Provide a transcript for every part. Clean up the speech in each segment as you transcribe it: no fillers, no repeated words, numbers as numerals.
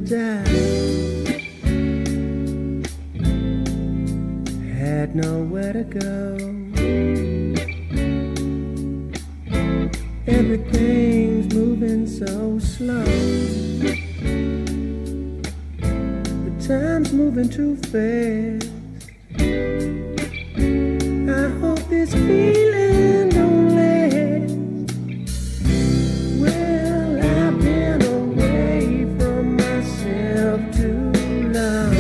die. Had nowhere to go. Everything's moving so slow. The time's moving too fast. I hope this feeling don't last. Well, I've been away from myself too long.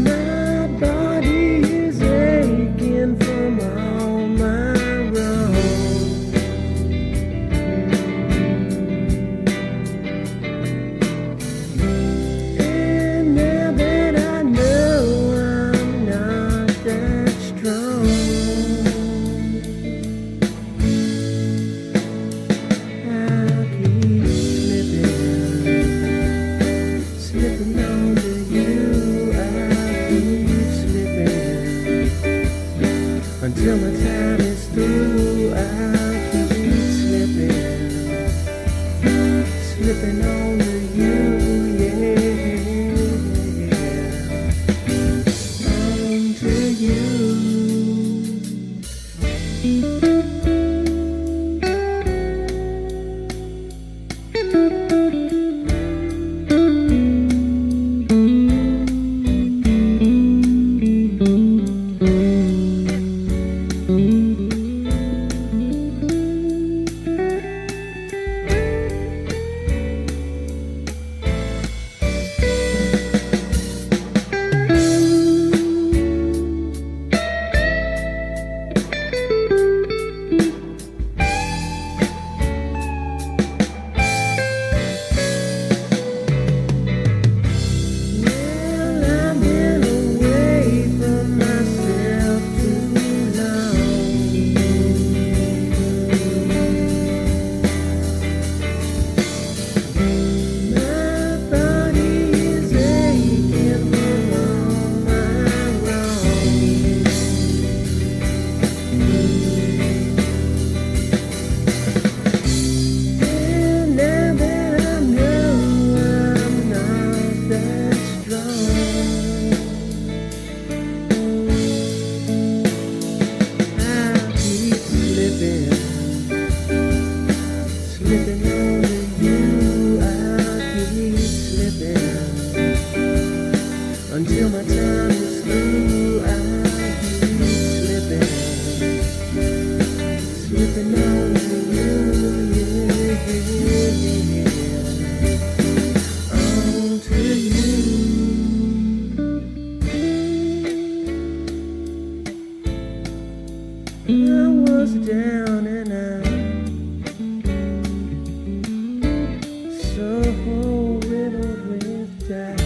My body is aching from all my wrongs. And now that I know I'm not that strong, I'll keep slipping on to you. I'll keep slipping until my time is through. I'll keep slipping on to you, yeah, on to you. Well, I've been away from myself too long. My body is aching from all my wrongs. And now that I know I'm not that strong, I'll keep slipping on to you. I'll keep slipping until my time is through. I'll keep slipping on to you, yeah, on to you. I was down and out, so riddled with doubt.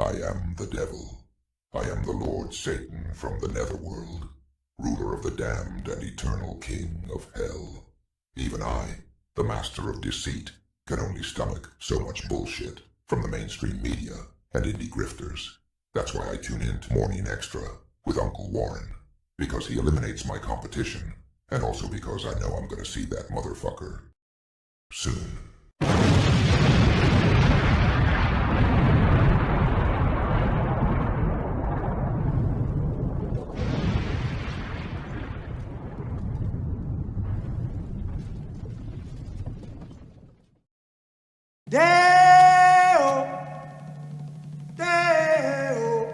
I am the devil. I am the Lord Satan from the netherworld, ruler of the damned and eternal king of hell. Even I, the master of deceit, can only stomach so much bullshit from the mainstream media and indie grifters. That's why I tune in to Morning Extra with Uncle Warren, because he eliminates my competition, and also because I know I'm gonna see that motherfucker soon. Deo, Deo.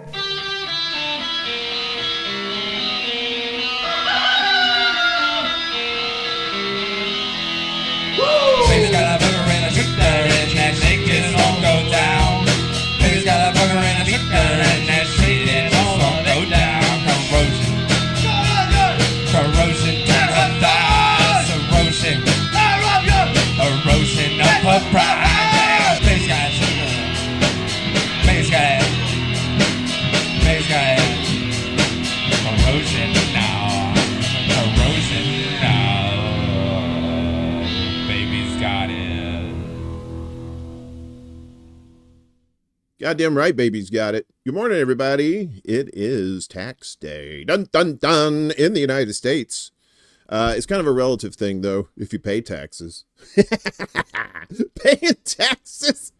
Baby's got a burger and a shooter and that shake it won't go down. Baby's got a burger and a shooter and that shake it won't go down. Corrosion to her thighs, erosion of her pride. Corrosion now. Baby's got it. Goddamn right, baby's got it. Good morning, everybody. It is tax day. Dun, dun, dun, in the United States. It's kind of a relative thing, though, if you pay taxes. Paying taxes?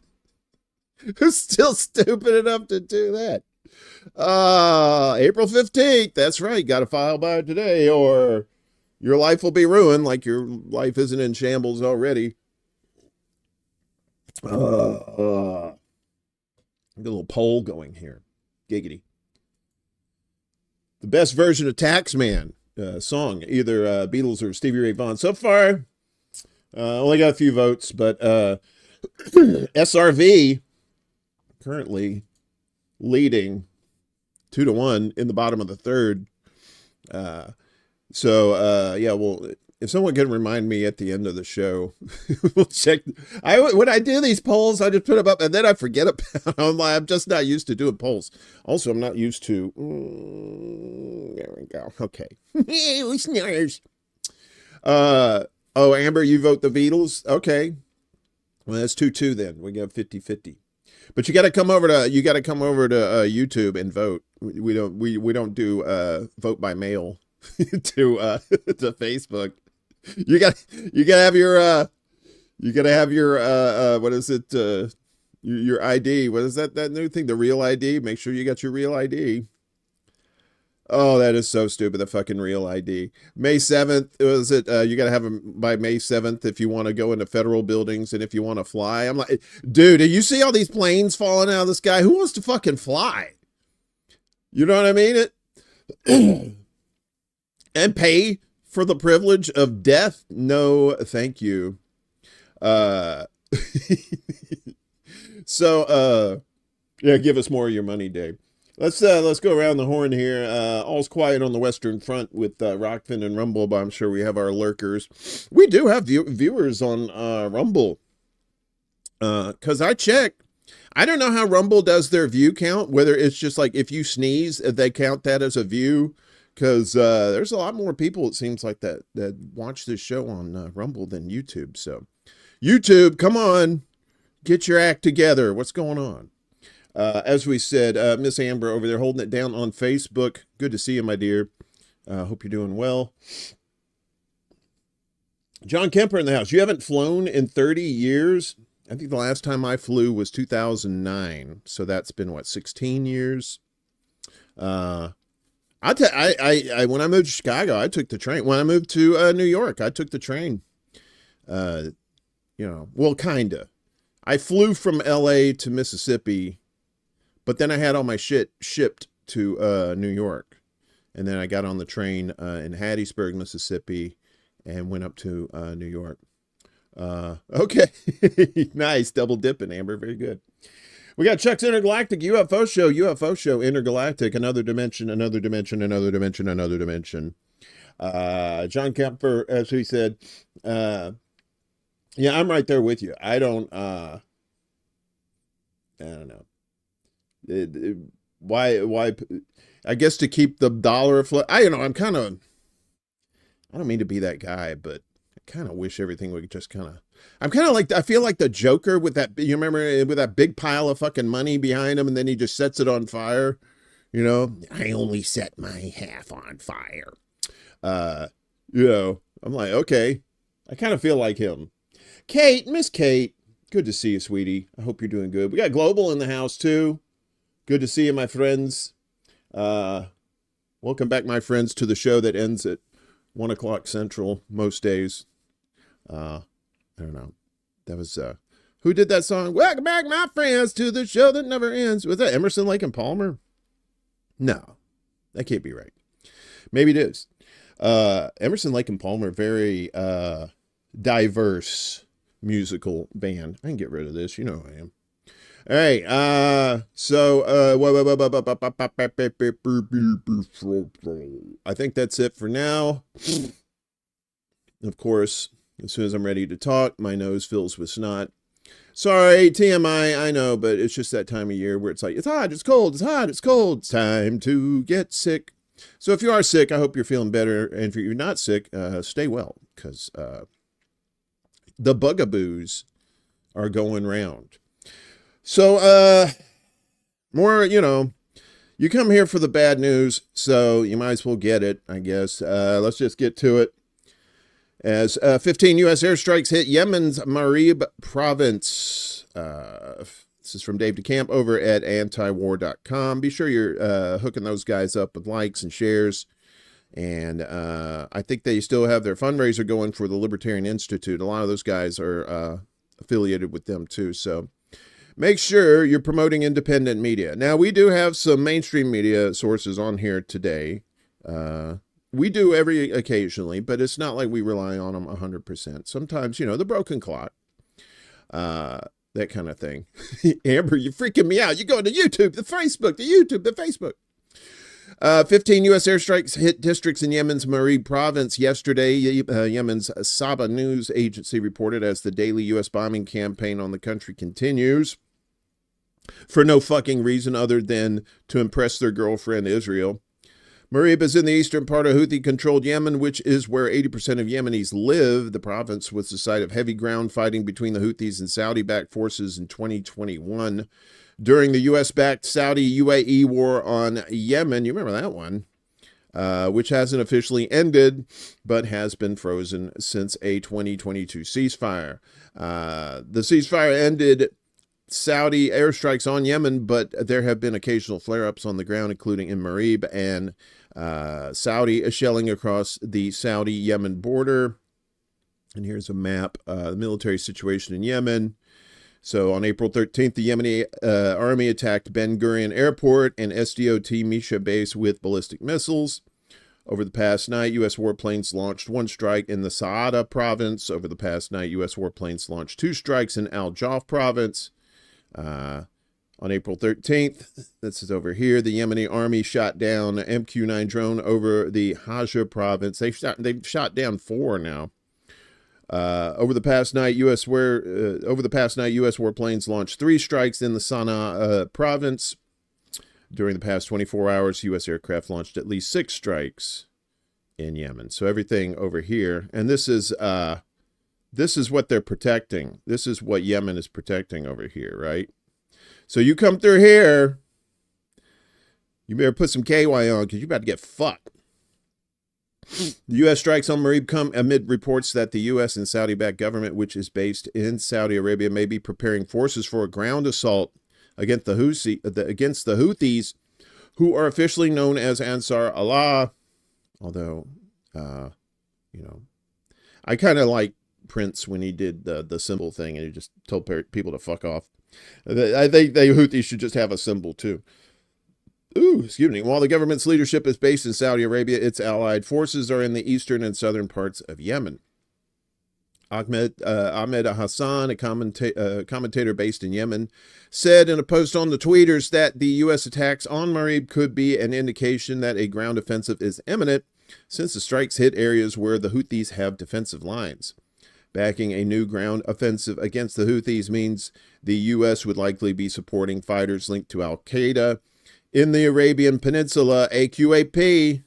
Who's still stupid enough to do that? April 15th. That's right. Got to file by today or your life will be ruined like your life isn't in shambles already. Get a little poll going here. Giggity. The best version of Taxman song, either Beatles or Stevie Ray Vaughan. So far, only got a few votes, but SRV currently leading 2-1 in the bottom of the third. Yeah, well, if someone can remind me at the end of the show, we'll check. When I do these polls, I just put them up and then I forget about them. I'm just not used to doing polls. Also, I'm not used to. There we go. Okay. Listeners. Oh, Amber, you vote the Beatles? Okay. Well, that's 2-2 then. We got 50-50. But you got to come over to YouTube and vote. We don't do vote by mail to Facebook. You got to have your what is it, your ID. What is that new thing, the real ID? Make sure you got your real ID. Oh, that is so stupid. The fucking real ID. May 7th, was it? You got to have them by May 7th if you want to go into federal buildings and if you want to fly. I'm like, dude, do you see all these planes falling out of the sky? Who wants to fucking fly? You know what I mean? And pay for the privilege of death? No, thank you. So, yeah, give us more of your money, Dave. Let's go around the horn here. All's quiet on the Western Front with Rockfin and Rumble, but I'm sure we have our lurkers. We do have viewers on Rumble. Because I checked. I don't know how Rumble does their view count, whether it's just like if you sneeze, they count that as a view. Because there's a lot more people, it seems like, that watch this show on Rumble than YouTube. So, YouTube, come on. Get your act together. What's going on? As we said, Miss Amber over there holding it down on Facebook. Good to see you, my dear. Hope you're doing well. John Kemper in the house. You haven't flown in 30 years? I think the last time I flew was 2009. So that's been, what, 16 years? I when I moved to Chicago, I took the train. When I moved to New York, I took the train. Well, kind of. I flew from LA to Mississippi, but then I had all my shit shipped to New York. And then I got on the train in Hattiesburg, Mississippi, and went up to New York. Okay. Nice. Double dipping, Amber. Very good. We got Chuck's Intergalactic UFO Show, Intergalactic, another dimension, another dimension, another dimension, another dimension. John Kemper, as he said, yeah, I'm right there with you. I don't know. Why, I guess to keep the dollar afloat. I don't mean to be that guy, but I kind of wish everything would just I feel like the Joker with that, you remember, with that big pile of fucking money behind him and then he just sets it on fire. I only set my half on fire. I'm like, okay, I kind of feel like him. Kate, Miss Kate, good to see you, sweetie. I hope you're doing good. We got Global in the house too. Good to see you, my friends. Welcome back, my friends, to the show that ends at 1 o'clock Central most days. I don't know. That was, who did that song? Welcome back, my friends, to the show that never ends. Was that Emerson, Lake and Palmer? No, that can't be right. Maybe it is. Emerson, Lake and Palmer, very diverse musical band. I can get rid of this. You know who I am. All right. I think that's it for now. Of course, as soon as I'm ready to talk, my nose fills with snot. Sorry, TMI, I know, but it's just that time of year where it's like, it's hot, it's cold, it's hot, it's cold. It's time to get sick. So if you are sick, I hope you're feeling better. And if you're not sick, stay well, because the bugaboos are going round. So, more, you come here for the bad news, so you might as well get it, I guess. Let's just get to it. As 15 U.S. airstrikes hit Yemen's Marib province. This is from Dave DeCamp over at antiwar.com. Be sure you're hooking those guys up with likes and shares. And I think they still have their fundraiser going for the Libertarian Institute. A lot of those guys are affiliated with them too. So make sure you're promoting independent media. Now, we do have some mainstream media sources on here today. We do every occasionally, but it's not like we rely on them 100%. Sometimes, the broken clock, that kind of thing. Amber, you're freaking me out. You go to YouTube, the Facebook. 15 U.S. airstrikes hit districts in Yemen's Marib province yesterday. Yemen's Saba news agency reported as the daily U.S. bombing campaign on the country continues for no fucking reason other than to impress their girlfriend Israel. Marib is in the eastern part of Houthi-controlled Yemen, which is where 80% of Yemenis live. The province was the site of heavy ground fighting between the Houthis and Saudi-backed forces in 2021. During the U.S.-backed Saudi-UAE war on Yemen, you remember that one, which hasn't officially ended, but has been frozen since a 2022 ceasefire. The ceasefire ended Saudi airstrikes on Yemen, but there have been occasional flare-ups on the ground, including in Marib and Saudi shelling across the Saudi-Yemen border. And here's a map, the military situation in Yemen. So on April 13th, the Yemeni army attacked Ben Gurion Airport and SDOT Misha base with ballistic missiles. Over the past night, U.S. warplanes launched one strike in the Saada province. Over the past night, U.S. warplanes launched two strikes in Al Jawf province. On April 13th, this is over here, the Yemeni army shot down an MQ-9 drone over the Hajj province. They've shot down 4 now. Over the past night, U.S. warplanes launched 3 strikes in the Sana'a province. During the past 24 hours, U.S. aircraft launched at least 6 strikes in Yemen. So everything over here, and this is what they're protecting. This is what Yemen is protecting over here, right? So you come through here, you better put some KY on because you're about to get fucked. The U.S. strikes on Marib come amid reports that the U.S. and Saudi-backed government, which is based in Saudi Arabia, may be preparing forces for a ground assault against the Houthis, who are officially known as Ansar Allah. Although, I kind of like Prince when he did the symbol thing and he just told people to fuck off. I think the Houthis should just have a symbol too. Ooh, excuse me. While the government's leadership is based in Saudi Arabia, its allied forces are in the eastern and southern parts of Yemen. Ahmed Hassan, a commentator based in Yemen, said in a post on the tweeters that the U.S. attacks on Marib could be an indication that a ground offensive is imminent, since the strikes hit areas where the Houthis have defensive lines. Backing a new ground offensive against the Houthis means the U.S. would likely be supporting fighters linked to al-Qaeda in the Arabian Peninsula, AQAP.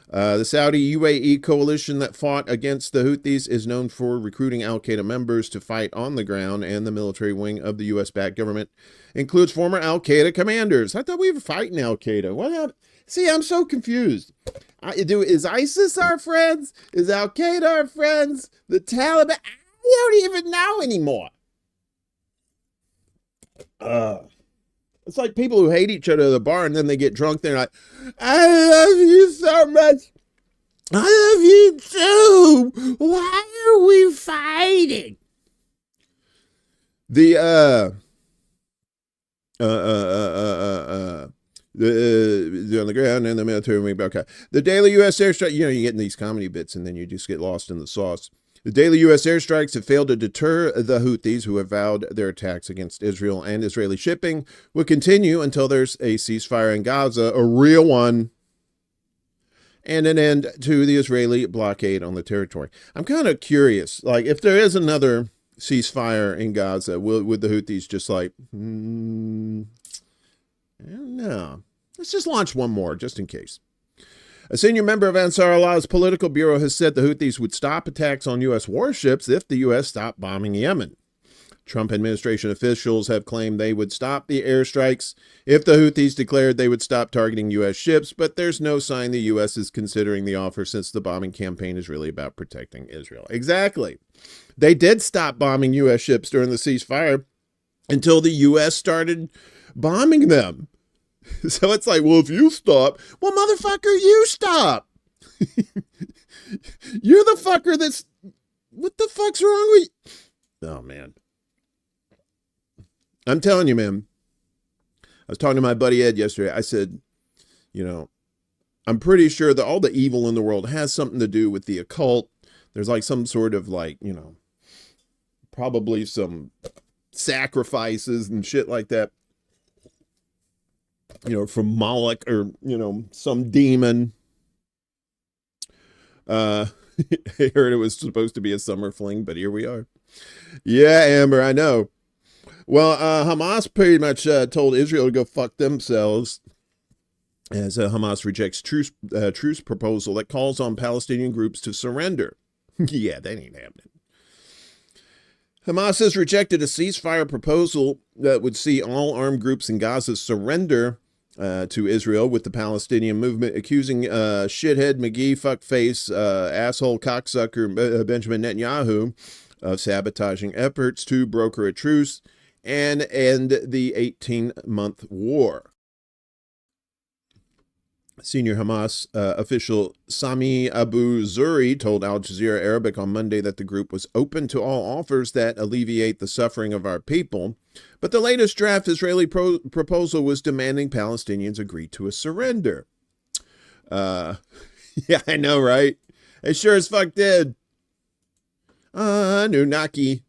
The Saudi UAE coalition that fought against the Houthis is known for recruiting al-Qaeda members to fight on the ground, and the military wing of the U.S.-backed government includes former al-Qaeda commanders. I thought we were fighting al-Qaeda. What happened? See, I'm so confused. Is ISIS our friends? Is al-Qaeda our friends? The Taliban? I don't even know anymore. It's like people who hate each other at the bar and then they get drunk. They're like, I love you so much. I love you too. Why are we fighting? On the ground and the military wing. Okay. The daily U.S. airstrike, you get in these comedy bits and then you just get lost in the sauce. The daily U.S. airstrikes have failed to deter the Houthis, who have vowed their attacks against Israel and Israeli shipping will continue until there's a ceasefire in Gaza, a real one, and an end to the Israeli blockade on the territory. I'm kind of curious, like, if there is another ceasefire in Gaza, would the Houthis just like, I don't know. Let's just launch one more, just in case. A senior member of Ansar Allah's political bureau has said the Houthis would stop attacks on U.S. warships if the U.S. stopped bombing Yemen. Trump administration officials have claimed they would stop the airstrikes if the Houthis declared they would stop targeting U.S. ships, but there's no sign the U.S. is considering the offer since the bombing campaign is really about protecting Israel. Exactly. They did stop bombing U.S. ships during the ceasefire until the U.S. started bombing them. So it's like, well, if you stop, well, motherfucker, you stop. You're the fucker that's, what the fuck's wrong with you? Oh, man. I'm telling you, man. I was talking to my buddy Ed yesterday. I said, I'm pretty sure that all the evil in the world has something to do with the occult. There's like some sort of like, probably some sacrifices and shit like that. From Moloch or, some demon. I heard it was supposed to be a summer fling, but here we are. Yeah, Amber, I know. Well, Hamas pretty much told Israel to go fuck themselves as Hamas rejects truce proposal that calls on Palestinian groups to surrender. Yeah, that ain't happening. Hamas has rejected a ceasefire proposal that would see all armed groups in Gaza surrender to Israel, with the Palestinian movement accusing shithead McGee, fuckface, asshole cocksucker Benjamin Netanyahu of sabotaging efforts to broker a truce and end the 18-month war. Senior Hamas official Sami Abu Zuri told Al Jazeera Arabic on Monday that the group was open to all offers that alleviate the suffering of our people. But the latest draft Israeli proposal was demanding Palestinians agree to a surrender. Yeah, I know, right? They sure as fuck did. Anunnaki.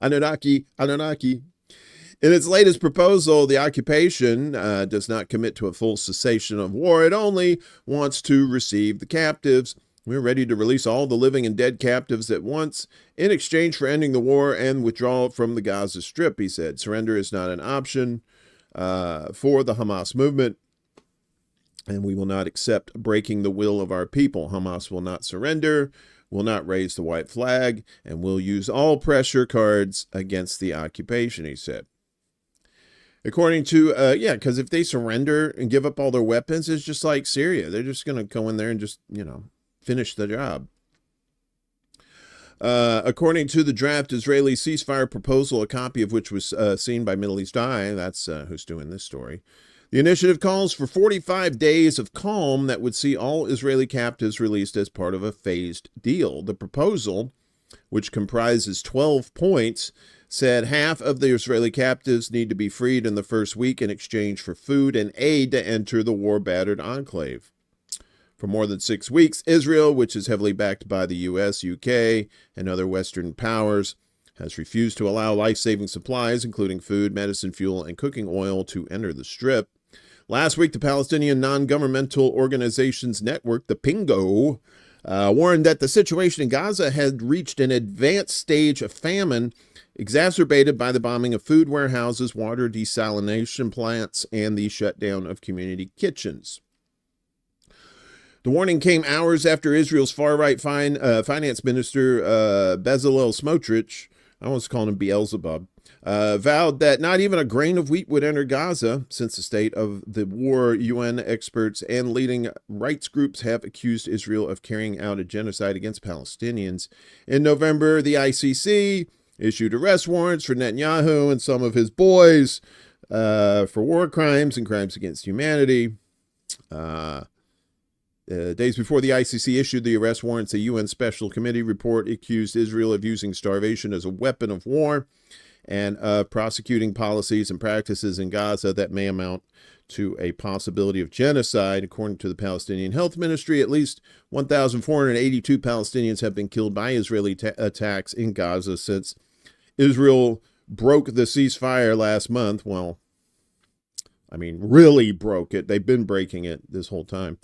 Anunnaki. In its latest proposal, the occupation does not commit to a full cessation of war. It only wants to receive the captives. We're ready to release all the living and dead captives at once in exchange for ending the war and withdrawal from the Gaza Strip, he said. Surrender is not an option for the Hamas movement, and we will not accept breaking the will of our people. Hamas will not surrender, will not raise the white flag, and will use all pressure cards against the occupation, he said. According to, because if they surrender and give up all their weapons, it's just like Syria. They're just going to go in there and just, finish the job. According to the draft Israeli ceasefire proposal, a copy of which was seen by Middle East Eye, that's who's doing this story, the initiative calls for 45 days of calm that would see all Israeli captives released as part of a phased deal. The proposal, which comprises 12 points, said half of the Israeli captives need to be freed in the first week in exchange for food and aid to enter the war-battered enclave. For more than 6 weeks, Israel, which is heavily backed by the U.S., UK, and other Western powers, has refused to allow life-saving supplies, including food, medicine, fuel, and cooking oil, to enter the Strip. Last week, the Palestinian Non-Governmental Organizations Network, the PINGO, warned that the situation in Gaza had reached an advanced stage of famine, exacerbated by the bombing of food warehouses, water desalination plants, and the shutdown of community kitchens. The warning came hours after Israel's far-right finance minister, Bezalel Smotrich, I almost called him Beelzebub, vowed that not even a grain of wheat would enter Gaza. Since the state of the war, UN experts and leading rights groups have accused Israel of carrying out a genocide against Palestinians. In November, the ICC issued arrest warrants for Netanyahu and some of his boys for war crimes and crimes against humanity. Days before the ICC issued the arrest warrants, a UN Special Committee report accused Israel of using starvation as a weapon of war and prosecuting policies and practices in Gaza that may amount to a possibility of genocide. According to the Palestinian Health Ministry, at least 1,482 Palestinians have been killed by Israeli attacks in Gaza since Israel broke the ceasefire last month. Well, I mean, really broke it. They've been breaking it this whole time.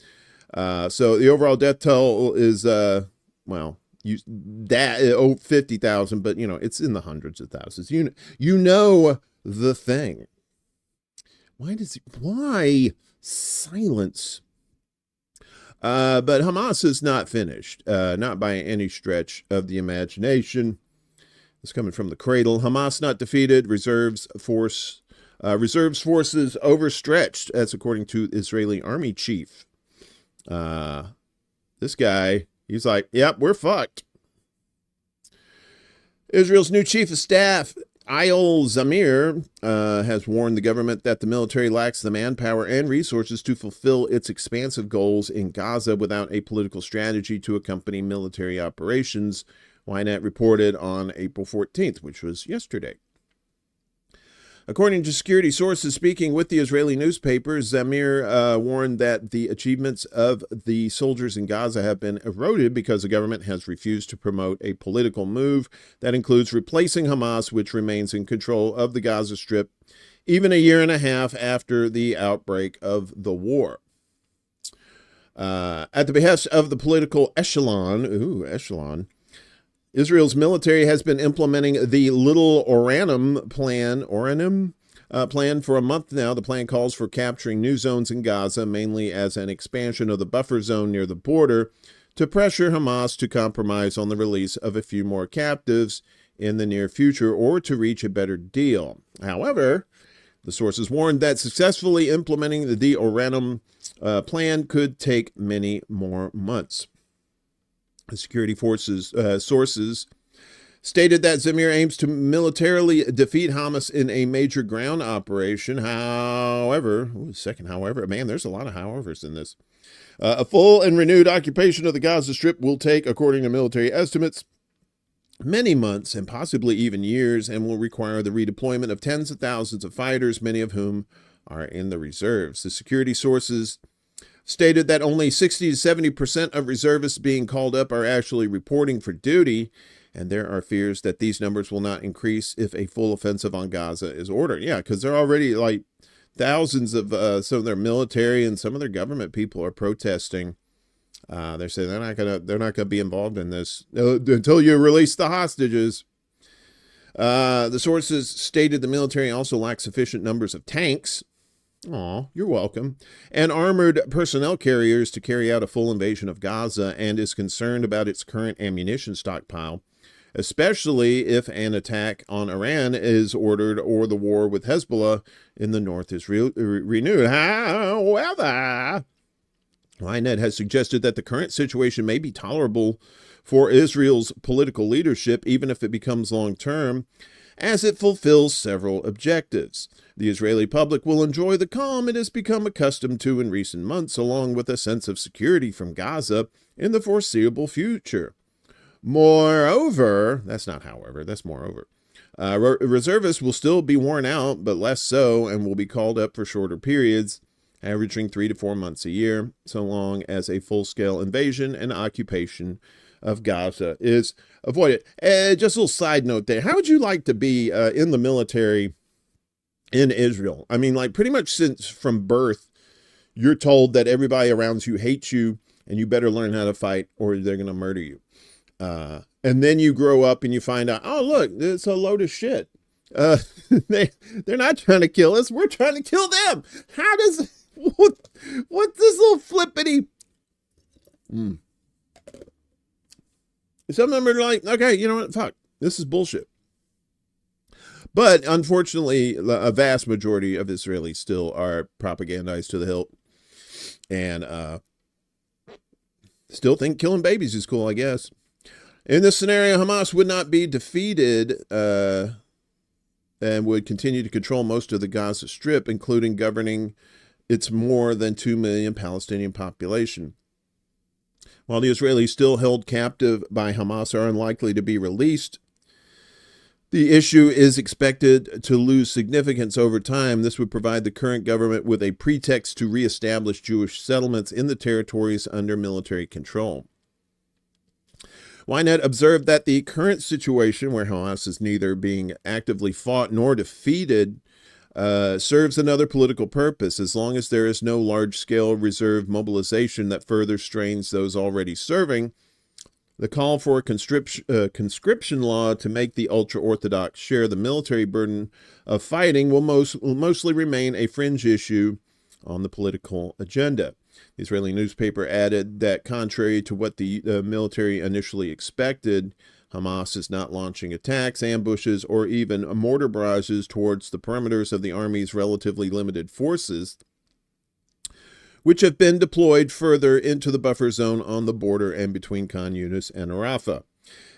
So the overall death toll is, 50,000, but, it's in the hundreds of thousands. You know the thing. Why silence? But Hamas is not finished, not by any stretch of the imagination. It's coming from the cradle. Hamas not defeated, reserves forces overstretched. That's according to Israeli army chief. This guy, he's like, yep, we're fucked. Israel's new chief of staff, Eyal Zamir, has warned the government that the military lacks the manpower and resources to fulfill its expansive goals in Gaza without a political strategy to accompany military operations. Ynet reported on April 14th, which was yesterday. According to security sources speaking with the Israeli newspapers, Zamir warned that the achievements of the soldiers in Gaza have been eroded because the government has refused to promote a political move that includes replacing Hamas, which remains in control of the Gaza Strip even a year and a half after the outbreak of the war. At the behest of the political echelon, Israel's military has been implementing the Little Oranim plan for a month now. The plan calls for capturing new zones in Gaza, mainly as an expansion of the buffer zone near the border, to pressure Hamas to compromise on the release of a few more captives in the near future or to reach a better deal. However, the sources warned that successfully implementing the Oranim plan could take many more months. The security forces sources stated that Zamir aims to militarily defeat Hamas in a major ground operation. However, man, there's a lot of howevers in this. A full and renewed occupation of the Gaza Strip will take, according to military estimates, many months and possibly even years, and will require the redeployment of tens of thousands of fighters, many of whom are in the reserves. The security sources stated that only 60 to 70% of reservists being called up are actually reporting for duty, and there are fears that these numbers will not increase if a full offensive on Gaza is ordered. Yeah, because they're already like thousands of some of their military and some of their government people are protesting. They're saying they're not gonna be involved in this until you release the hostages. The sources stated the military also lacks sufficient numbers of tanks. Aw, you're welcome. And armored personnel carriers to carry out a full invasion of Gaza, and is concerned about its current ammunition stockpile, especially if an attack on Iran is ordered or the war with Hezbollah in the north is renewed. However, Ynet has suggested that the current situation may be tolerable for Israel's political leadership, even if it becomes long-term, as it fulfills several objectives. The Israeli public will enjoy the calm it has become accustomed to in recent months, along with a sense of security from Gaza in the foreseeable future. Moreover, that's not however, that's moreover. Reservists will still be worn out, but less so, and will be called up for shorter periods, averaging 3 to 4 months a year, so long as a full-scale invasion and occupation of Gaza is avoided. Just a little side note there. How would you like to be in the military in Israel? I mean, like pretty much since from birth, you're told that everybody around you hates you and you better learn how to fight or they're going to murder you. And then you grow up and you find out, oh, look, it's a load of shit. They're not trying to kill us. We're trying to kill them. How does, what's this little flippity? Some of them are like, okay, you know what? Fuck, this is bullshit. But unfortunately, a vast majority of Israelis still are propagandized to the hilt and still think killing babies is cool, I guess. In this scenario, Hamas would not be defeated and would continue to control most of the Gaza Strip, including governing its more than 2 million Palestinian population. While the Israelis still held captive by Hamas are unlikely to be released, the issue is expected to lose significance over time. This would provide the current government with a pretext to reestablish Jewish settlements in the territories under military control. Ynet observed that the current situation, where Hamas is neither being actively fought nor defeated, serves another political purpose, as long as there is no large-scale reserve mobilization that further strains those already serving. The call for a conscription law to make the ultra-Orthodox share the military burden of fighting will mostly remain a fringe issue on the political agenda. The Israeli newspaper added that contrary to what the military initially expected, Hamas is not launching attacks, ambushes, or even mortar barrages towards the perimeters of the army's relatively limited forces, which have been deployed further into the buffer zone on the border and between Khan Yunis and Rafah.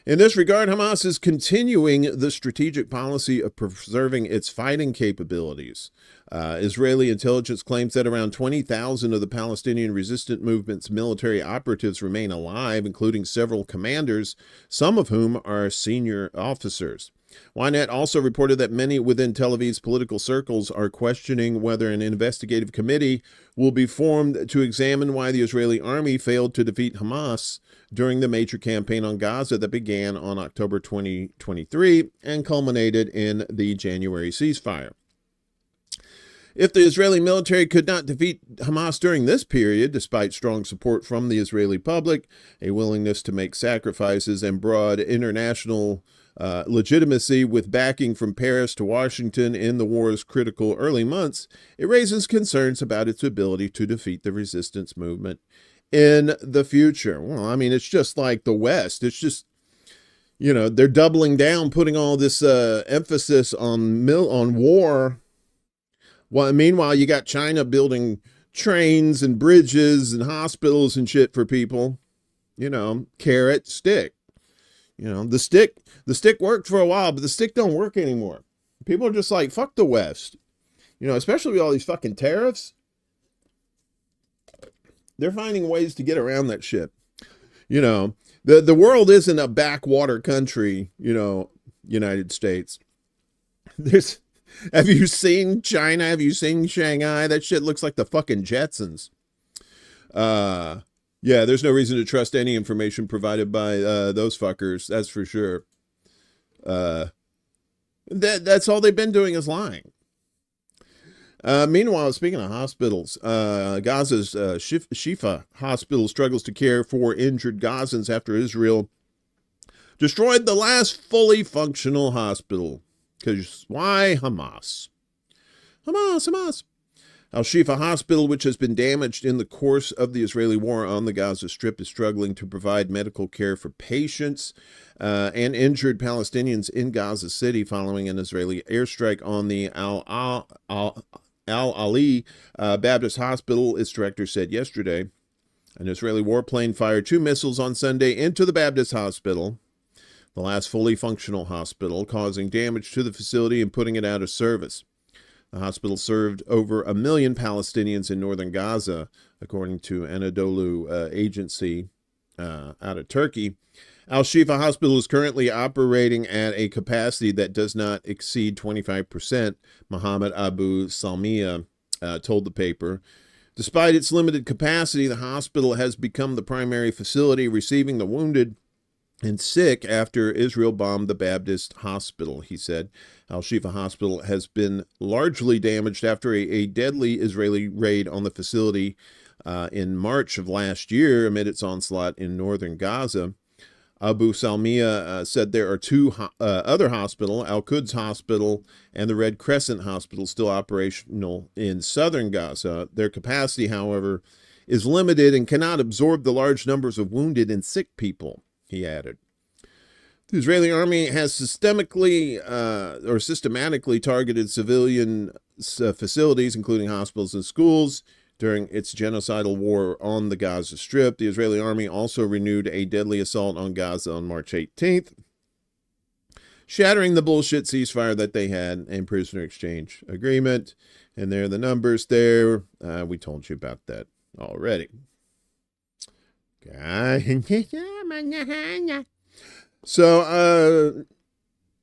In this regard, Hamas is continuing the strategic policy of preserving its fighting capabilities. Israeli intelligence claims that around 20,000 of the Palestinian resistance movement's military operatives remain alive, including several commanders, some of whom are senior officers. Ynet also reported that many within Tel Aviv's political circles are questioning whether an investigative committee will be formed to examine why the Israeli army failed to defeat Hamas during the major campaign on Gaza that began on October 2023 and culminated in the January ceasefire. If the Israeli military could not defeat Hamas during this period, despite strong support from the Israeli public, a willingness to make sacrifices, and broad international legitimacy with backing from Paris to Washington in the war's critical early months, it raises concerns about its ability to defeat the resistance movement in the future. Well, I mean, it's just like the West. It's just, you know, they're doubling down, putting all this emphasis on war. Well, meanwhile, you got China building trains and bridges and hospitals and shit for people. You know, carrot, stick. You know, the stick worked for a while, but the stick don't work anymore. People are just like, fuck the West. You know, especially with all these fucking tariffs. They're finding ways to get around that shit. You know, the world isn't a backwater country, you know, United States. Have you seen China? Have you seen Shanghai? That shit looks like the fucking Jetsons. Yeah, there's no reason to trust any information provided by those fuckers. That's for sure. That's all they've been doing is lying. Meanwhile, speaking of hospitals, Gaza's Shifa hospital struggles to care for injured Gazans after Israel destroyed the last fully functional hospital. Because why? Hamas. Al-Shifa Hospital, which has been damaged in the course of the Israeli war on the Gaza Strip, is struggling to provide medical care for patients and injured Palestinians in Gaza City following an Israeli airstrike on the Al-Ali Baptist Hospital, its director said yesterday. An Israeli warplane fired 2 missiles on Sunday into the Baptist Hospital, the last fully functional hospital, causing damage to the facility and putting it out of service. The hospital served over 1 million Palestinians in northern Gaza, according to Anadolu agency out of Turkey. Al-Shifa Hospital is currently operating at a capacity that does not exceed 25%, Mohammed Abu Salmiya told the paper. Despite its limited capacity, the hospital has become the primary facility receiving the wounded and sick after Israel bombed the Baptist Hospital, he said. Al-Shifa Hospital has been largely damaged after a deadly Israeli raid on the facility in March of last year amid its onslaught in northern Gaza. Abu Salmiya said there are 2 other hospitals, Al-Quds Hospital and the Red Crescent Hospital, still operational in southern Gaza. Their capacity, however, is limited and cannot absorb the large numbers of wounded and sick people, he added. The Israeli army has systematically targeted civilian facilities, including hospitals and schools, during its genocidal war on the Gaza Strip. The Israeli army also renewed a deadly assault on Gaza on March 18th, shattering the bullshit ceasefire that they had and prisoner exchange agreement. And there are the numbers there. We told you about that already. So,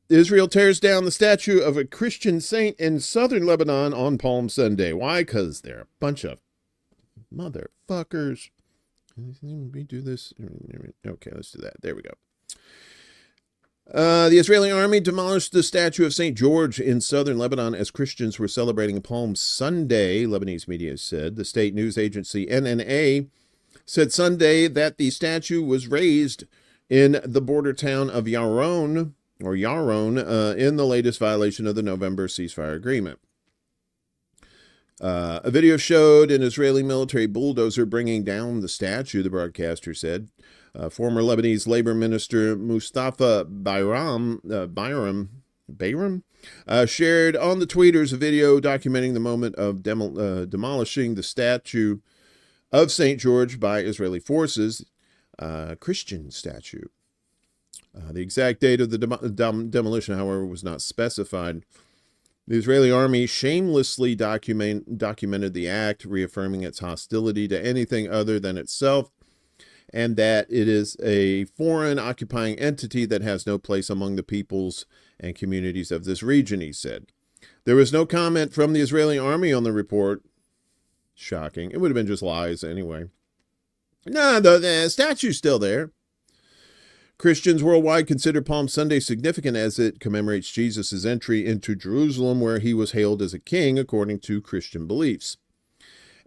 Israel tears down the statue of a Christian saint in southern Lebanon on Palm Sunday. Why? Because they're a bunch of motherfuckers. We do this. Okay, let's do that. There we go. The Israeli army demolished the statue of St. George in southern Lebanon as Christians were celebrating Palm Sunday, Lebanese media said. The state news agency NNA said Sunday that the statue was raised in the border town of Yaron, in the latest violation of the November ceasefire agreement. A video showed an Israeli military bulldozer bringing down the statue, the broadcaster said. Former Lebanese labor minister Mustafa Bayram shared on the tweeters a video documenting the moment of demolishing the statue of St. George by Israeli forces, Christian statue. The exact date of the demolition, however, was not specified. The Israeli army shamelessly documented the act, reaffirming its hostility to anything other than itself, and that it is a foreign occupying entity that has no place among the peoples and communities of this region, he said. There was no comment from the Israeli army on the report. Shocking. It would have been just lies anyway. No, the statue's still there. Christians worldwide consider Palm Sunday significant as it commemorates Jesus' entry into Jerusalem, where he was hailed as a king according to Christian beliefs.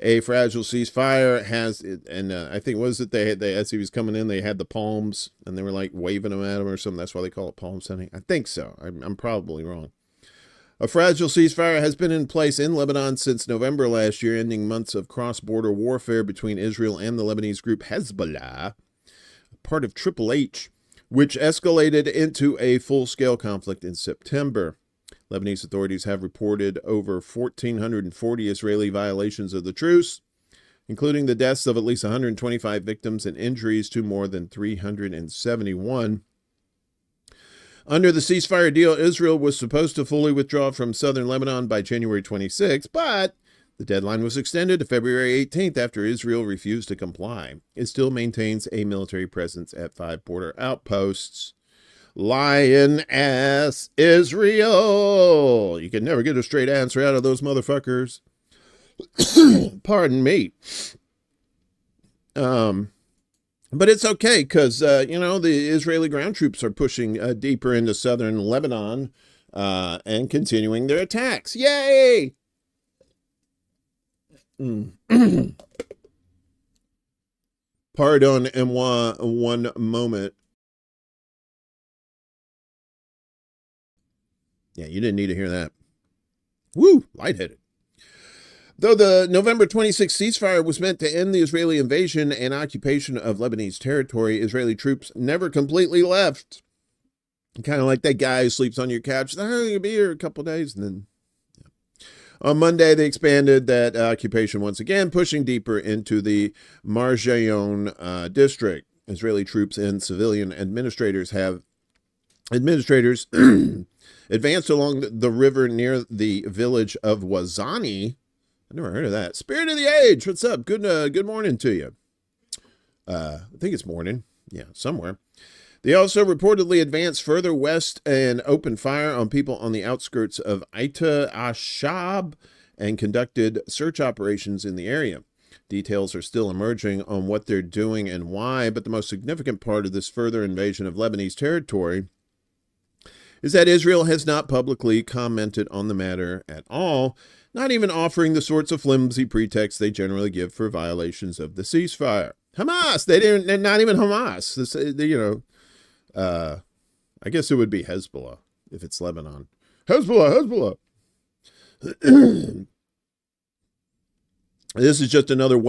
A fragile ceasefire has, and I think, was it they as he was coming in, they had the palms, and they were like waving them at him or something. That's why they call it Palm Sunday. I think so. I'm probably wrong. A fragile ceasefire has been in place in Lebanon since November last year, ending months of cross-border warfare between Israel and the Lebanese group Hezbollah, part of Triple H, which escalated into a full-scale conflict in September. Lebanese authorities have reported over 1,440 Israeli violations of the truce, including the deaths of at least 125 victims and injuries to more than 371. Under the ceasefire deal, Israel was supposed to fully withdraw from southern Lebanon by January 26, but the deadline was extended to February 18th after Israel refused to comply. It still maintains a military presence at 5 border outposts. Lion ass Israel. You can never get a straight answer out of those motherfuckers. Pardon me. But it's okay because, the Israeli ground troops are pushing deeper into southern Lebanon and continuing their attacks. Yay! Pardon-moi one moment. Yeah, you didn't need to hear that. Woo, lightheaded. Though the November 26th ceasefire was meant to end the Israeli invasion and occupation of Lebanese territory, Israeli troops never completely left. Kind of like that guy who sleeps on your couch. Oh, you'll be here a couple days. And then on Monday, they expanded that occupation once again, pushing deeper into the Marjayon district. Israeli troops and civilian administrators advanced along the river near the village of Wazani. I never heard of that. Spirit of the age. What's up? Good morning to you. I think it's morning. Yeah, somewhere. They also reportedly advanced further west and opened fire on people on the outskirts of Aita Ashab and conducted search operations in the area. Details are still emerging on what they're doing and why, but the most significant part of this further invasion of Lebanese territory is that Israel has not publicly commented on the matter at all, not even offering the sorts of flimsy pretexts they generally give for violations of the ceasefire. Hamas! They're not even Hamas. I guess it would be Hezbollah if it's Lebanon. Hezbollah. This is just another of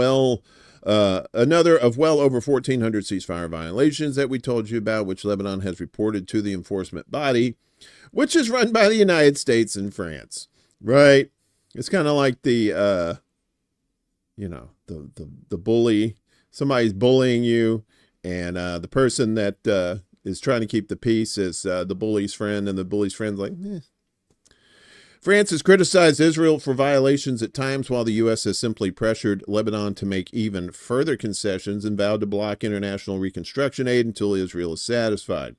well over 1,400 ceasefire violations that we told you about, which Lebanon has reported to the enforcement body, which is run by the United States and France. Right? It's kind of like the bully. Somebody's bullying you, and the person that is trying to keep the peace is the bully's friend, and the bully's friend's like, eh. France has criticized Israel for violations at times, while the U.S. has simply pressured Lebanon to make even further concessions and vowed to block international reconstruction aid until Israel is satisfied.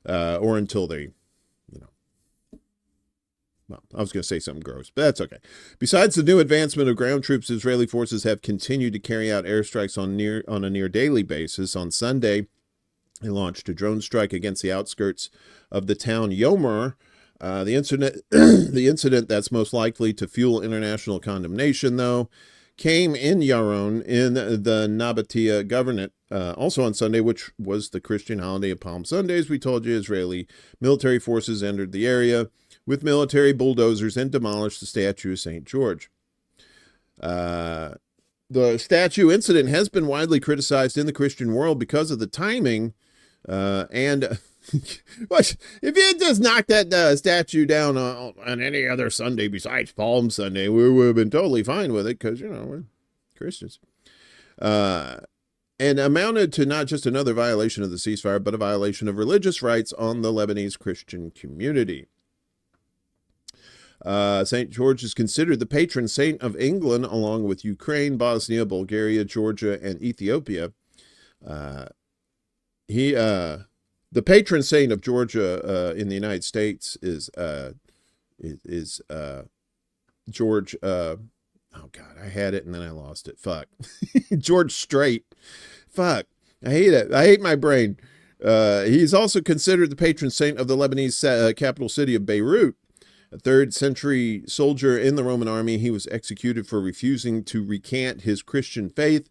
Or until they, well, I was going to say something gross, but that's okay. Besides the new advancement of ground troops, Israeli forces have continued to carry out airstrikes on a near daily basis. On Sunday, they launched a drone strike against the outskirts of the town Yomer. The incident that's most likely to fuel international condemnation, though, came in Yaron in the Nabatea Governorate. Also on Sunday, which was the Christian holiday of Palm Sundays, we told you Israeli military forces entered the area with military bulldozers and demolished the statue of St. George. The statue incident has been widely criticized in the Christian world because of the timing and... If you just knocked that statue down on any other Sunday besides Palm Sunday, we would have been totally fine with it because, we're Christians. And amounted to not just another violation of the ceasefire, but a violation of religious rights on the Lebanese Christian community. St. George is considered the patron saint of England, along with Ukraine, Bosnia, Bulgaria, Georgia, and Ethiopia. The patron saint of Georgia in the United States is George. Oh God, I had it and then I lost it. Fuck, George Strait. Fuck, I hate it. I hate my brain. He's also considered the patron saint of the Lebanese capital city of Beirut. A 3rd century soldier in the Roman army, he was executed for refusing to recant his Christian faith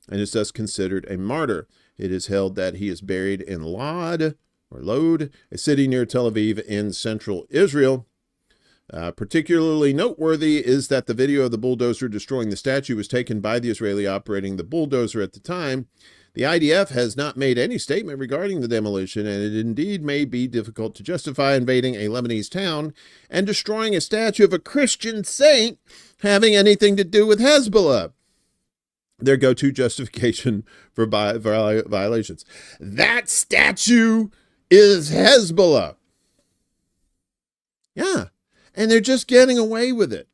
and is thus considered a martyr. It is held that he is buried in Lod, a city near Tel Aviv in central Israel. Particularly noteworthy is that the video of the bulldozer destroying the statue was taken by the Israeli operating the bulldozer at the time. The IDF has not made any statement regarding the demolition, and it indeed may be difficult to justify invading a Lebanese town and destroying a statue of a Christian saint having anything to do with Hezbollah. Their go-to justification for violations. That statue is Hezbollah. Yeah. And they're just getting away with it.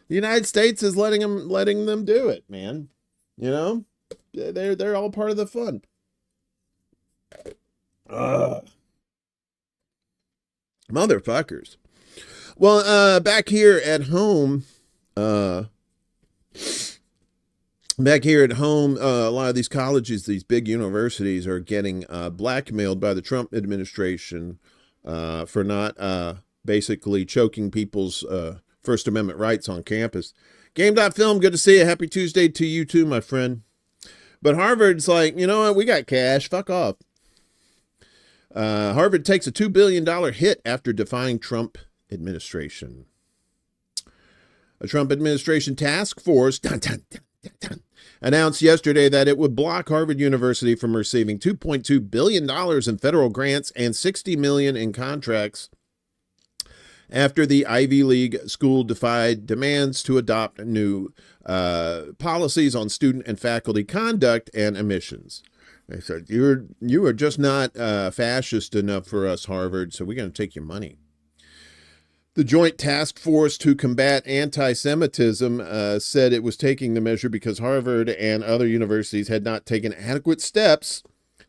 The United States is letting them do it, man. You know? They're all part of the fun. Motherfuckers. Well, back here at home, a lot of these colleges, these big universities are getting blackmailed by the Trump administration for not basically choking people's First Amendment rights on campus. Game.film, good to see you. Happy Tuesday to you too, my friend. But Harvard's like, you know what? We got cash. Fuck off. Harvard takes a $2 billion hit after defying Trump administration. A Trump administration task force announced yesterday that it would block Harvard University from receiving $2.2 billion in federal grants and $60 million in contracts after the Ivy League school defied demands to adopt new policies on student and faculty conduct and admissions. They said, you are just not fascist enough for us, Harvard, so we're going to take your money. The Joint Task Force to Combat Anti-Semitism said it was taking the measure because Harvard and other universities had not taken adequate steps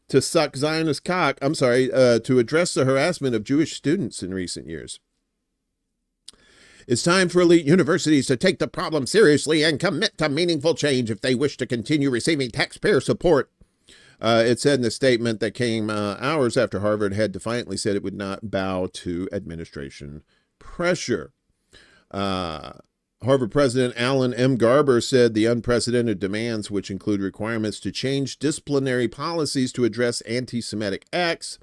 to suck Zionist cock, to address the harassment of Jewish students in recent years. It's time for elite universities to take the problem seriously and commit to meaningful change if they wish to continue receiving taxpayer support. It said in a statement that came hours after Harvard had defiantly said it would not bow to administration pressure. Harvard President Alan M. Garber said the unprecedented demands, which include requirements to change disciplinary policies to address anti-Semitic acts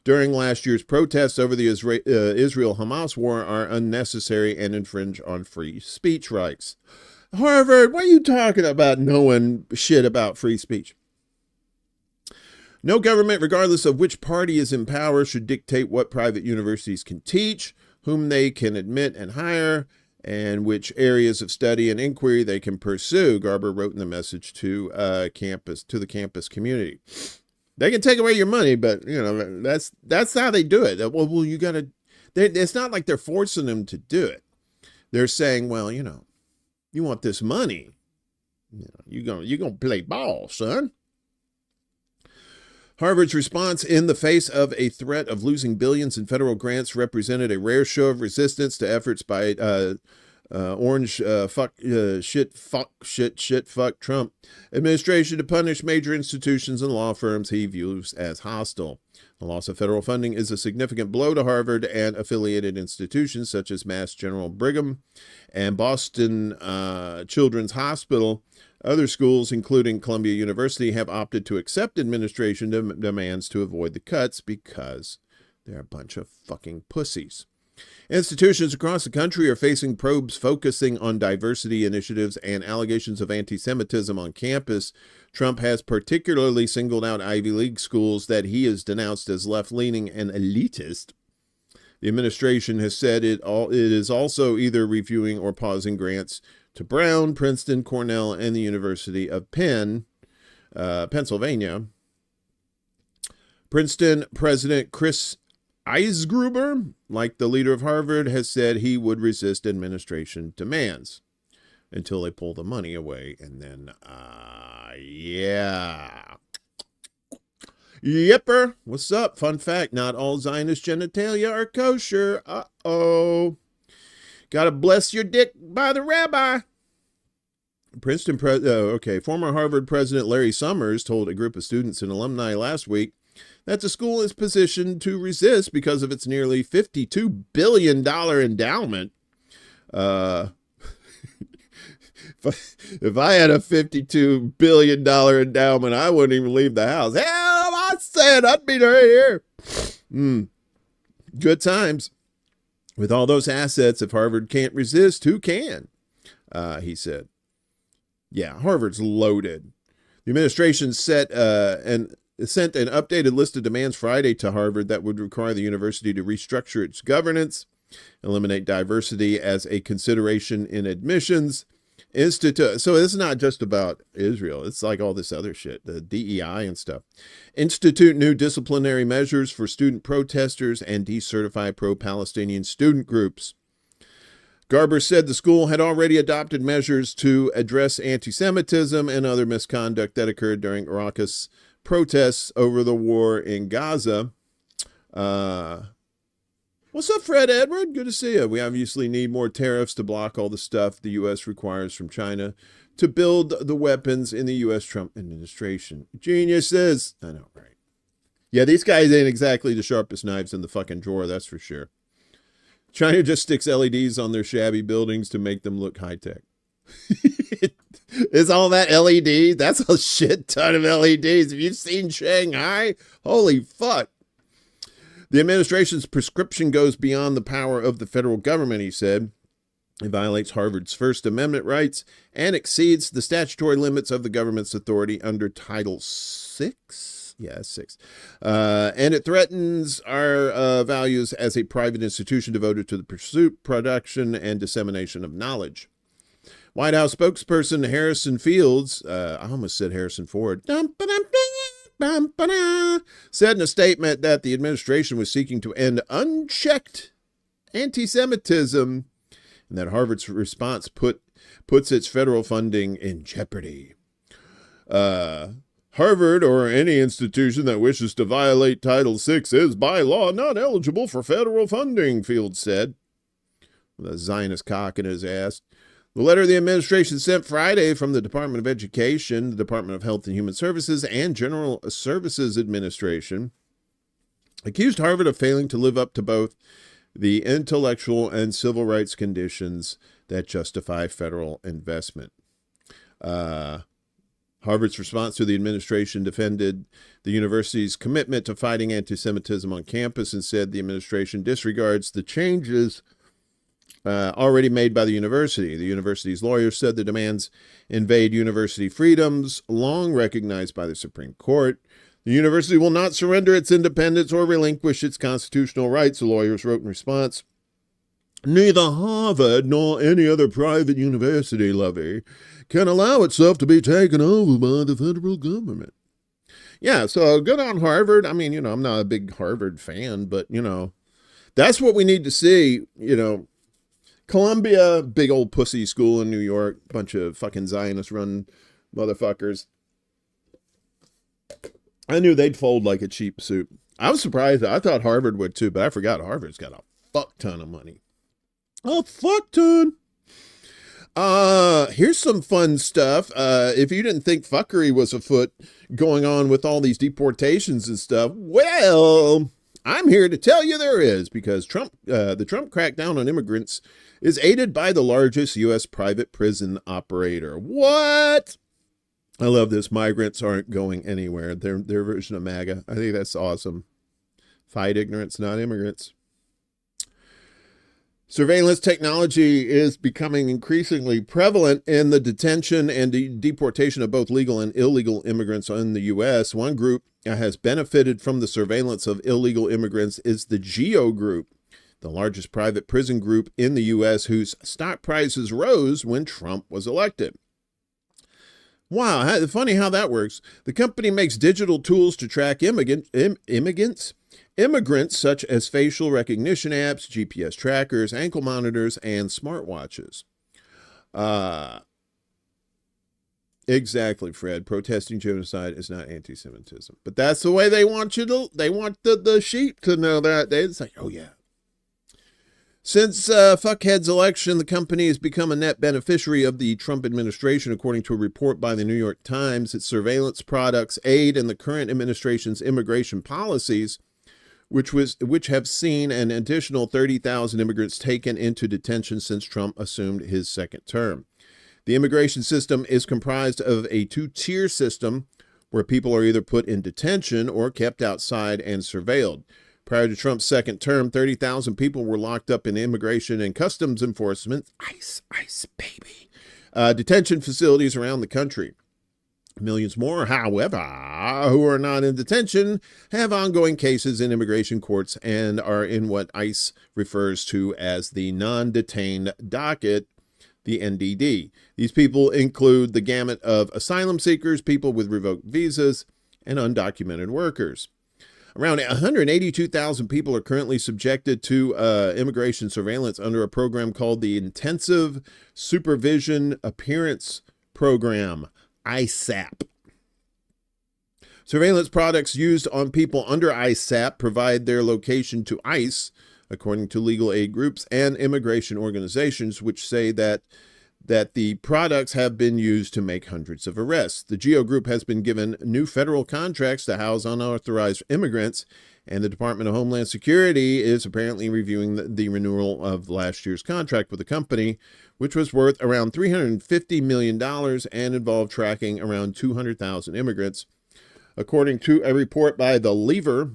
during last year's protests over the Israel-Hamas war, are unnecessary and infringe on free speech rights. Harvard, what are you talking about knowing shit about free speech? No government, regardless of which party is in power, should dictate what private universities can teach, whom they can admit and hire, and which areas of study and inquiry they can pursue, Garber wrote in the message to the campus community. They can take away your money, but you know that's how they do it. Well, you got to. It's not like they're forcing them to do it. They're saying, well, you know, you want this money, you know, you're gonna play ball, son. Harvard's response in the face of a threat of losing billions in federal grants represented a rare show of resistance to efforts by orange fuck Trump administration to punish major institutions and law firms he views as hostile. The loss of federal funding is a significant blow to Harvard and affiliated institutions such as Mass General Brigham and Boston Children's Hospital. Other schools, including Columbia University, have opted to accept administration demands to avoid the cuts because they're a bunch of fucking pussies. Institutions across the country are facing probes focusing on diversity initiatives and allegations of anti-Semitism on campus. Trump has particularly singled out Ivy League schools that he has denounced as left-leaning and elitist. The administration has said it is also either reviewing or pausing grants to Brown, Princeton, Cornell, and the University of Pennsylvania. Princeton President Chris Eisgruber, like the leader of Harvard, has said he would resist administration demands until they pull the money away. And then, Yipper, what's up? Fun fact, not all Zionist genitalia are kosher. Uh-oh. Gotta bless your dick by the rabbi. Former Harvard President Larry Summers told a group of students and alumni last week that the school is positioned to resist because of its nearly $52 billion endowment. If I had a $52 billion endowment, I wouldn't even leave the house. Hell, I said I'd be right here. Good times. With all those assets, if Harvard can't resist, who can? He said. Yeah, Harvard's loaded. The administration sent an updated list of demands Friday to Harvard that would require the university to restructure its governance, eliminate diversity as a consideration in admissions, Institute. So it's not just about Israel. It's like all this other shit, the DEI and stuff. Institute new disciplinary measures for student protesters and decertify pro-Palestinian student groups. Garber said the school had already adopted measures to address anti-Semitism and other misconduct that occurred during raucous protests over the war in Gaza. What's up, Fred Edward? Good to see you. We obviously need more tariffs to block all the stuff the U.S. requires from China to build the weapons in the U.S. Trump administration. Geniuses. I know, right? Yeah, these guys ain't exactly the sharpest knives in the fucking drawer, that's for sure. China just sticks LEDs on their shabby buildings to make them look high-tech. Is all that LED? That's a shit ton of LEDs. Have you seen Shanghai? Holy fuck. The administration's prescription goes beyond the power of the federal government, he said. It violates Harvard's First Amendment rights and exceeds the statutory limits of the government's authority under Title VI. Yeah, 6. And it threatens our values as a private institution devoted to the pursuit, production, and dissemination of knowledge. White House spokesperson Harrison Fields, I almost said Harrison Ford, said in a statement that the administration was seeking to end unchecked anti-Semitism and that Harvard's response puts its federal funding in jeopardy. Harvard, or any institution that wishes to violate Title VI, is by law not eligible for federal funding, Fields said, with a Zionist cock in his ass. The letter the administration sent Friday from the Department of Education, the Department of Health and Human Services, and General Services Administration accused Harvard of failing to live up to both the intellectual and civil rights conditions that justify federal investment. Harvard's response to the administration defended the university's commitment to fighting anti-Semitism on campus and said the administration disregards the changes already made by the university. The university's lawyers said the demands invade university freedoms long recognized by the Supreme Court. The university will not surrender its independence or relinquish its constitutional rights, the lawyers wrote in response. Neither Harvard nor any other private university, Lovey, can allow itself to be taken over by the federal government. Yeah, so good on Harvard. I mean, I'm not a big Harvard fan, but, that's what we need to see, Columbia, big old pussy school in New York, bunch of fucking Zionist-run motherfuckers. I knew they'd fold like a cheap soup. I was surprised. I thought Harvard would too, but I forgot Harvard's got a fuck ton of money. A fuck ton. Here's some fun stuff. If you didn't think fuckery was afoot going on with all these deportations and stuff, well, I'm here to tell you there is, because the Trump crackdown on immigrants is aided by the largest U.S. private prison operator. What? I love this. Migrants aren't going anywhere. Their version of MAGA. I think that's awesome. Fight ignorance, not immigrants. Surveillance technology is becoming increasingly prevalent in the detention and deportation of both legal and illegal immigrants in the U.S. One group that has benefited from the surveillance of illegal immigrants is the GEO Group, the largest private prison group in the U.S. whose stock prices rose when Trump was elected. Wow, funny how that works. The company makes digital tools to track immigrants, such as facial recognition apps, GPS trackers, ankle monitors, and smartwatches. Exactly, Fred. Protesting genocide is not anti-Semitism. But that's the way they want the sheep to know that. They say, oh yeah. Since Fuckhead's election, the company has become a net beneficiary of the Trump administration, according to a report by the New York Times. Its surveillance products aid in the current administration's immigration policies, which have seen an additional 30,000 immigrants taken into detention since Trump assumed his second term. The immigration system is comprised of a two-tier system where people are either put in detention or kept outside and surveilled. Prior to Trump's second term, 30,000 people were locked up in immigration and customs enforcement, ICE, baby, detention facilities around the country. Millions more, however, who are not in detention have ongoing cases in immigration courts and are in what ICE refers to as the non-detained docket, the NDD. These people include the gamut of asylum seekers, people with revoked visas, and undocumented workers. Around 182,000 people are currently subjected to immigration surveillance under a program called the Intensive Supervision Appearance Program, ISAP. Surveillance products used on people under ISAP provide their location to ICE, according to legal aid groups and immigration organizations, which say that the products have been used to make hundreds of arrests. The GEO Group has been given new federal contracts to house unauthorized immigrants, and the Department of Homeland Security is apparently reviewing the renewal of last year's contract with the company, which was worth around $350 million and involved tracking around 200,000 immigrants. According to a report by The Lever,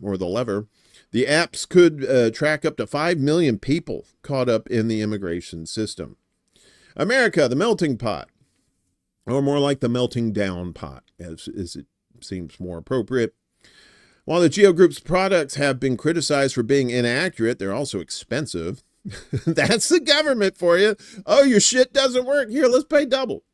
the apps could track up to 5 million people caught up in the immigration system. America, the melting pot, or more like the melting down pot, as it seems more appropriate. While the GEO Group's products have been criticized for being inaccurate, they're also expensive. That's the government for you. Oh, your shit doesn't work. Here, let's pay double.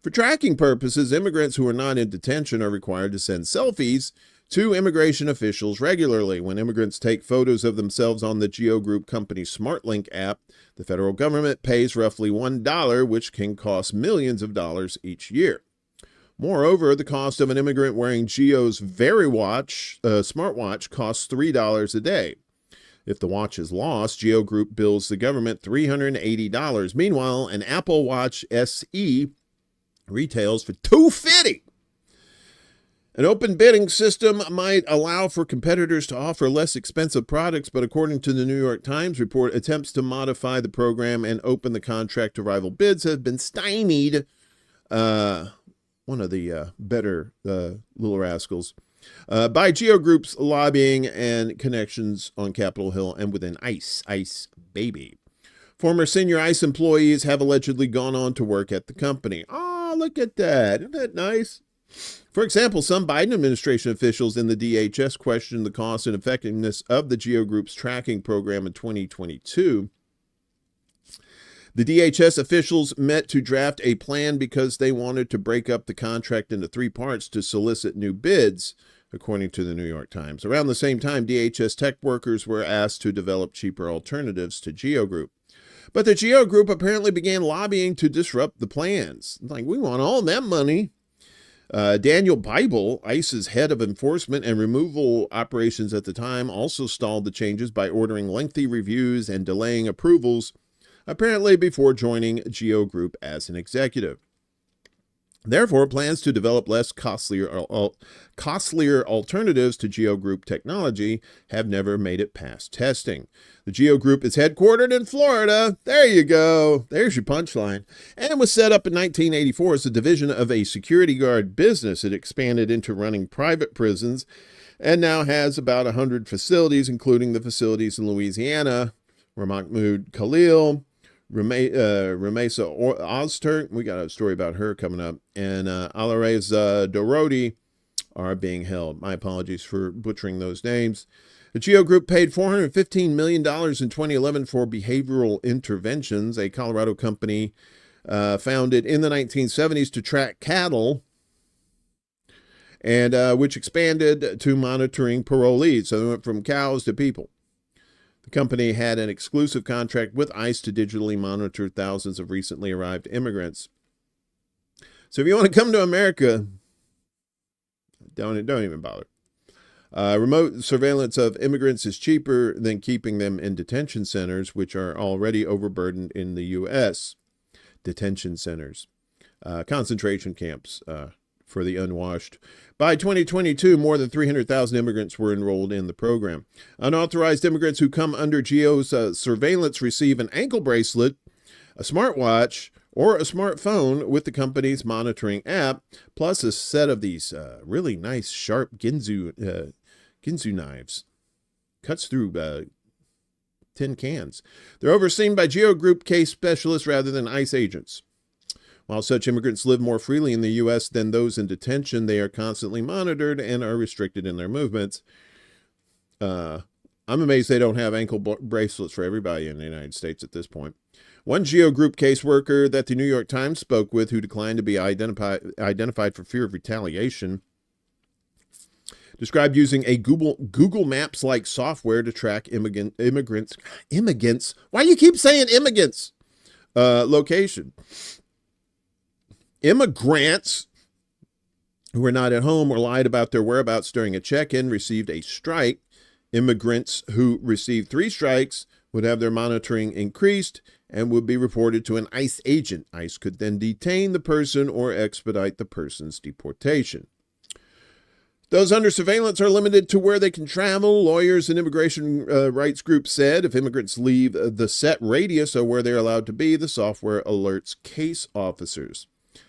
For tracking purposes, immigrants who are not in detention are required to send selfies to immigration officials regularly. When immigrants take photos of themselves on the GEO Group company SmartLink app, the federal government pays roughly $1, which can cost millions of dollars each year. Moreover, the cost of an immigrant wearing GEO's smartwatch costs $3 a day. If the watch is lost, GEO Group bills the government $380. Meanwhile, an Apple Watch SE retails for $250. An open bidding system might allow for competitors to offer less expensive products, but according to the New York Times report, attempts to modify the program and open the contract to rival bids have been stymied. One of the better little rascals. By GEO Group's lobbying and connections on Capitol Hill and within ICE. ICE, baby. Former senior ICE employees have allegedly gone on to work at the company. Oh, look at that. Isn't that nice? For example, some Biden administration officials in the DHS questioned the cost and effectiveness of the GEO Group's tracking program in 2022. The DHS officials met to draft a plan because they wanted to break up the contract into 3 parts to solicit new bids, according to the New York Times. Around the same time, DHS tech workers were asked to develop cheaper alternatives to GEO Group. But the GEO Group apparently began lobbying to disrupt the plans. Like, we want all that money. Daniel Bible, ICE's head of enforcement and removal operations at the time, also stalled the changes by ordering lengthy reviews and delaying approvals, apparently before joining GEO Group as an executive. Therefore, plans to develop less costlier alternatives to GEO Group technology have never made it past testing. The GEO Group is headquartered in Florida. There you go. There's your punchline. And was set up in 1984 as a division of a security guard business. It expanded into running private prisons and now has about 100 facilities, including the facilities in Louisiana, where Mahmoud Khalil, Ramesa Ozturk, we got a story about her coming up, and Alireza Dorodi are being held. My apologies for butchering those names. The GEO Group paid $415 million in 2011 for behavioral interventions, a Colorado company founded in the 1970s to track cattle, and which expanded to monitoring parolees. So they went from cows to people. The company had an exclusive contract with ICE to digitally monitor thousands of recently arrived immigrants. So if you want to come to America, don't even bother. Remote surveillance of immigrants is cheaper than keeping them in detention centers, which are already overburdened in the U.S. Detention centers, concentration camps for the unwashed. By 2022, more than 300,000 immigrants were enrolled in the program. Unauthorized immigrants who come under GEO's surveillance receive an ankle bracelet, a smartwatch, or a smartphone with the company's monitoring app, plus a set of these really nice, sharp Ginsu knives. Cuts through tin cans. They're overseen by GEO Group case specialists rather than ICE agents. While such immigrants live more freely in the U.S. than those in detention, they are constantly monitored and are restricted in their movements. I'm amazed they don't have ankle bracelets for everybody in the United States at this point. One Geo Group caseworker that the New York Times spoke with, who declined to be identified for fear of retaliation, described using a Google Maps-like software to track immigrants. Why do you keep saying immigrants? Location. Immigrants who were not at home or lied about their whereabouts during a check-in received a strike. Immigrants who received 3 strikes would have their monitoring increased and would be reported to an ICE agent. ICE could then detain the person or expedite the person's deportation. Those under surveillance are limited to where they can travel. Lawyers and immigration rights groups said if immigrants leave the set radius of where they're allowed to be, the software alerts case officers.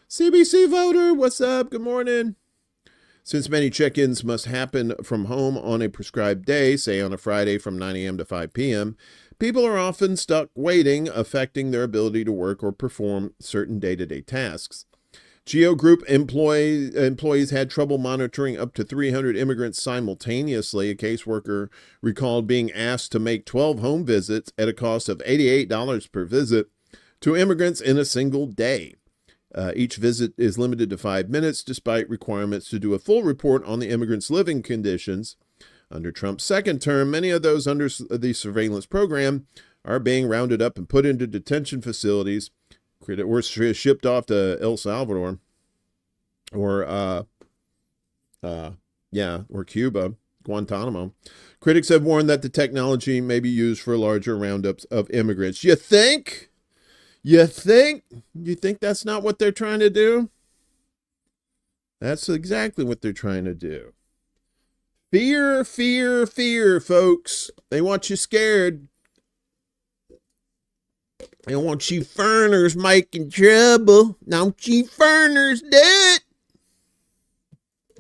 CBC voter, what's up? Good morning. Since many check-ins must happen from home on a prescribed day, say on a Friday from 9 a.m. to 5 p.m., people are often stuck waiting, affecting their ability to work or perform certain day-to-day tasks. Geo Group employees had trouble monitoring up to 300 immigrants simultaneously. A caseworker recalled being asked to make 12 home visits at a cost of $88 per visit to immigrants in a single day. Each visit is limited to 5 minutes, despite requirements to do a full report on the immigrants' living conditions. Under Trump's second term, many of those under the surveillance program are being rounded up and put into detention facilities or shipped off to El Salvador or Cuba, Guantanamo. Critics have warned that the technology may be used for larger roundups of immigrants. You think? You think that's not what they're trying to do? That's exactly what they're trying to do. Fear, fear, fear, folks. They want you scared. They don't want you foreigners making trouble. Don't you foreigners do it.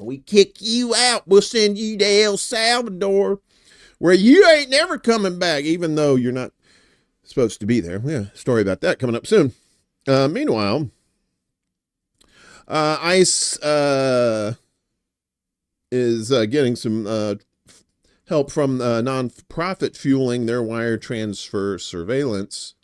We kick you out. We'll send you to El Salvador, where you ain't never coming back, even though you're not supposed to be there. Yeah, story about that coming up soon. Meanwhile, ICE is getting some help from nonprofit fueling their wire transfer surveillance.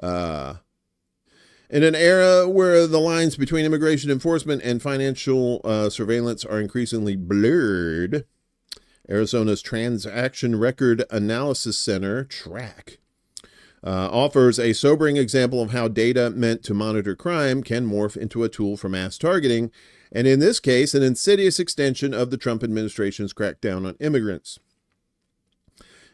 In an era where the lines between immigration enforcement and financial surveillance are increasingly blurred, Arizona's Transaction Record Analysis Center, TRAC, offers a sobering example of how data meant to monitor crime can morph into a tool for mass targeting, and in this case, an insidious extension of the Trump administration's crackdown on immigrants.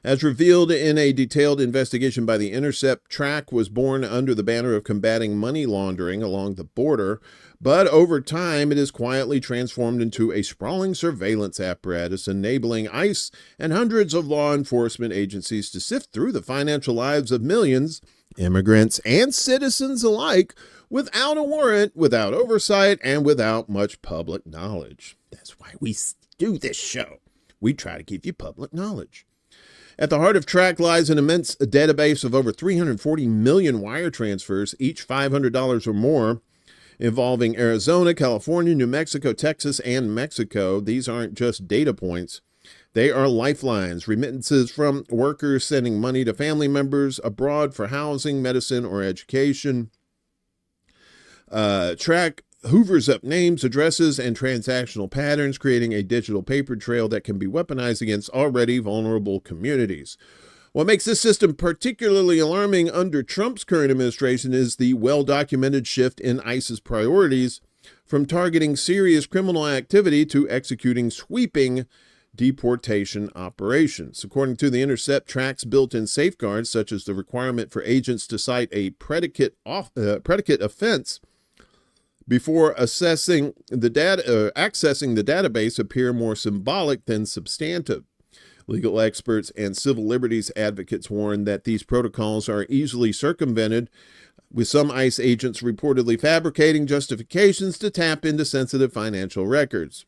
As revealed in a detailed investigation by The Intercept, TRAC was born under the banner of combating money laundering along the border, but over time it is quietly transformed into a sprawling surveillance apparatus enabling ICE and hundreds of law enforcement agencies to sift through the financial lives of millions, immigrants and citizens alike, without a warrant, without oversight, and without much public knowledge. That's why we do this show. We try to give you public knowledge. At the heart of TRAC lies an immense database of over 340 million wire transfers, each $500 or more, involving Arizona, California, New Mexico, Texas, and Mexico. These aren't just data points. They are lifelines, remittances from workers sending money to family members abroad for housing, medicine, or education. TRAC hoovers up names, addresses, and transactional patterns, creating a digital paper trail that can be weaponized against already vulnerable communities. What makes this system particularly alarming under Trump's current administration is the well-documented shift in ICE's priorities from targeting serious criminal activity to executing sweeping deportation operations. According to The Intercept, TRAC's built-in safeguards, such as the requirement for agents to cite a predicate offense before accessing the database, appear more symbolic than substantive. Legal experts and civil liberties advocates warn that these protocols are easily circumvented, with some ICE agents reportedly fabricating justifications to tap into sensitive financial records.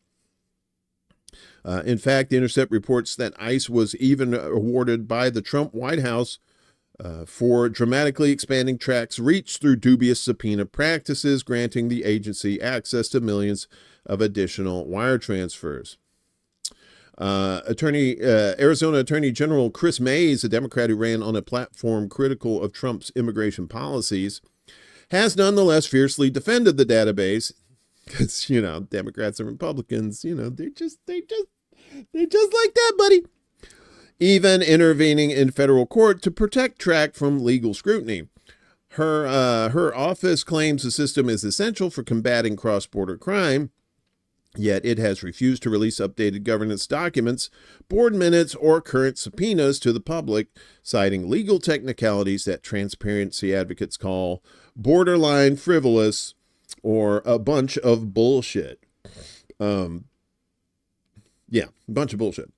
In fact, The Intercept reports that ICE was even awarded by the Trump White House for dramatically expanding TRAC's reach through dubious subpoena practices, granting the agency access to millions of additional wire transfers. Arizona Attorney General Chris Mays, a Democrat who ran on a platform critical of Trump's immigration policies, has nonetheless fiercely defended the database because, Democrats and Republicans, they just like that, buddy. Even intervening in federal court to protect Track from legal scrutiny. Her office claims the system is essential for combating cross-border crime, yet it has refused to release updated governance documents, board minutes, or current subpoenas to the public, citing legal technicalities that transparency advocates call borderline frivolous or a bunch of bullshit. A bunch of bullshit.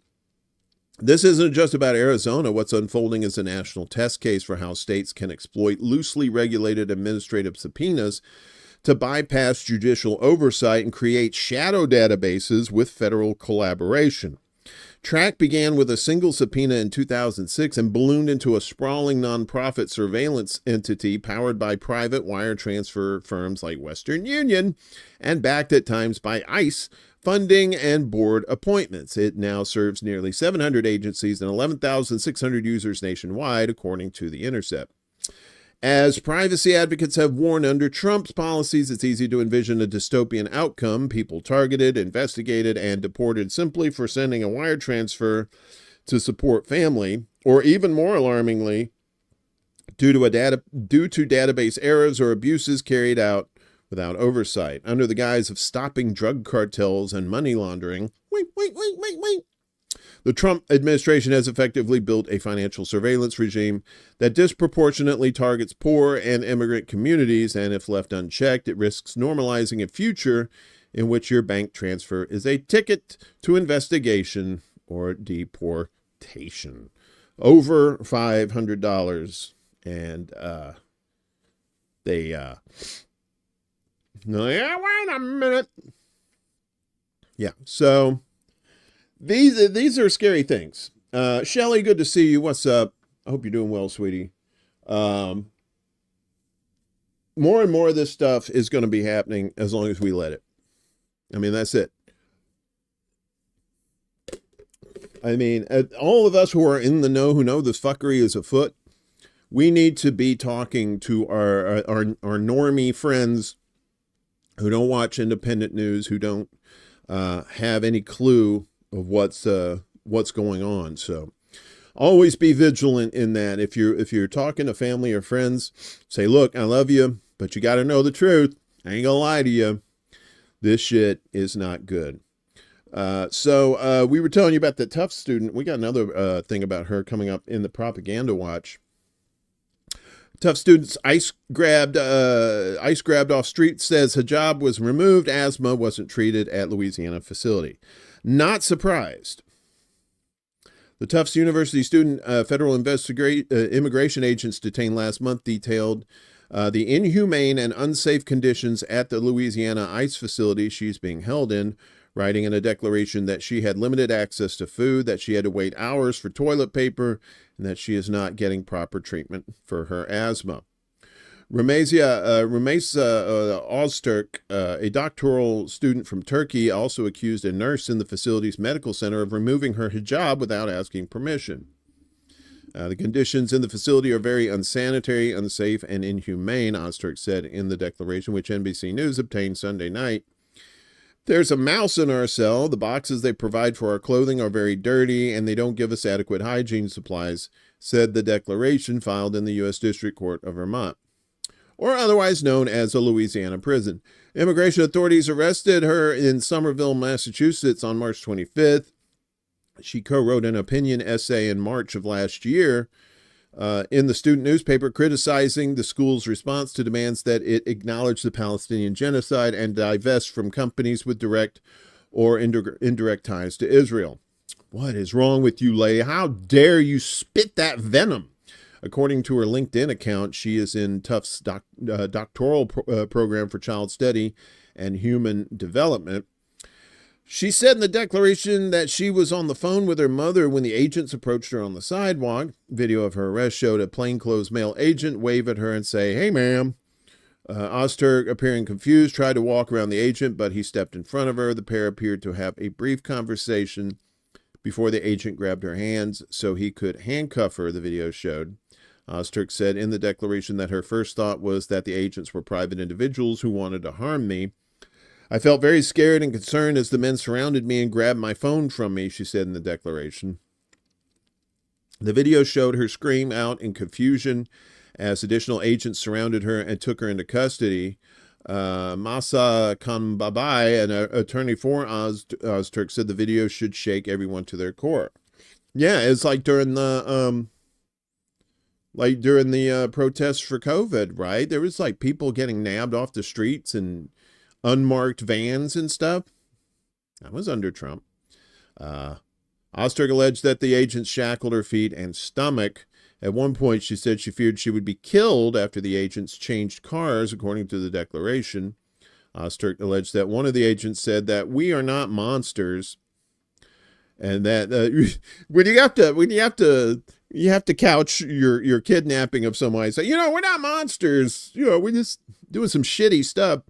This isn't just about Arizona. What's unfolding is a national test case for how states can exploit loosely regulated administrative subpoenas to bypass judicial oversight and create shadow databases with federal collaboration. Track began with a single subpoena in 2006 and ballooned into a sprawling nonprofit surveillance entity powered by private wire transfer firms like Western Union and backed at times by ICE, funding and board appointments. It now serves nearly 700 agencies and 11,600 users nationwide, according to The Intercept. As privacy advocates have warned, under Trump's policies, it's easy to envision a dystopian outcome, people targeted, investigated, and deported simply for sending a wire transfer to support family, or even more alarmingly, due to database errors or abuses carried out without oversight, under the guise of stopping drug cartels and money laundering. Wait. The Trump administration has effectively built a financial surveillance regime that disproportionately targets poor and immigrant communities, and if left unchecked, it risks normalizing a future in which your bank transfer is a ticket to investigation or deportation. Over $500, and wait a minute. Yeah, so these are scary things. Shelly, good to see you. What's up? I hope you're doing well, sweetie. More and more of this stuff is going to be happening as long as we let it. I mean, that's it. I mean, all of us who are in the know, who know this fuckery is afoot, we need to be talking to our normie friends who don't watch independent news, who don't have any clue of what's going on. So always be vigilant in that. If you're talking to family or friends, say, look, I love you, but you got to know the truth. I ain't gonna lie to you. This shit is not good. So we were telling you about the tough student. We got another thing about her coming up in the propaganda watch. Tough student's ice grabbed off street, says hijab was removed, asthma wasn't treated at Louisiana facility. Not surprised. The Tufts University student federal immigration agents detained last month detailed the inhumane and unsafe conditions at the Louisiana ICE facility she's being held in, writing in a declaration that she had limited access to food, that she had to wait hours for toilet paper, and that she is not getting proper treatment for her asthma. Rameza Ozturk, a doctoral student from Turkey, also accused a nurse in the facility's medical center of removing her hijab without asking permission. The conditions in the facility are very unsanitary, unsafe, and inhumane, Ozturk said in the declaration, which NBC News obtained Sunday night. There's a mouse in our cell. The boxes they provide for our clothing are very dirty, and they don't give us adequate hygiene supplies, said the declaration filed in the U.S. District Court of Vermont, or otherwise known as a Louisiana prison. Immigration authorities arrested her in Somerville, Massachusetts on March 25th. She co-wrote an opinion essay in March of last year in the student newspaper criticizing the school's response to demands that it acknowledge the Palestinian genocide and divest from companies with direct or indirect ties to Israel. What is wrong with you, lady? How dare you spit that venom? According to her LinkedIn account, she is in Tufts' doctoral program for child study and human development. She said in the declaration that she was on the phone with her mother when the agents approached her on the sidewalk. Video of her arrest showed a plainclothes male agent wave at her and say, "Hey, ma'am." Ozturk, appearing confused, tried to walk around the agent, but he stepped in front of her. The pair appeared to have a brief conversation before the agent grabbed her hands so he could handcuff her, the video showed. Ozturk said in the declaration that her first thought was that the agents were private individuals who wanted to harm me. I felt very scared and concerned as the men surrounded me and grabbed my phone from me, she said in the declaration. The video showed her scream out in confusion as additional agents surrounded her and took her into custody. Masa Kambabai, an attorney for Ozturk, said the video should shake everyone to their core. Yeah, it's like during the protests for COVID, right? There was like people getting nabbed off the streets and unmarked vans and stuff. That was under Trump. Ozturk alleged that the agents shackled her feet and stomach. At one point, she said she feared she would be killed after the agents changed cars, according to the declaration. Ozturk alleged that one of the agents said that we are not monsters, and that you have to couch your kidnapping of someone. Say, we're not monsters. We're just doing some shitty stuff,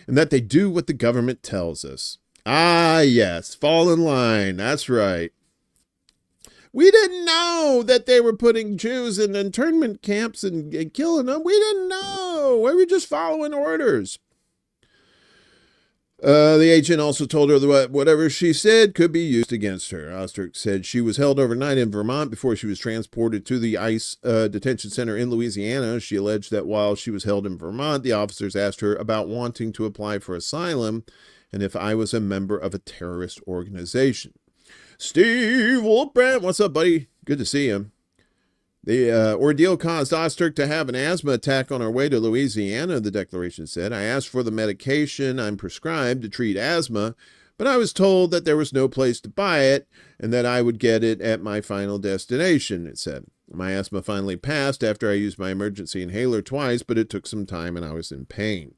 and that they do what the government tells us. Ah, yes, fall in line. That's right. We didn't know that they were putting Jews in internment camps and killing them. We didn't know. We were just following orders. The agent also told her that whatever she said could be used against her. Ozturk said she was held overnight in Vermont before she was transported to the ICE detention center in Louisiana. She alleged that while she was held in Vermont, the officers asked her about wanting to apply for asylum and if I was a member of a terrorist organization. Steve Wolfbrand, what's up, buddy? Good to see you. The ordeal caused Ozturk to have an asthma attack on our way to Louisiana, the declaration said. I asked for the medication I'm prescribed to treat asthma, but I was told that there was no place to buy it and that I would get it at my final destination, it said. My asthma finally passed after I used my emergency inhaler twice, but it took some time and I was in pain.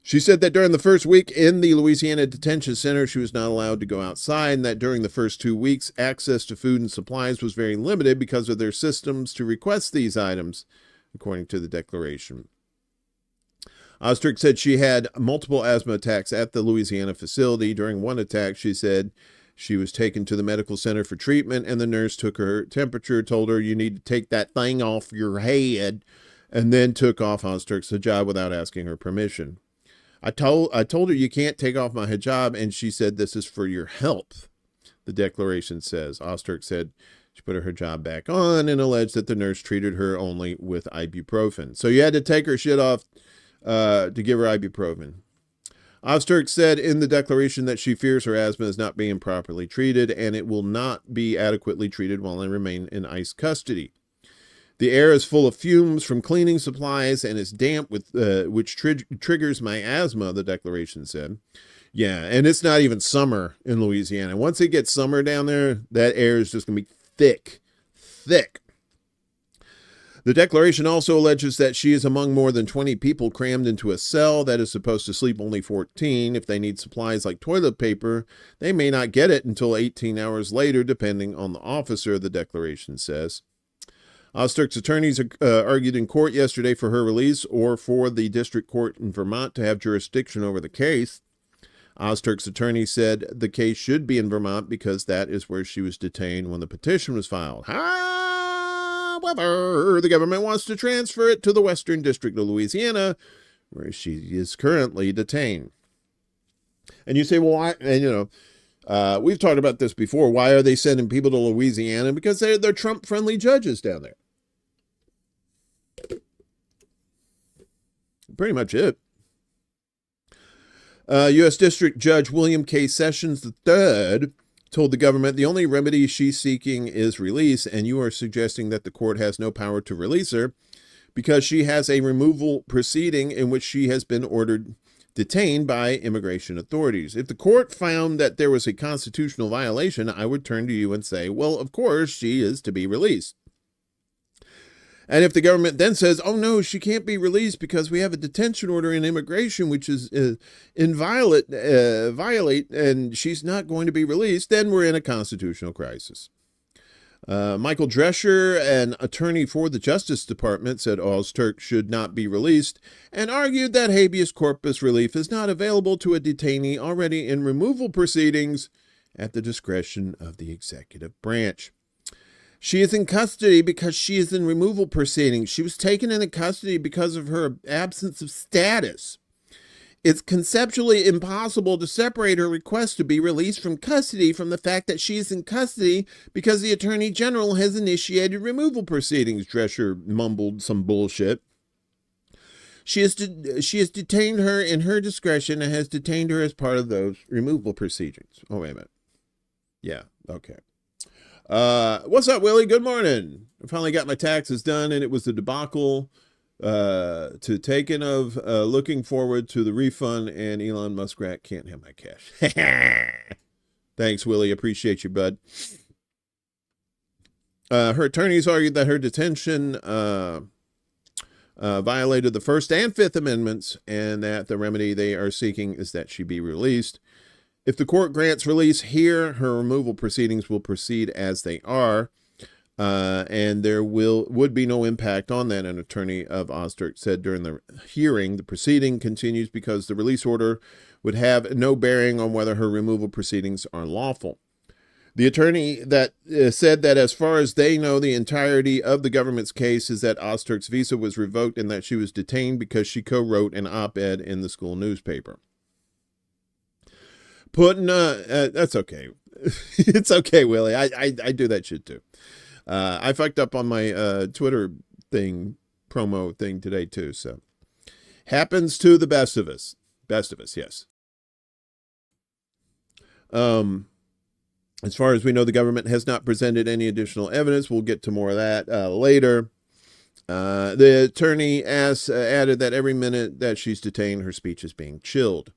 She said that during the first week in the Louisiana detention center, she was not allowed to go outside, and that during the first 2 weeks, access to food and supplies was very limited because of their systems to request these items, according to the declaration. Ozturk said she had multiple asthma attacks at the Louisiana facility. During one attack, she said she was taken to the medical center for treatment, and the nurse took her temperature, told her, you need to take that thing off your head, and then took off Ozturk's hijab without asking her permission. I told her you can't take off my hijab, and she said this is for your health, the declaration says. Ozturk said she put her hijab back on and alleged that the nurse treated her only with ibuprofen. So you had to take her shit off to give her ibuprofen. Ozturk said in the declaration that she fears her asthma is not being properly treated and it will not be adequately treated while I remain in ICE custody. The air is full of fumes from cleaning supplies and is damp, which triggers my asthma, the declaration said. Yeah, and it's not even summer in Louisiana. Once it gets summer down there, that air is just going to be thick. The declaration also alleges that she is among more than 20 people crammed into a cell that is supposed to sleep only 14. If they need supplies like toilet paper, they may not get it until 18 hours later, depending on the officer, the declaration says. Ozturk's attorneys argued in court yesterday for her release or for the district court in Vermont to have jurisdiction over the case. Ozturk's attorney said the case should be in Vermont because that is where she was detained when the petition was filed. However, the government wants to transfer it to the Western District of Louisiana, where she is currently detained. And you say, well, why? And, we've talked about this before. Why are they sending people to Louisiana? Because they're Trump-friendly judges down there. Pretty much it. U.S. District Judge William K. Sessions III told the government the only remedy she's seeking is release, and you are suggesting that the court has no power to release her because she has a removal proceeding in which she has been ordered detained by immigration authorities. If the court found that there was a constitutional violation, I would turn to you and say, well, of course, she is to be released. And if the government then says, oh, no, she can't be released because we have a detention order in immigration, which is violate, and she's not going to be released, then we're in a constitutional crisis. Michael Drescher, an attorney for the Justice Department, said Ozturk should not be released and argued that habeas corpus relief is not available to a detainee already in removal proceedings at the discretion of the executive branch. She is in custody because she is in removal proceedings. She was taken into custody because of her absence of status. It's conceptually impossible to separate her request to be released from custody from the fact that she is in custody because the Attorney General has initiated removal proceedings. Drescher mumbled some bullshit. She has detained her in her discretion and has detained her as part of those removal proceedings. Oh, wait a minute. Yeah, okay. What's up, Willie? Good morning. I finally got my taxes done, and it was a debacle to taken of looking forward to the refund, and Elon Muskrat can't have my cash. Thanks, Willie. Appreciate you, bud. Her attorneys argued that her detention violated the First and Fifth Amendments, and that the remedy they are seeking is that she be released. If the court grants release here, her removal proceedings will proceed as they are, and there would be no impact on that, an attorney of Osterk said during the hearing. The proceeding continues because the release order would have no bearing on whether her removal proceedings are lawful. The attorney that said that as far as they know, the entirety of the government's case is that Osterk's visa was revoked and that she was detained because she co-wrote an op-ed in the school newspaper. That's okay. It's okay, Willie. I do that shit too. I fucked up on my Twitter promo thing today too. So happens to the best of us. Best of us, yes. As far as we know, the government has not presented any additional evidence. We'll get to more of that later. The attorney added that every minute that she's detained, her speech is being chilled.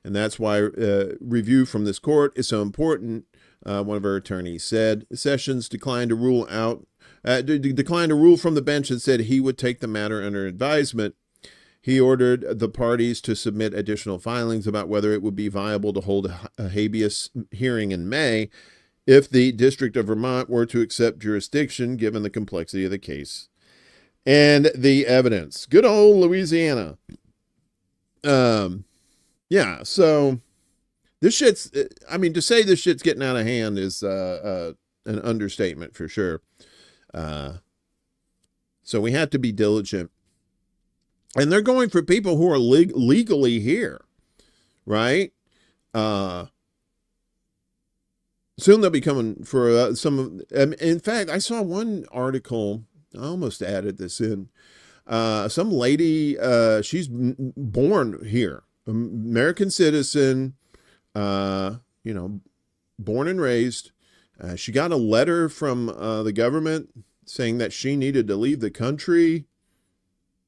And that's why review from this court is so important, one of her attorneys said. Sessions declined to rule from the bench and said he would take the matter under advisement. He ordered the parties to submit additional filings about whether it would be viable to hold a habeas hearing in May if the District of Vermont were to accept jurisdiction, given the complexity of the case and the evidence. Good old Louisiana. Yeah, so this shit's, I mean, to say this shit's getting out of hand is an understatement for sure. So we have to be diligent. And they're going for people who are legally here, right? Soon they'll be coming for some. In fact, I saw one article, I almost added this in. Some lady, she's born here. American citizen, born and raised. She got a letter from the government saying that she needed to leave the country,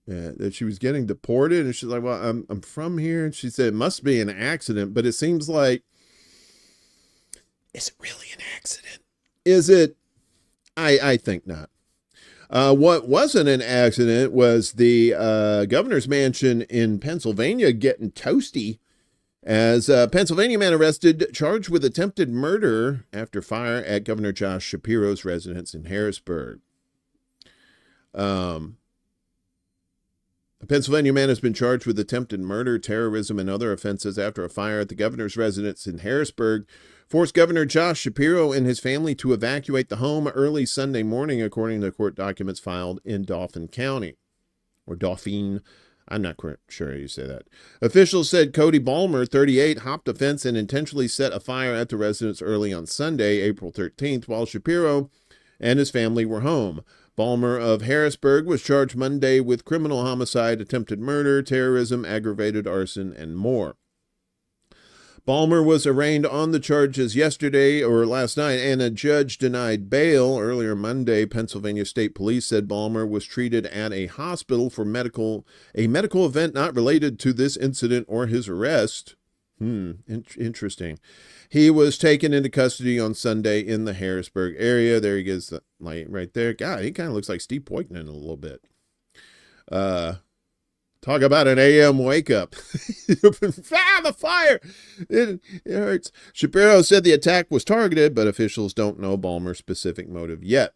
that she was getting deported. And she's like, well, I'm from here. And she said, it must be an accident, but it seems like, is it really an accident? Is it? I think not. What wasn't an accident was the governor's mansion in Pennsylvania getting toasty as a Pennsylvania man arrested, charged with attempted murder after fire at Governor Josh Shapiro's residence in Harrisburg. A Pennsylvania man has been charged with attempted murder, terrorism, and other offenses after a fire at the governor's residence in Harrisburg forced Governor Josh Shapiro and his family to evacuate the home early Sunday morning, according to court documents filed in Dauphin County. Or Dauphin. I'm not sure how you say that. Officials said Cody Balmer, 38, hopped a fence and intentionally set a fire at the residence early on Sunday, April 13th, while Shapiro and his family were home. Balmer of Harrisburg was charged Monday with criminal homicide, attempted murder, terrorism, aggravated arson, and more. Balmer was arraigned on the charges last night, and a judge denied bail. Earlier Monday, Pennsylvania State Police said Balmer was treated at a hospital for a medical event not related to this incident or his arrest. Interesting. He was taken into custody on Sunday in the Harrisburg area. There he is, right there. God, he kind of looks like Steve Poitman a little bit. Talk about an AM wake up. The fire! It hurts. Shapiro said the attack was targeted, but officials don't know Balmer's specific motive yet.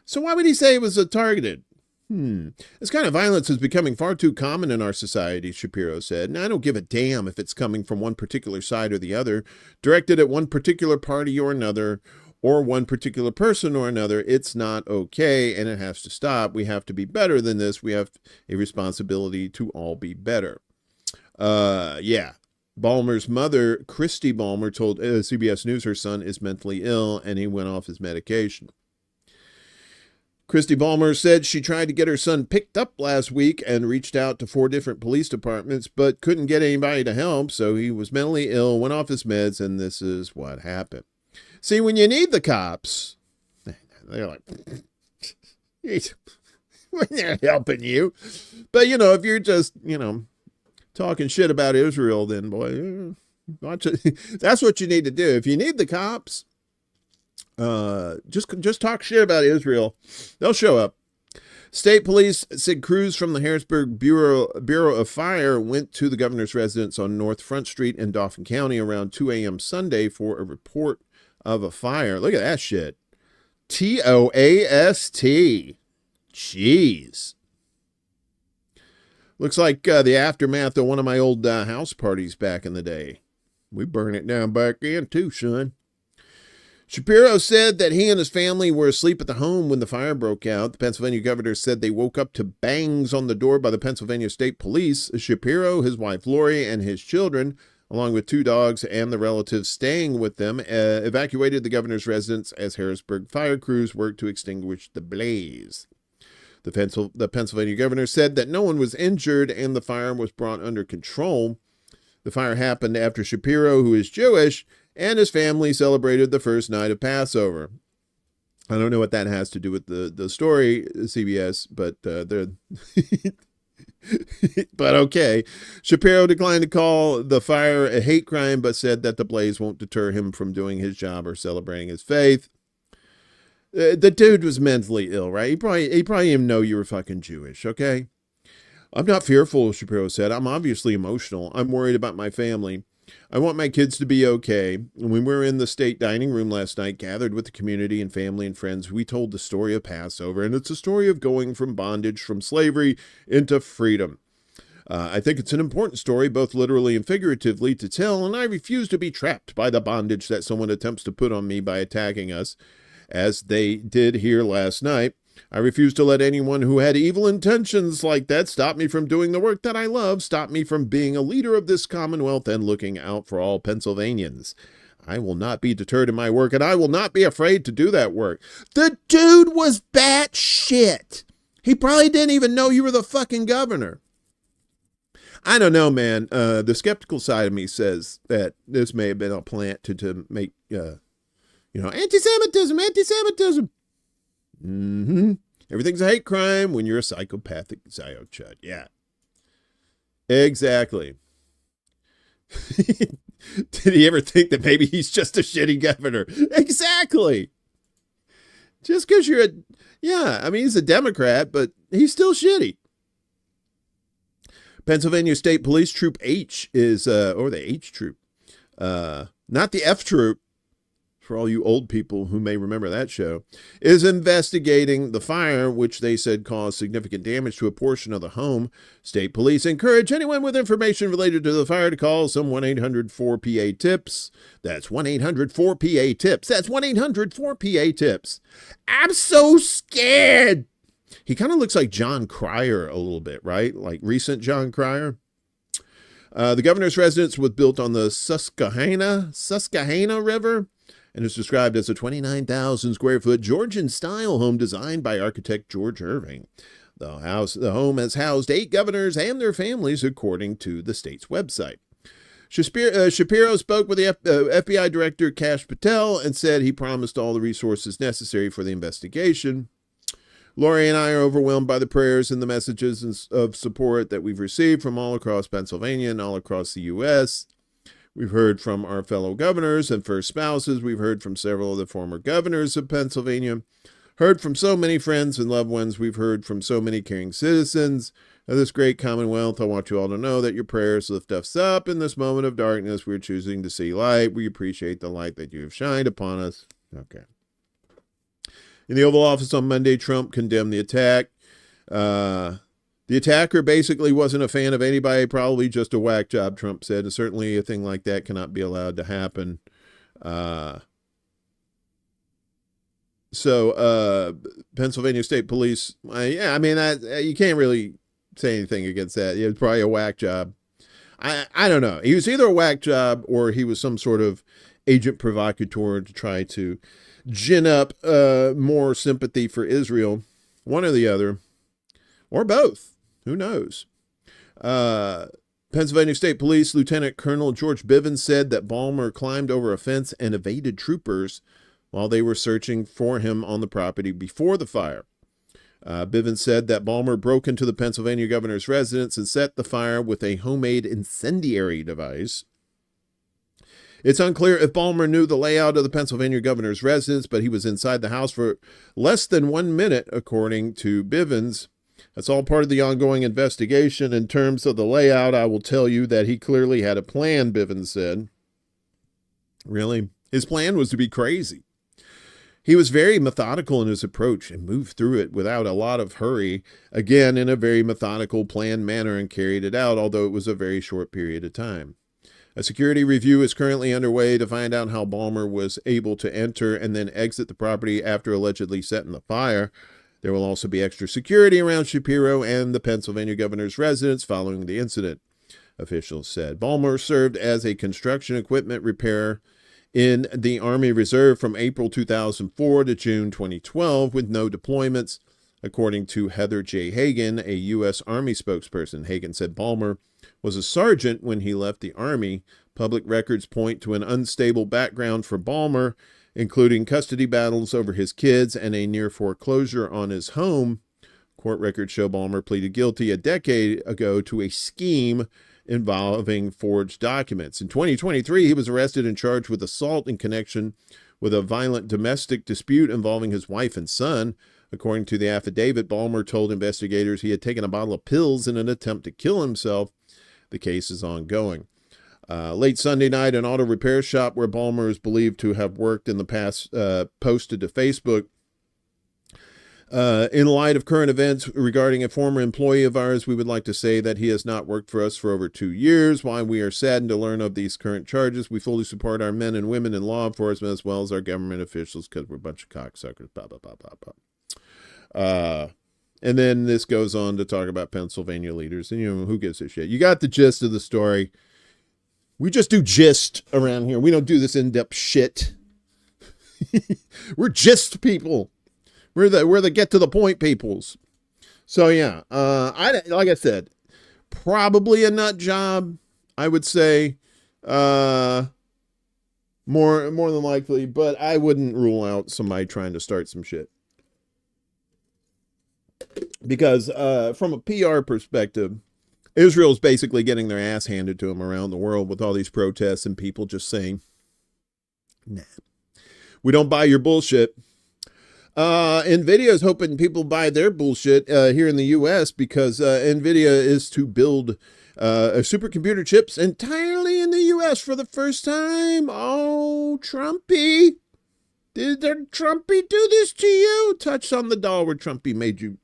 So why would he say it was targeted? This kind of violence is becoming far too common in our society, Shapiro said, and I don't give a damn if it's coming from one particular side or the other, directed at one particular party or another, or one particular person or another. It's not okay, and it has to stop. We have to be better than this. We have a responsibility to all be better. Yeah. Ballmer's mother, Christy Ballmer, told CBS News her son is mentally ill, and he went off his medication. Christy Ballmer said she tried to get her son picked up last week and reached out to 4 different police departments, but couldn't get anybody to help, so he was mentally ill, went off his meds, and this is what happened. See, when you need the cops, they're like, when they're helping you. But, if you're just, talking shit about Israel, then, boy, that's what you need to do. If you need the cops, just talk shit about Israel. They'll show up. State police said crews from the Harrisburg Bureau of Fire went to the governor's residence on North Front Street in Dauphin County around 2 a.m. Sunday for a report of a fire. Look at that shit. TOAST. Jeez. Looks like the aftermath of one of my old house parties back in the day. We burn it down back in too, son. Shapiro said that he and his family were asleep at the home when the fire broke out. The Pennsylvania governor said they woke up to bangs on the door by the Pennsylvania State Police. Shapiro, his wife Lori, and his children, along with 2 dogs and the relatives staying with them, evacuated the governor's residence as Harrisburg fire crews worked to extinguish the blaze. The Pennsylvania governor said that no one was injured and the fire was brought under control. The fire happened after Shapiro, who is Jewish, and his family celebrated the first night of Passover. I don't know what that has to do with the story, CBS, but but okay. Shapiro declined to call the fire a hate crime, but said that the blaze won't deter him from doing his job or celebrating his faith. The dude was mentally ill, right? He probably didn't know you were fucking Jewish, okay? I'm not fearful, Shapiro said. I'm obviously emotional. I'm worried about my family. I want my kids to be okay. When we were in the state dining room last night, gathered with the community and family and friends, we told the story of Passover, and it's a story of going from bondage, from slavery, into freedom. I think it's an important story, both literally and figuratively, to tell, and I refuse to be trapped by the bondage that someone attempts to put on me by attacking us, as they did here last night. I refuse to let anyone who had evil intentions like that stop me from doing the work that I love, stop me from being a leader of this Commonwealth and looking out for all Pennsylvanians. I will not be deterred in my work, and I will not be afraid to do that work. The dude was batshit. He probably didn't even know you were the fucking governor. I don't know, man. The skeptical side of me says that this may have been a plant to make, anti-Semitism. Everything's a hate crime when you're a psychopathic chud. Yeah. Exactly. Did he ever think that maybe he's just a shitty governor? Exactly. Just because he's a Democrat, but he's still shitty. Pennsylvania State Police Troop H is, or the H Troop, not the F Troop, for all you old people who may remember that show, is investigating the fire, which they said caused significant damage to a portion of the home. State police encourage anyone with information related to the fire to call some 1-800-4PA-TIPS. That's 1-800-4PA-TIPS. That's 1-800-4PA-TIPS. I'm so scared. He kind of looks like John Cryer a little bit, right? Like recent John Cryer. The governor's residence was built on the Susquehanna River, and is described as a 29,000 square foot Georgian-style home designed by architect George Irving. The home has housed 8 governors and their families, according to the state's website. Shapiro spoke with the FBI Director Kash Patel and said he promised all the resources necessary for the investigation. Lori and I are overwhelmed by the prayers and the messages of support that we've received from all across Pennsylvania and all across the U.S. We've heard from our fellow governors and first spouses. We've heard from several of the former governors of Pennsylvania. Heard from so many friends and loved ones. We've heard from so many caring citizens of this great Commonwealth. I want you all to know that your prayers lift us up in this moment of darkness. We're choosing to see light. We appreciate the light that you have shined upon us. Okay. In the Oval Office on Monday, Trump condemned the attack. The attacker basically wasn't a fan of anybody, probably just a whack job, Trump said. And certainly a thing like that cannot be allowed to happen. Pennsylvania State Police, you can't really say anything against that. It was probably a whack job. I don't know. He was either a whack job or he was some sort of agent provocateur to try to gin up more sympathy for Israel. One or the other. Or both. Who knows? Pennsylvania State Police Lieutenant Colonel George Bivens said that Balmer climbed over a fence and evaded troopers while they were searching for him on the property before the fire. Bivens said that Balmer broke into the Pennsylvania governor's residence and set the fire with a homemade incendiary device. It's unclear if Balmer knew the layout of the Pennsylvania governor's residence, but he was inside the house for less than 1 minute, according to Bivens. That's all part of the ongoing investigation. In terms of the layout, I will tell you that he clearly had a plan, Bivens said. Really? His plan was to be crazy. He was very methodical in his approach and moved through it without a lot of hurry, again in a very methodical, planned manner, and carried it out, although it was a very short period of time. A security review is currently underway to find out how Balmer was able to enter and then exit the property after allegedly setting the fire. There will also be extra security around Shapiro and the Pennsylvania governor's residence following the incident, officials said. Balmer served as a construction equipment repairer in the Army Reserve from April 2004 to June 2012 with no deployments, according to Heather J. Hagan, a U.S. Army spokesperson. Hagan said Balmer was a sergeant when he left the Army. Public records point to an unstable background for Balmer, including custody battles over his kids and a near foreclosure on his home. Court records show Balmer pleaded guilty a decade ago to a scheme involving forged documents. In 2023, he was arrested and charged with assault in connection with a violent domestic dispute involving his wife and son. According to the affidavit, Balmer told investigators he had taken a bottle of pills in an attempt to kill himself. The case is ongoing. Late Sunday night, an auto repair shop where Balmer is believed to have worked in the past posted to Facebook, in light of current events regarding a former employee of ours, we would like to say that he has not worked for us for over 2 years. While we are saddened to learn of these current charges, we fully support our men and women in law enforcement as well as our government officials because we're a bunch of cocksuckers. Blah, blah, blah, blah, blah. And then this goes on to talk about Pennsylvania leaders. And, who gives a shit? You got the gist of the story. We just do gist around here. We don't do this in-depth shit. We're gist people. We're the get to the point peoples. So yeah, like I said, probably a nut job. I would say, more than likely, but I wouldn't rule out somebody trying to start some shit. Because from a PR perspective, Israel's basically getting their ass handed to them around the world with all these protests and people just saying, nah, we don't buy your bullshit. NVIDIA is hoping people buy their bullshit here in the U.S. because NVIDIA is to build supercomputer chips entirely in the U.S. for the first time. Oh, Trumpy. Did Trumpy do this to you? Touch on the doll where Trumpy made you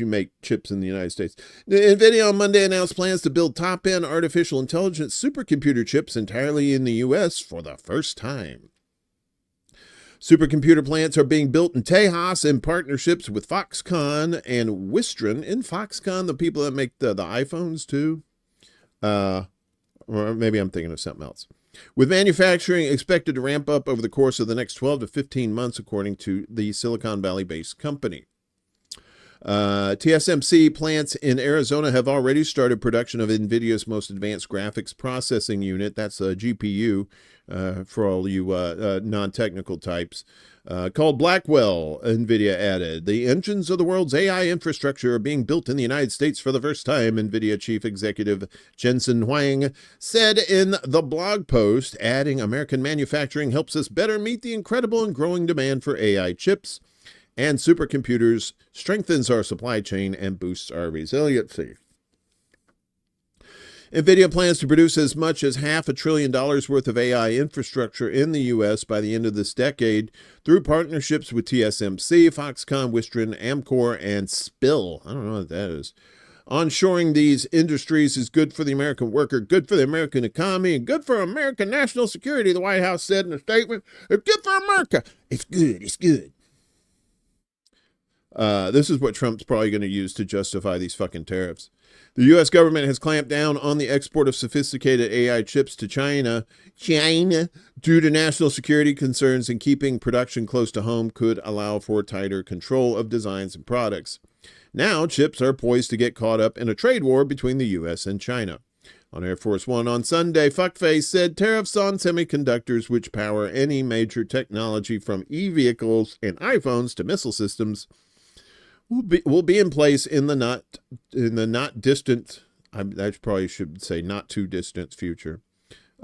make chips in the United States. NVIDIA on Monday announced plans to build top-end artificial intelligence supercomputer chips entirely in the U.S. for the first time. Supercomputer plants are being built in Tejas in partnerships with Foxconn and Wistron. In Foxconn, the people that make the iPhones too? Or maybe I'm thinking of something else. With manufacturing expected to ramp up over the course of the next 12 to 15 months, according to the Silicon Valley-based company. TSMC plants in Arizona have already started production of NVIDIA's most advanced graphics processing unit. That's a GPU for all you non-technical types. Called Blackwell, NVIDIA added. The engines of the world's AI infrastructure are being built in the United States for the first time, NVIDIA chief executive Jensen Huang said in the blog post, adding American manufacturing helps us better meet the incredible and growing demand for AI chips and supercomputers, strengthens our supply chain, and boosts our resiliency. NVIDIA plans to produce as much as $500 billion worth of AI infrastructure in the U.S. by the end of this decade through partnerships with TSMC, Foxconn, Wistron, Amkor, and Spill. I don't know what that is. Onshoring these industries is good for the American worker, good for the American economy, and good for American national security, the White House said in a statement. It's good for America. It's good. It's good. This is what Trump's probably going to use to justify these fucking tariffs. The U.S. government has clamped down on the export of sophisticated AI chips to China, due to national security concerns, and keeping production close to home could allow for tighter control of designs and products. Now, chips are poised to get caught up in a trade war between the U.S. and China. On Air Force One on Sunday, Fuckface said tariffs on semiconductors, which power any major technology from e-vehicles and iPhones to missile systems, will be in place in the not distant, I probably should say not too distant future.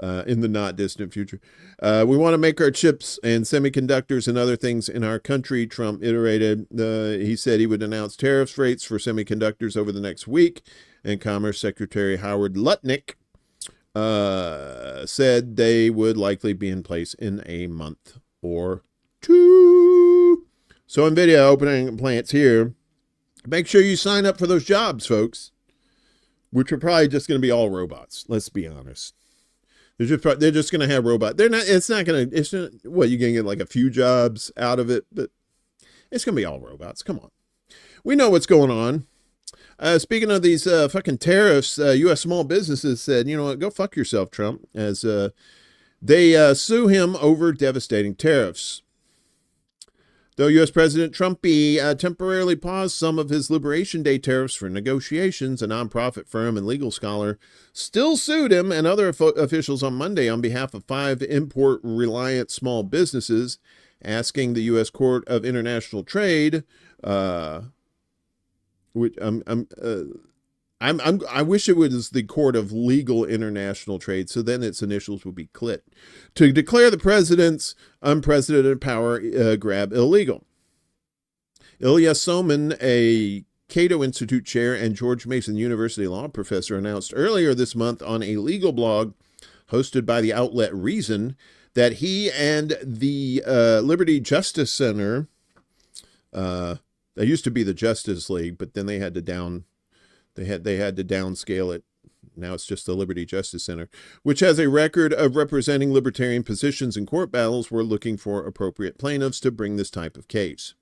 In the not distant future. We want to make our chips and semiconductors and other things in our country, Trump iterated. He said he would announce tariff rates for semiconductors over the next week, and Commerce Secretary Howard Lutnick said they would likely be in place in a month or two. So NVIDIA opening plants here. Make sure you sign up for those jobs, folks, which are probably just going to be all robots. Let's be honest. They're just going to have robots. You're going to get like a few jobs out of it, but it's going to be all robots. Come on. We know what's going on. Speaking of these fucking tariffs, U.S. small businesses said, you know what, go fuck yourself, Trump, as they sue him over devastating tariffs. Though U.S. President Trump temporarily paused some of his Liberation Day tariffs for negotiations, a nonprofit firm and legal scholar still sued him and other officials on Monday on behalf of 5 import-reliant small businesses, asking the U.S. Court of International Trade, which I wish it was the Court of Legal International Trade, so then its initials would be CLIT, to declare the president's unprecedented power grab illegal. Ilya Soman, a Cato Institute chair and George Mason University law professor, announced earlier this month on a legal blog hosted by the outlet Reason that he and the Liberty Justice Center, they used to be the Justice League, but then they had to downscale it. Now it's just the Liberty Justice Center, which has a record of representing libertarian positions in court battles, were looking for appropriate plaintiffs to bring this type of case.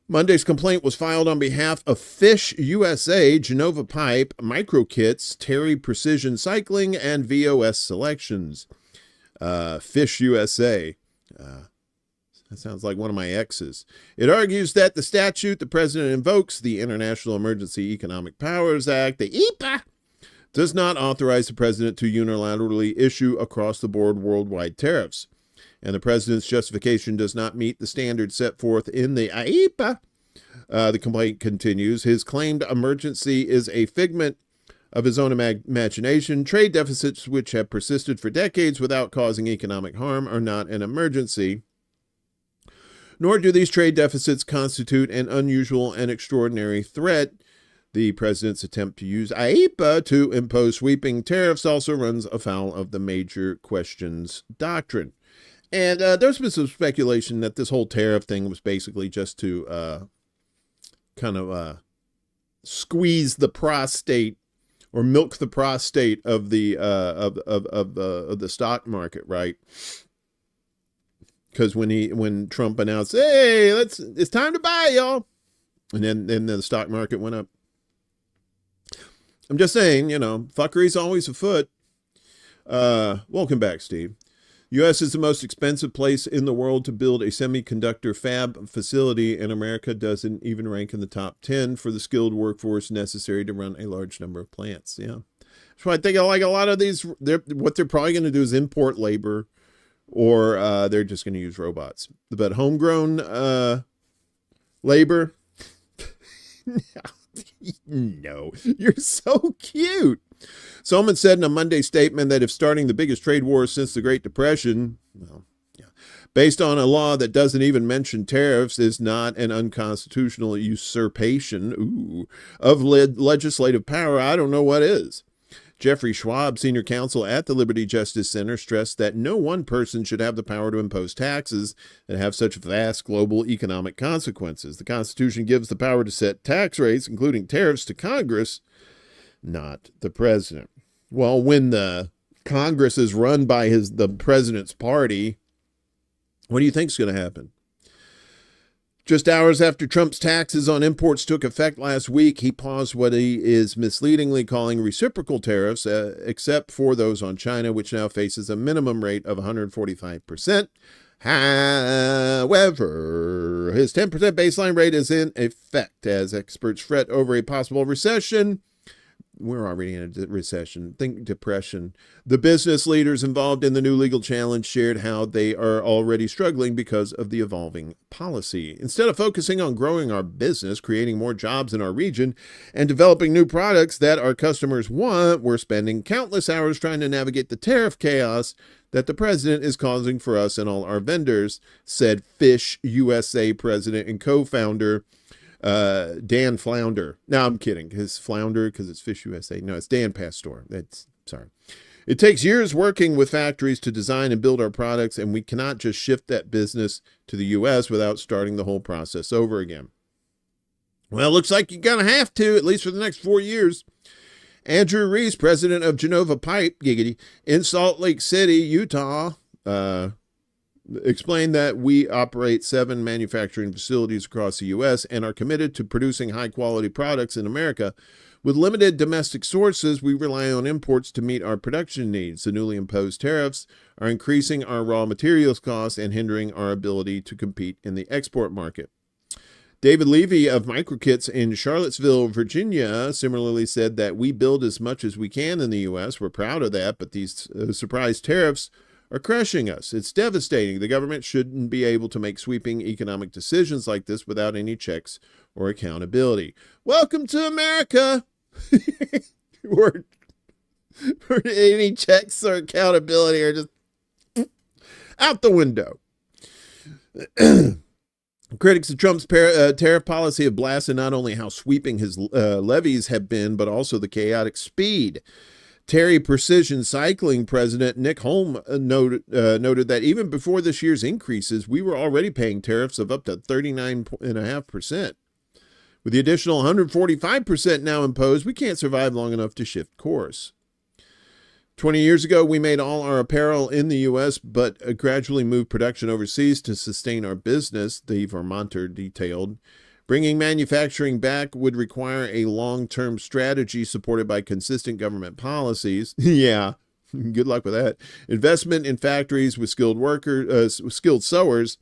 Monday's complaint was filed on behalf of Fish USA, Genova Pipe, Microkits, Terry Precision Cycling, and VOS Selections. Fish USA. That sounds like one of my exes. It argues that the statute the president invokes, the International Emergency Economic Powers Act, the EPA, does not authorize the president to unilaterally issue across-the-board worldwide tariffs. And the president's justification does not meet the standards set forth in the EPA. The complaint continues. His claimed emergency is a figment of his own imagination. Trade deficits, which have persisted for decades without causing economic harm, are not an emergency. Nor do these trade deficits constitute an unusual and extraordinary threat. The president's attempt to use IEPA to impose sweeping tariffs also runs afoul of the major questions doctrine. And there's been some speculation that this whole tariff thing was basically just to squeeze the prostate or milk the prostate of the stock market, right? Because when Trump announced, "Hey, it's time to buy, y'all," and then the stock market went up. I'm just saying, fuckery's always afoot. Welcome back, Steve. U.S. is the most expensive place in the world to build a semiconductor fab facility, and America doesn't even rank in the top 10 for the skilled workforce necessary to run a large number of plants. Yeah, so I think like a lot of these, what they're probably going to do is import labor, or they're just going to use robots. But homegrown labor, no, you're so cute. Solomon said in a Monday statement that if starting the biggest trade war since the Great Depression, based on a law that doesn't even mention tariffs, is not an unconstitutional usurpation of legislative power, I don't know what is. Jeffrey Schwab, senior counsel at the Liberty Justice Center, stressed that no one person should have the power to impose taxes that have such vast global economic consequences. The Constitution gives the power to set tax rates, including tariffs, to Congress, not the president. Well, when the Congress is run by the president's party, what do you think is going to happen? Just hours after Trump's taxes on imports took effect last week, he paused what he is misleadingly calling reciprocal tariffs, except for those on China, which now faces a minimum rate of 145%. However, his 10% baseline rate is in effect as experts fret over a possible recession. We're already in a recession. Think depression. The business leaders involved in the new legal challenge shared how they are already struggling because of the evolving policy. Instead of focusing on growing our business, creating more jobs in our region, and developing new products that our customers want, we're spending countless hours trying to navigate the tariff chaos that the president is causing for us and all our vendors, said Fish USA president and co-founder Dan Flounder. No, I'm kidding. His Flounder, because it's Fish USA. No, it's Dan Pastor. Sorry. It takes years working with factories to design and build our products, and we cannot just shift that business to the U.S. without starting the whole process over again. Well, looks like you're going to have to, at least for the next 4 years. Andrew Reese, president of Genova Pipe, giggity, in Salt Lake City, Utah, explained that we operate 7 manufacturing facilities across the U.S. and are committed to producing high-quality products in America. With limited domestic sources, we rely on imports to meet our production needs. The newly imposed tariffs are increasing our raw materials costs and hindering our ability to compete in the export market. David Levy of Microkits in Charlottesville, Virginia, similarly said that we build as much as we can in the U.S. We're proud of that, but these surprise tariffs are crushing us. It's devastating. The government shouldn't be able to make sweeping economic decisions like this without any checks or accountability. Welcome to America. Where any checks or accountability are just out the window. Critics of Trump's tariff policy have blasted not only how sweeping his levies have been, but also the chaotic speed. Terry Precision Cycling president Nick Holm noted that even before this year's increases, we were already paying tariffs of up to 39.5%. With the additional 145% now imposed, we can't survive long enough to shift course. 20 years ago, we made all our apparel in the U.S., but gradually moved production overseas to sustain our business, the Vermonter detailed. Bringing manufacturing back would require a long-term strategy supported by consistent government policies. Yeah, good luck with that. Investment in factories with skilled workers, skilled sewers,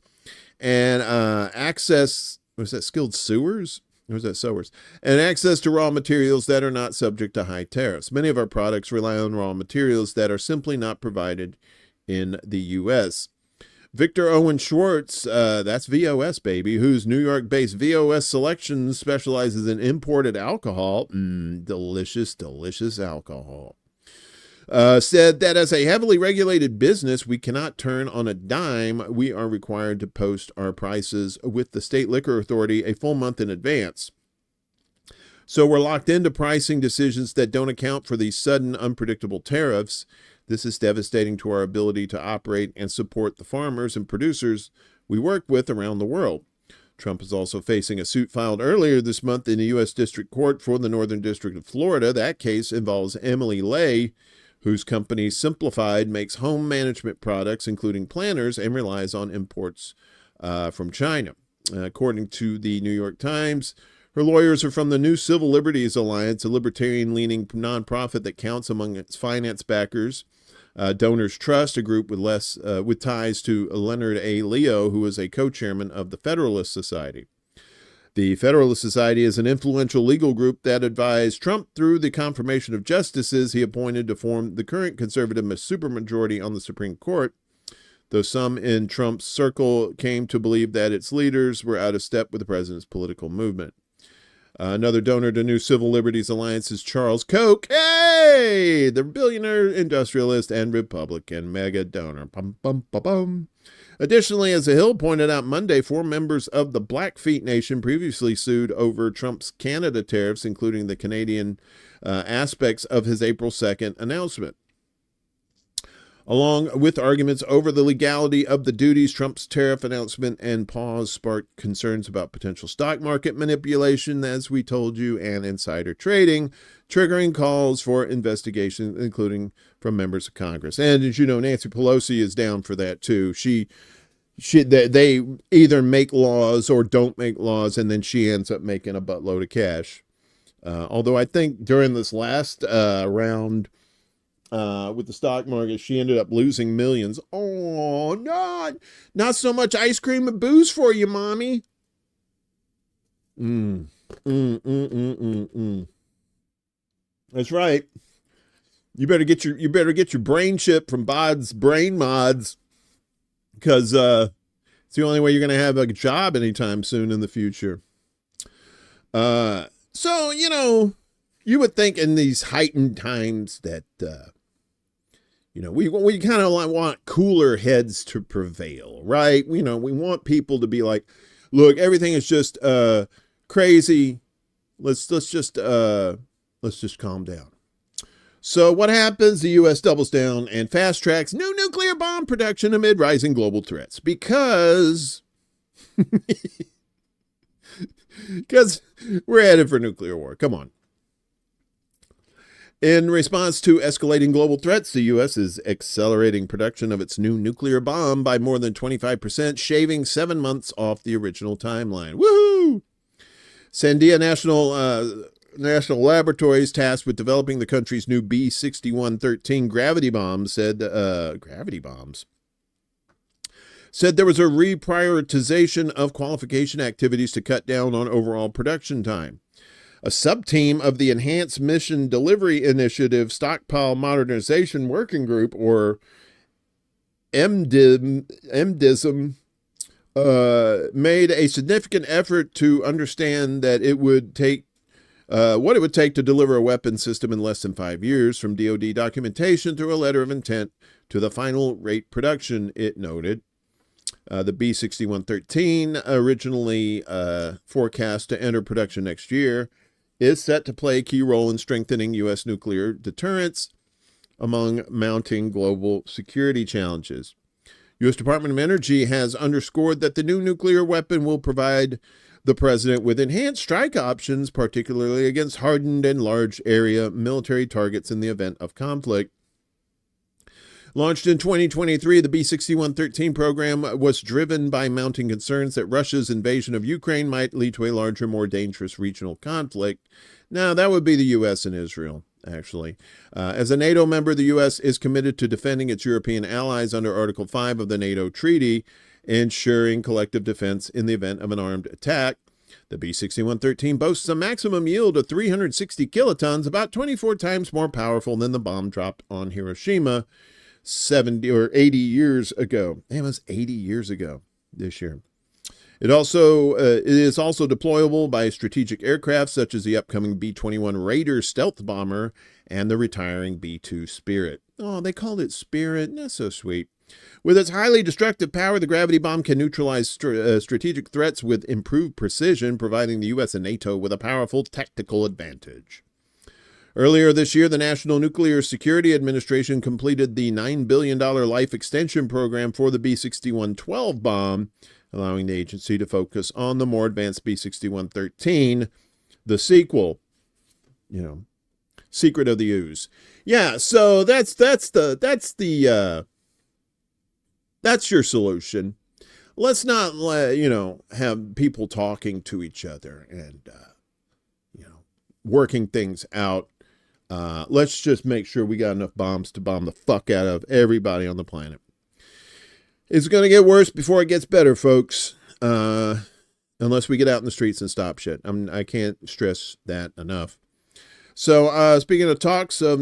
and access. Was that skilled sewers? Or was that sewers? And access to raw materials that are not subject to high tariffs. Many of our products rely on raw materials that are simply not provided in the U.S. Victor Owen Schwartz, that's VOS, baby, whose New York-based VOS Selections specializes in imported alcohol, delicious, delicious alcohol, said that as a heavily regulated business, we cannot turn on a dime. We are required to post our prices with the state liquor authority a full month in advance. So we're locked into pricing decisions that don't account for these sudden, unpredictable tariffs. This is devastating to our ability to operate and support the farmers and producers we work with around the world. Trump is also facing a suit filed earlier this month in the U.S. District Court for the Northern District of Florida. That case involves Emily Lay, whose company Simplified makes home management products, including planners, and relies on imports from China. According to the New York Times, her lawyers are from the New Civil Liberties Alliance, a libertarian-leaning nonprofit that counts among its finance backers Donors Trust, a group with ties to Leonard A. Leo, who is a co-chairman of the Federalist Society. The Federalist Society is an influential legal group that advised Trump through the confirmation of justices he appointed to form the current conservative supermajority on the Supreme Court, though some in Trump's circle came to believe that its leaders were out of step with the president's political movement. Another donor to New Civil Liberties Alliance is Charles Koch, the billionaire industrialist and Republican mega donor. Additionally, as The Hill pointed out Monday, 4 members of the Blackfeet Nation previously sued over Trump's Canada tariffs, including the Canadian aspects of his April 2nd announcement. Along with arguments over the legality of the duties, Trump's tariff announcement and pause sparked concerns about potential stock market manipulation, as we told you, and insider trading, triggering calls for investigation, including from members of Congress. And as you know, Nancy Pelosi is down for that too. They either make laws or don't make laws, and then she ends up making a buttload of cash. Although I think during this last round with the stock market, she ended up losing millions. Oh, not so much ice cream and booze for you, mommy. That's right. You better get your brain chip from Bod's Brain Mods, because it's the only way you're going to have a job anytime soon in the future. So, you know, you would think in these heightened times that, we kind of want cooler heads to prevail, right? We want people to be like, look, everything is just crazy. Let's just calm down. So what happens? The U.S. doubles down and fast tracks new nuclear bomb production amid rising global threats because we're headed for nuclear war. Come on. In response to escalating global threats, the U.S. is accelerating production of its new nuclear bomb by more than 25%, shaving 7 months off the original timeline. Woohoo! Sandia National Laboratories, tasked with developing the country's new B-6113 gravity bombs, said there was a reprioritization of qualification activities to cut down on overall production time. A sub-team of the Enhanced Mission Delivery Initiative Stockpile Modernization Working Group, or MDISM, made a significant effort to understand that it would take what it would take to deliver a weapon system in less than 5 years, from DoD documentation through a letter of intent to the final rate production, it noted. The B-6113, originally forecast to enter production next year, is set to play a key role in strengthening U.S. nuclear deterrence among mounting global security challenges. U.S. Department of Energy has underscored that the new nuclear weapon will provide the president with enhanced strike options, particularly against hardened and large area military targets in the event of conflict. Launched in 2023, the B-6113 program was driven by mounting concerns that Russia's invasion of Ukraine might lead to a larger, more dangerous regional conflict. Now, that would be the U.S. and Israel, actually. As a NATO member, the U.S. is committed to defending its European allies under Article 5 of the NATO Treaty, ensuring collective defense in the event of an armed attack. The B-6113 boasts a maximum yield of 360 kilotons, about 24 times more powerful than the bomb dropped on Hiroshima 70 or 80 years ago. It was 80 years ago this year. It is also deployable by strategic aircraft such as the upcoming B-21 Raider stealth bomber and the retiring B-2 Spirit. Oh, they called it Spirit. That's so sweet. With its highly destructive power, the gravity bomb can neutralize strategic threats with improved precision, providing the U.S. and NATO with a powerful tactical advantage. Earlier this year, the National Nuclear Security Administration completed the $9 billion life extension program for the B-6112 bomb, allowing the agency to focus on the more advanced B-6113, the sequel, Secret of the Ooze. Yeah, so that's your solution. Let's not have people talking to each other and working things out. Let's just make sure we got enough bombs to bomb the fuck out of everybody on the planet. It's going to get worse before it gets better, folks. Unless we get out in the streets and stop shit. I can't stress that enough. So, speaking of talks, so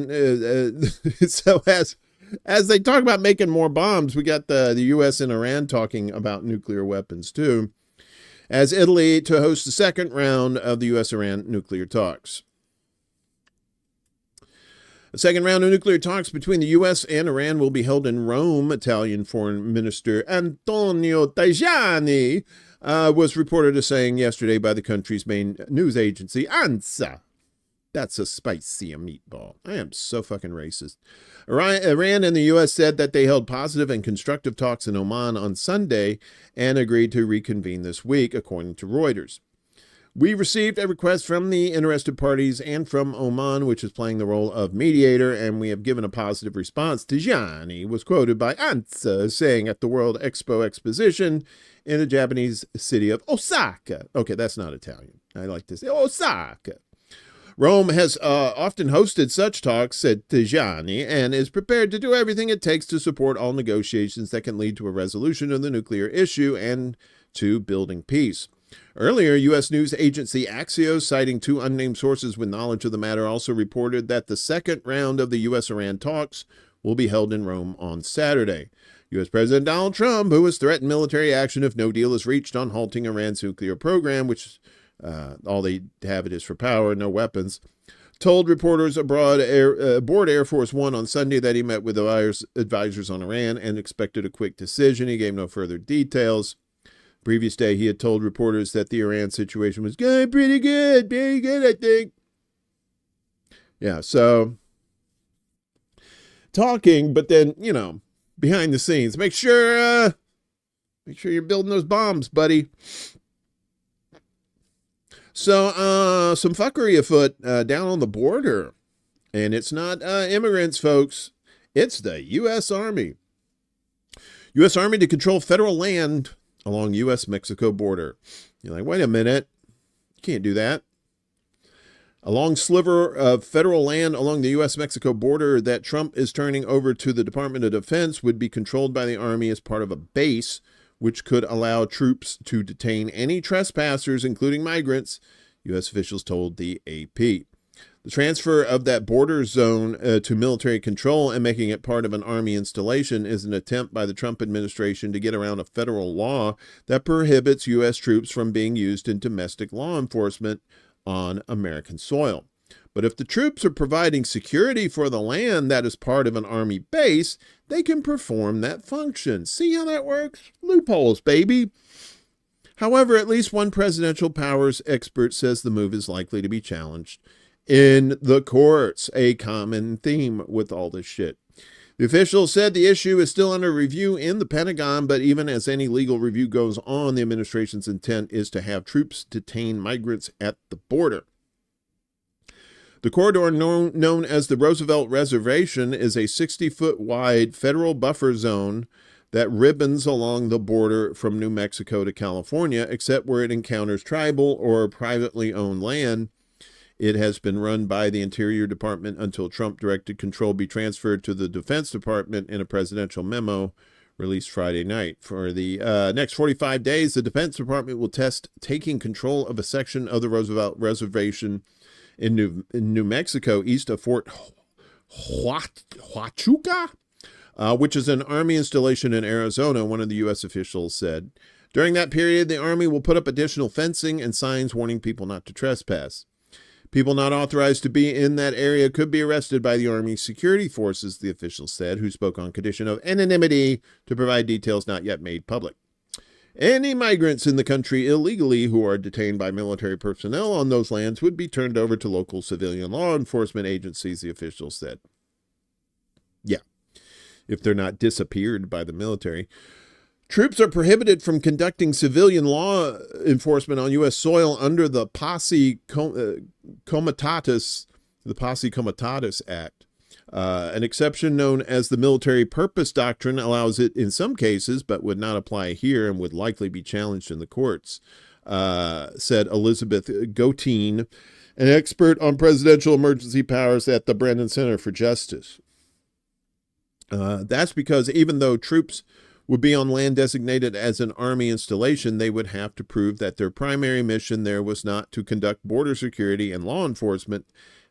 as they talk about making more bombs, we got the U.S. and Iran talking about nuclear weapons too, as Italy to host the second round of the U.S.-Iran nuclear talks. A second round of nuclear talks between the U.S. and Iran will be held in Rome. Italian Foreign Minister Antonio Tajani was reported as saying yesterday by the country's main news agency, ANSA. That's a spicy meatball. I am so fucking racist. Iran and the U.S. said that they held positive and constructive talks in Oman on Sunday and agreed to reconvene this week, according to Reuters. We received a request from the interested parties and from Oman, which is playing the role of mediator, and we have given a positive response. Tajani was quoted by ANSA saying at the World Expo Exposition in the Japanese city of Osaka. Okay, that's not Italian. I like to say Osaka. Rome has often hosted such talks, said Tajani, and is prepared to do everything it takes to support all negotiations that can lead to a resolution of the nuclear issue and to building peace. Earlier, U.S. news agency Axios, citing two unnamed sources with knowledge of the matter, also reported that the second round of the U.S.-Iran talks will be held in Rome on Saturday. U.S. President Donald Trump, who has threatened military action if no deal is reached on halting Iran's nuclear program, which all they have it is for power, no weapons, told reporters aboard Air Force One on Sunday that he met with advisors on Iran and expected a quick decision. He gave no further details. Previous day, he had told reporters that the Iran situation was going pretty good, very good, I think. Yeah, so talking, but then, behind the scenes, make sure you're building those bombs, buddy. So, some fuckery afoot down on the border. And it's not immigrants, folks. It's the U.S. Army. U.S. Army to control federal land along U.S.-Mexico border. You're like, wait a minute. You can't do that. A long sliver of federal land along the U.S.-Mexico border that Trump is turning over to the Department of Defense would be controlled by the Army as part of a base, which could allow troops to detain any trespassers, including migrants, U.S. officials told the AP. The transfer of that border zone to military control and making it part of an Army installation is an attempt by the Trump administration to get around a federal law that prohibits U.S. troops from being used in domestic law enforcement on American soil. But if the troops are providing security for the land that is part of an Army base, they can perform that function. See how that works? Loopholes, baby. However, at least one presidential powers expert says the move is likely to be challenged in the courts, a common theme with all this shit. The official said the issue is still under review in the Pentagon, but even as any legal review goes on, the administration's intent is to have troops detain migrants at the border. The corridor known as the Roosevelt Reservation is a 60-foot wide federal buffer zone that ribbons along the border from New Mexico to California, except where it encounters tribal or privately owned land. It has been run by the Interior Department until Trump directed control be transferred to the Defense Department in a presidential memo released Friday night. For the next 45 days, the Defense Department will test taking control of a section of the Roosevelt Reservation in New Mexico, east of Fort Huachuca, which is an Army installation in Arizona, one of the U.S. officials said. During that period, the Army will put up additional fencing and signs warning people not to trespass. People not authorized to be in that area could be arrested by the Army security forces, the official said, who spoke on condition of anonymity to provide details not yet made public. Any migrants in the country illegally who are detained by military personnel on those lands would be turned over to local civilian law enforcement agencies, the official said. Yeah, if they're not disappeared by the military. Troops are prohibited from conducting civilian law enforcement on U.S. soil under the Posse Comitatus Act. An exception known as the Military Purpose Doctrine allows it in some cases, but would not apply here and would likely be challenged in the courts, said Elizabeth Goteen, an expert on presidential emergency powers at the Brennan Center for Justice. That's because even though troops would be on land designated as an Army installation, they would have to prove that their primary mission there was not to conduct border security and law enforcement,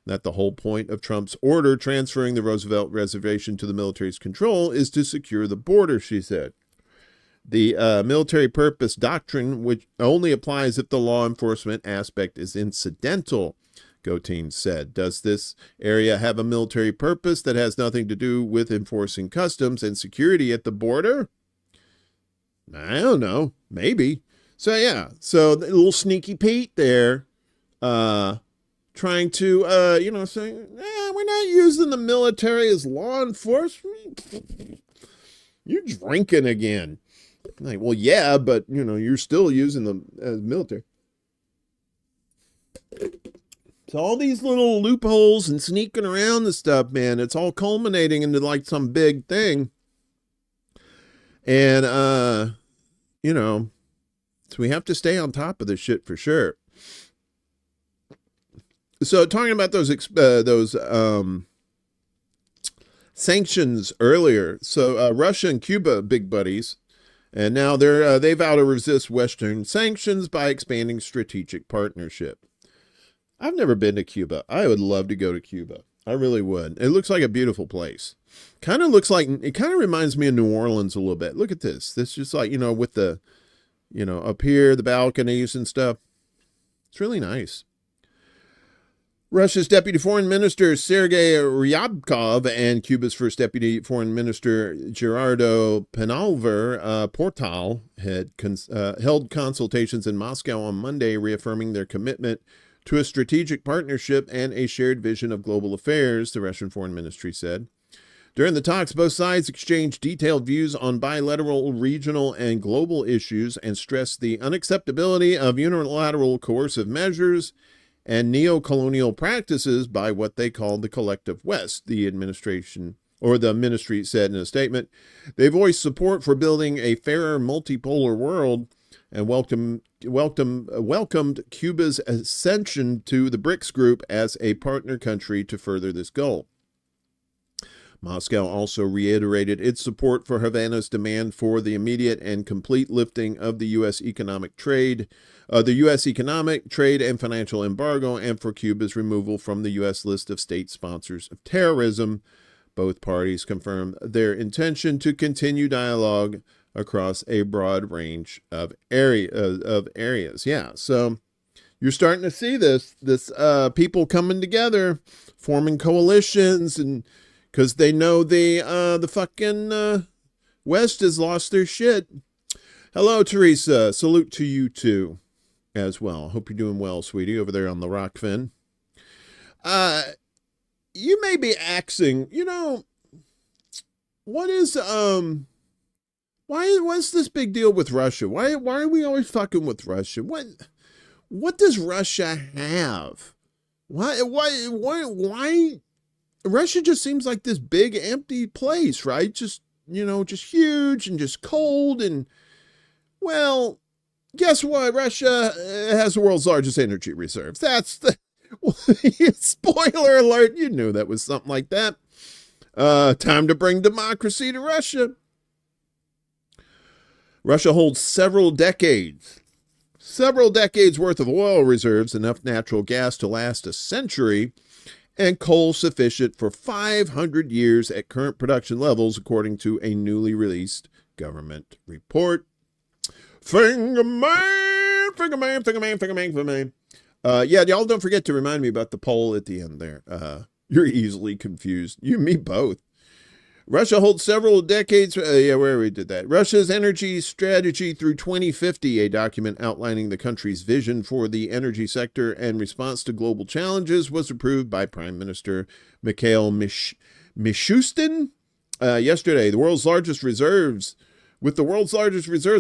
that the whole point of Trump's order transferring the Roosevelt Reservation to the military's control is to secure the border, she said. The military purpose doctrine, which only applies if the law enforcement aspect is incidental, Goteen said. Does this area have a military purpose that has nothing to do with enforcing customs and security at the border? I don't know. Maybe. So, yeah. So, the little sneaky Pete there, trying to, saying, we're not using the military as law enforcement. You're drinking again. Like, well, yeah, but, you're still using them as military. So all these little loopholes and sneaking around the stuff, man, it's all culminating into like some big thing. And, so we have to stay on top of this shit for sure. So talking about those sanctions earlier. So Russia and Cuba, big buddies. And now they vow to resist Western sanctions by expanding strategic partnership. I've never been to Cuba. I would love to go to Cuba. I really would. It looks like a beautiful place. It kind of reminds me of New Orleans a little bit. Look at this. This just like, with the, up here, the balconies and stuff. It's really nice. Russia's Deputy Foreign Minister Sergei Ryabkov and Cuba's first Deputy Foreign Minister Gerardo Penalver Portal had held consultations in Moscow on Monday, reaffirming their commitment to a strategic partnership and a shared vision of global affairs, the Russian Foreign Ministry said. During the talks, both sides exchanged detailed views on bilateral, regional, and global issues and stressed the unacceptability of unilateral coercive measures and neo-colonial practices by what they called the collective West, the ministry said in a statement. They voiced support for building a fairer multipolar world and welcomed Cuba's ascension to the BRICS group as a partner country to further this goal. Moscow also reiterated its support for Havana's demand for the immediate and complete lifting of the U.S. economic trade and financial embargo, and for Cuba's removal from the U.S. list of state sponsors of terrorism. Both parties confirmed their intention to continue dialogue across a broad range of areas. Yeah, so you're starting to see this people coming together, forming coalitions, and because they know the fucking West has lost their shit. Hello, Teresa. Salute to you too, as well. Hope you're doing well, sweetie, over there on the Rockfin. You may be asking, what is what's this big deal with Russia? Why are we always fucking with Russia? What does Russia have? Why Russia just seems like this big empty place, right? Just huge and just cold. And well, guess what? Russia has the world's largest energy reserves. That's the spoiler alert. You knew that was something like that. Time to bring democracy to Russia. Russia holds several decades worth of oil reserves, enough natural gas to last a century, and coal sufficient for 500 years at current production levels, according to a newly released government report. Finger man. Yeah, y'all don't forget to remind me about the poll at the end there. You're easily confused. You and me both. Russia holds several decades. Where we did that. Russia's energy strategy through 2050, a document outlining the country's vision for the energy sector and response to global challenges, was approved by Prime Minister Mikhail Mishustin yesterday. With the world's largest reserves,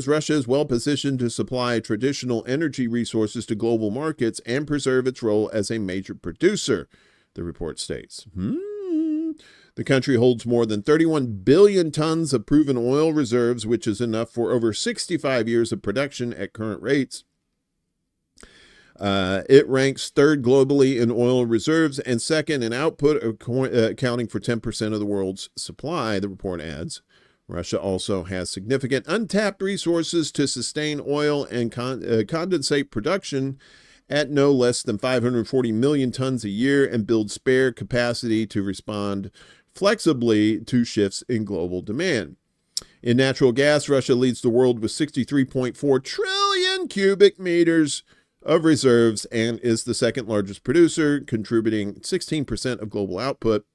Russia is well positioned to supply traditional energy resources to global markets and preserve its role as a major producer, the report states. The country holds more than 31 billion tons of proven oil reserves, which is enough for over 65 years of production at current rates. It ranks third globally in oil reserves and second in output, accounting for 10% of the world's supply, the report adds. Russia also has significant untapped resources to sustain oil and condensate production at no less than 540 million tons a year and build spare capacity to respond flexibly to shifts in global demand. In natural gas, Russia leads the world with 63.4 trillion cubic meters of reserves and is the second largest producer, contributing 16% of global output.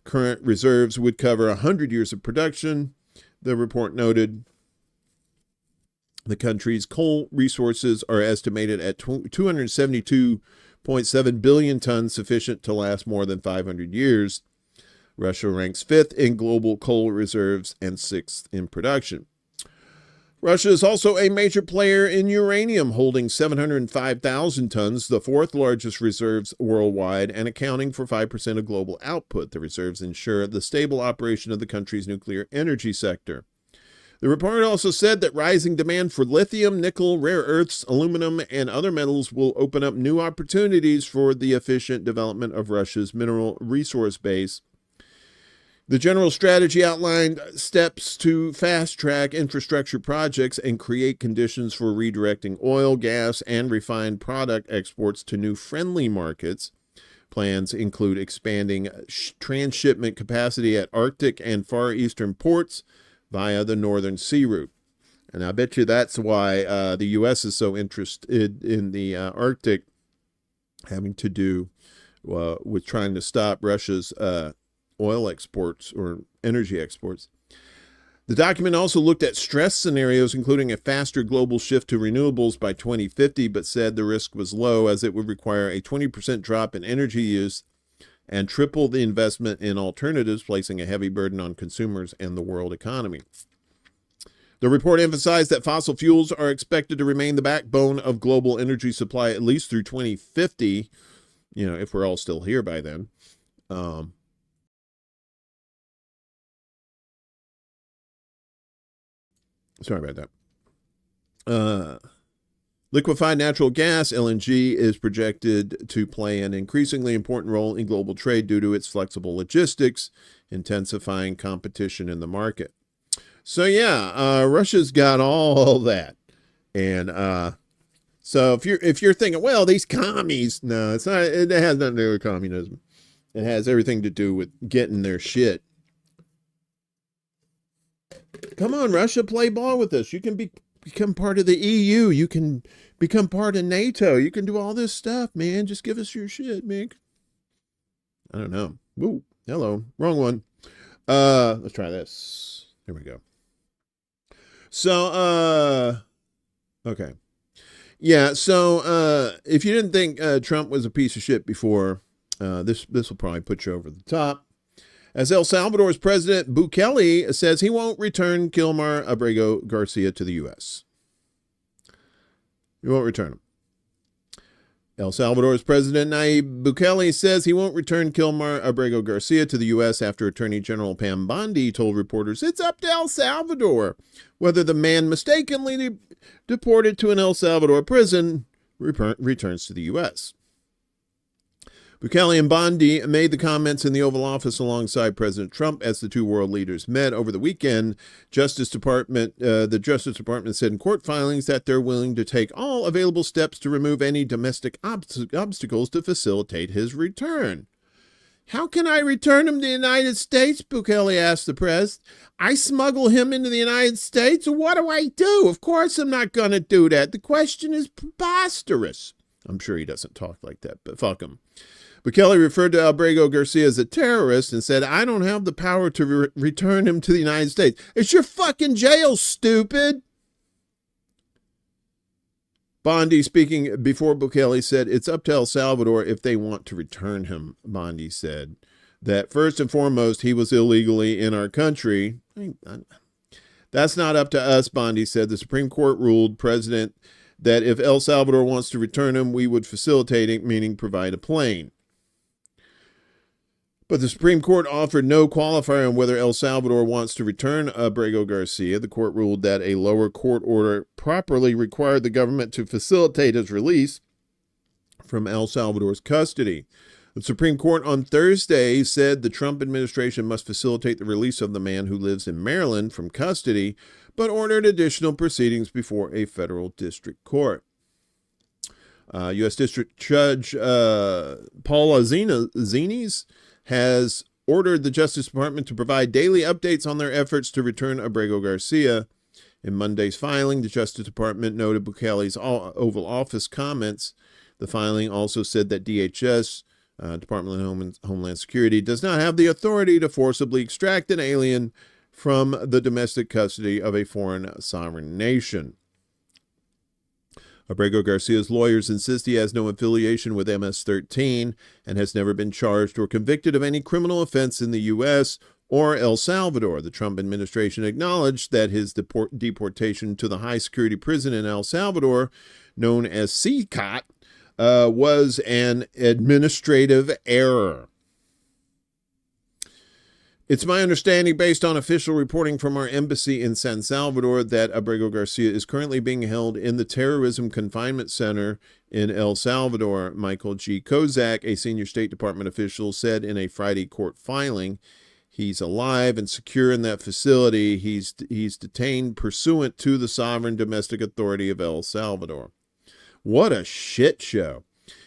Current reserves would cover 100 years of production. The report noted the country's coal resources are estimated at 272.7 billion tons, sufficient to last more than 500 years. Russia ranks 5th in global coal reserves and 6th in production. Russia is also a major player in uranium, holding 705,000 tons, the 4th largest reserves worldwide, and accounting for 5% of global output. The reserves ensure the stable operation of the country's nuclear energy sector. The report also said that rising demand for lithium, nickel, rare earths, aluminum, and other metals will open up new opportunities for the efficient development of Russia's mineral resource base. The general strategy outlined steps to fast-track infrastructure projects and create conditions for redirecting oil, gas, and refined product exports to new friendly markets. Plans include expanding transshipment capacity at Arctic and Far Eastern ports via the Northern Sea Route. And I bet you that's why the U.S. is so interested in the Arctic, having to do with trying to stop Russia's oil exports or energy exports. The document also looked at stress scenarios, including a faster global shift to renewables by 2050, but said the risk was low as it would require a 20% drop in energy use and triple the investment in alternatives, placing a heavy burden on consumers and the world economy. The report emphasized that fossil fuels are expected to remain the backbone of global energy supply at least through 2050, if we're all still here by then. Sorry about that. Liquefied natural gas, LNG, is projected to play an increasingly important role in global trade due to its flexible logistics, intensifying competition in the market. So yeah, Russia's got all that. And so if you're thinking, well, these commies, no, it's not. It has nothing to do with communism. It has everything to do with getting their shit. Come on, Russia, play ball with us. You can become part of the EU. You can become part of NATO. You can do all this stuff, man. Just give us your shit, Mick. I don't know. Woo, hello, wrong one. Let's try this. There we go. So, okay. Yeah, so if you didn't think Trump was a piece of shit before, this will probably put you over the top. As El Salvador's President Bukele says he won't return Kilmar Abrego Garcia to the U.S. He won't return him. El Salvador's President Nayib Bukele says he won't return Kilmar Abrego Garcia to the U.S. after Attorney General Pam Bondi told reporters it's up to El Salvador whether the man mistakenly deported to an El Salvador prison returns to the U.S. Bukele and Bondi made the comments in the Oval Office alongside President Trump as the two world leaders met over the weekend. The Justice Department said in court filings that they're willing to take all available steps to remove any domestic obstacles to facilitate his return. How can I return him to the United States? Bukele asked the press. I smuggle him into the United States? What do I do? Of course I'm not going to do that. The question is preposterous. I'm sure he doesn't talk like that, but fuck him. Bukele referred to Abrego Garcia as a terrorist and said, I don't have the power to return him to the United States. It's your fucking jail, stupid. Bondi, speaking before Bukele, said, it's up to El Salvador if they want to return him. Bondi said that first and foremost, he was illegally in our country. That's not up to us, Bondi said. The Supreme Court ruled, President, that if El Salvador wants to return him, we would facilitate it, meaning provide a plane. But the Supreme Court offered no qualifier on whether El Salvador wants to return Abrego Garcia. The court ruled that a lower court order properly required the government to facilitate his release from El Salvador's custody. The Supreme Court on Thursday said the Trump administration must facilitate the release of the man who lives in Maryland from custody, but ordered additional proceedings before a federal district court. U.S. District Judge Paula Zines has ordered the Justice Department to provide daily updates on their efforts to return Abrego Garcia. In Monday's filing, the Justice Department noted Bukele's Oval Office comments. The filing also said that DHS, Department of Homeland Security, does not have the authority to forcibly extract an alien from the domestic custody of a foreign sovereign nation. Abrego Garcia's lawyers insist he has no affiliation with MS-13 and has never been charged or convicted of any criminal offense in the U.S. or El Salvador. The Trump administration acknowledged that his deportation to the high-security prison in El Salvador, known as CCOT, was an administrative error. It's my understanding, based on official reporting from our embassy in San Salvador, that Abrego Garcia is currently being held in the Terrorism Confinement Center in El Salvador. Michael G. Kozak, a senior State Department official, said in a Friday court filing, he's alive and secure in that facility. He's detained pursuant to the sovereign domestic authority of El Salvador. What a shit show.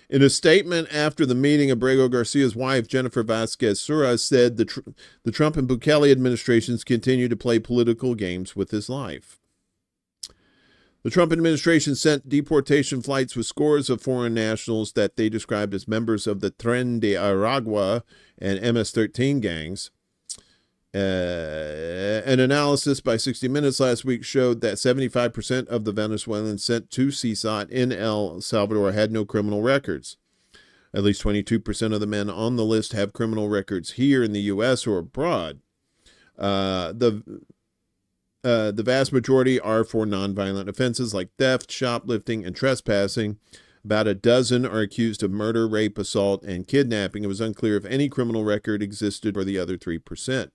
In a statement after the meeting, Abrego Garcia's wife, Jennifer Vasquez Suarez, said the Trump and Bukele administrations continue to play political games with his life. The Trump administration sent deportation flights with scores of foreign nationals that they described as members of the Tren de Aragua and MS-13 gangs. An analysis by 60 Minutes last week showed that 75% of the Venezuelans sent to CSOT in El Salvador had no criminal records. At least 22% of the men on the list have criminal records here in the U.S. or abroad. The vast majority are for nonviolent offenses like theft, shoplifting, and trespassing. About a dozen are accused of murder, rape, assault, and kidnapping. It was unclear if any criminal record existed for the other 3%.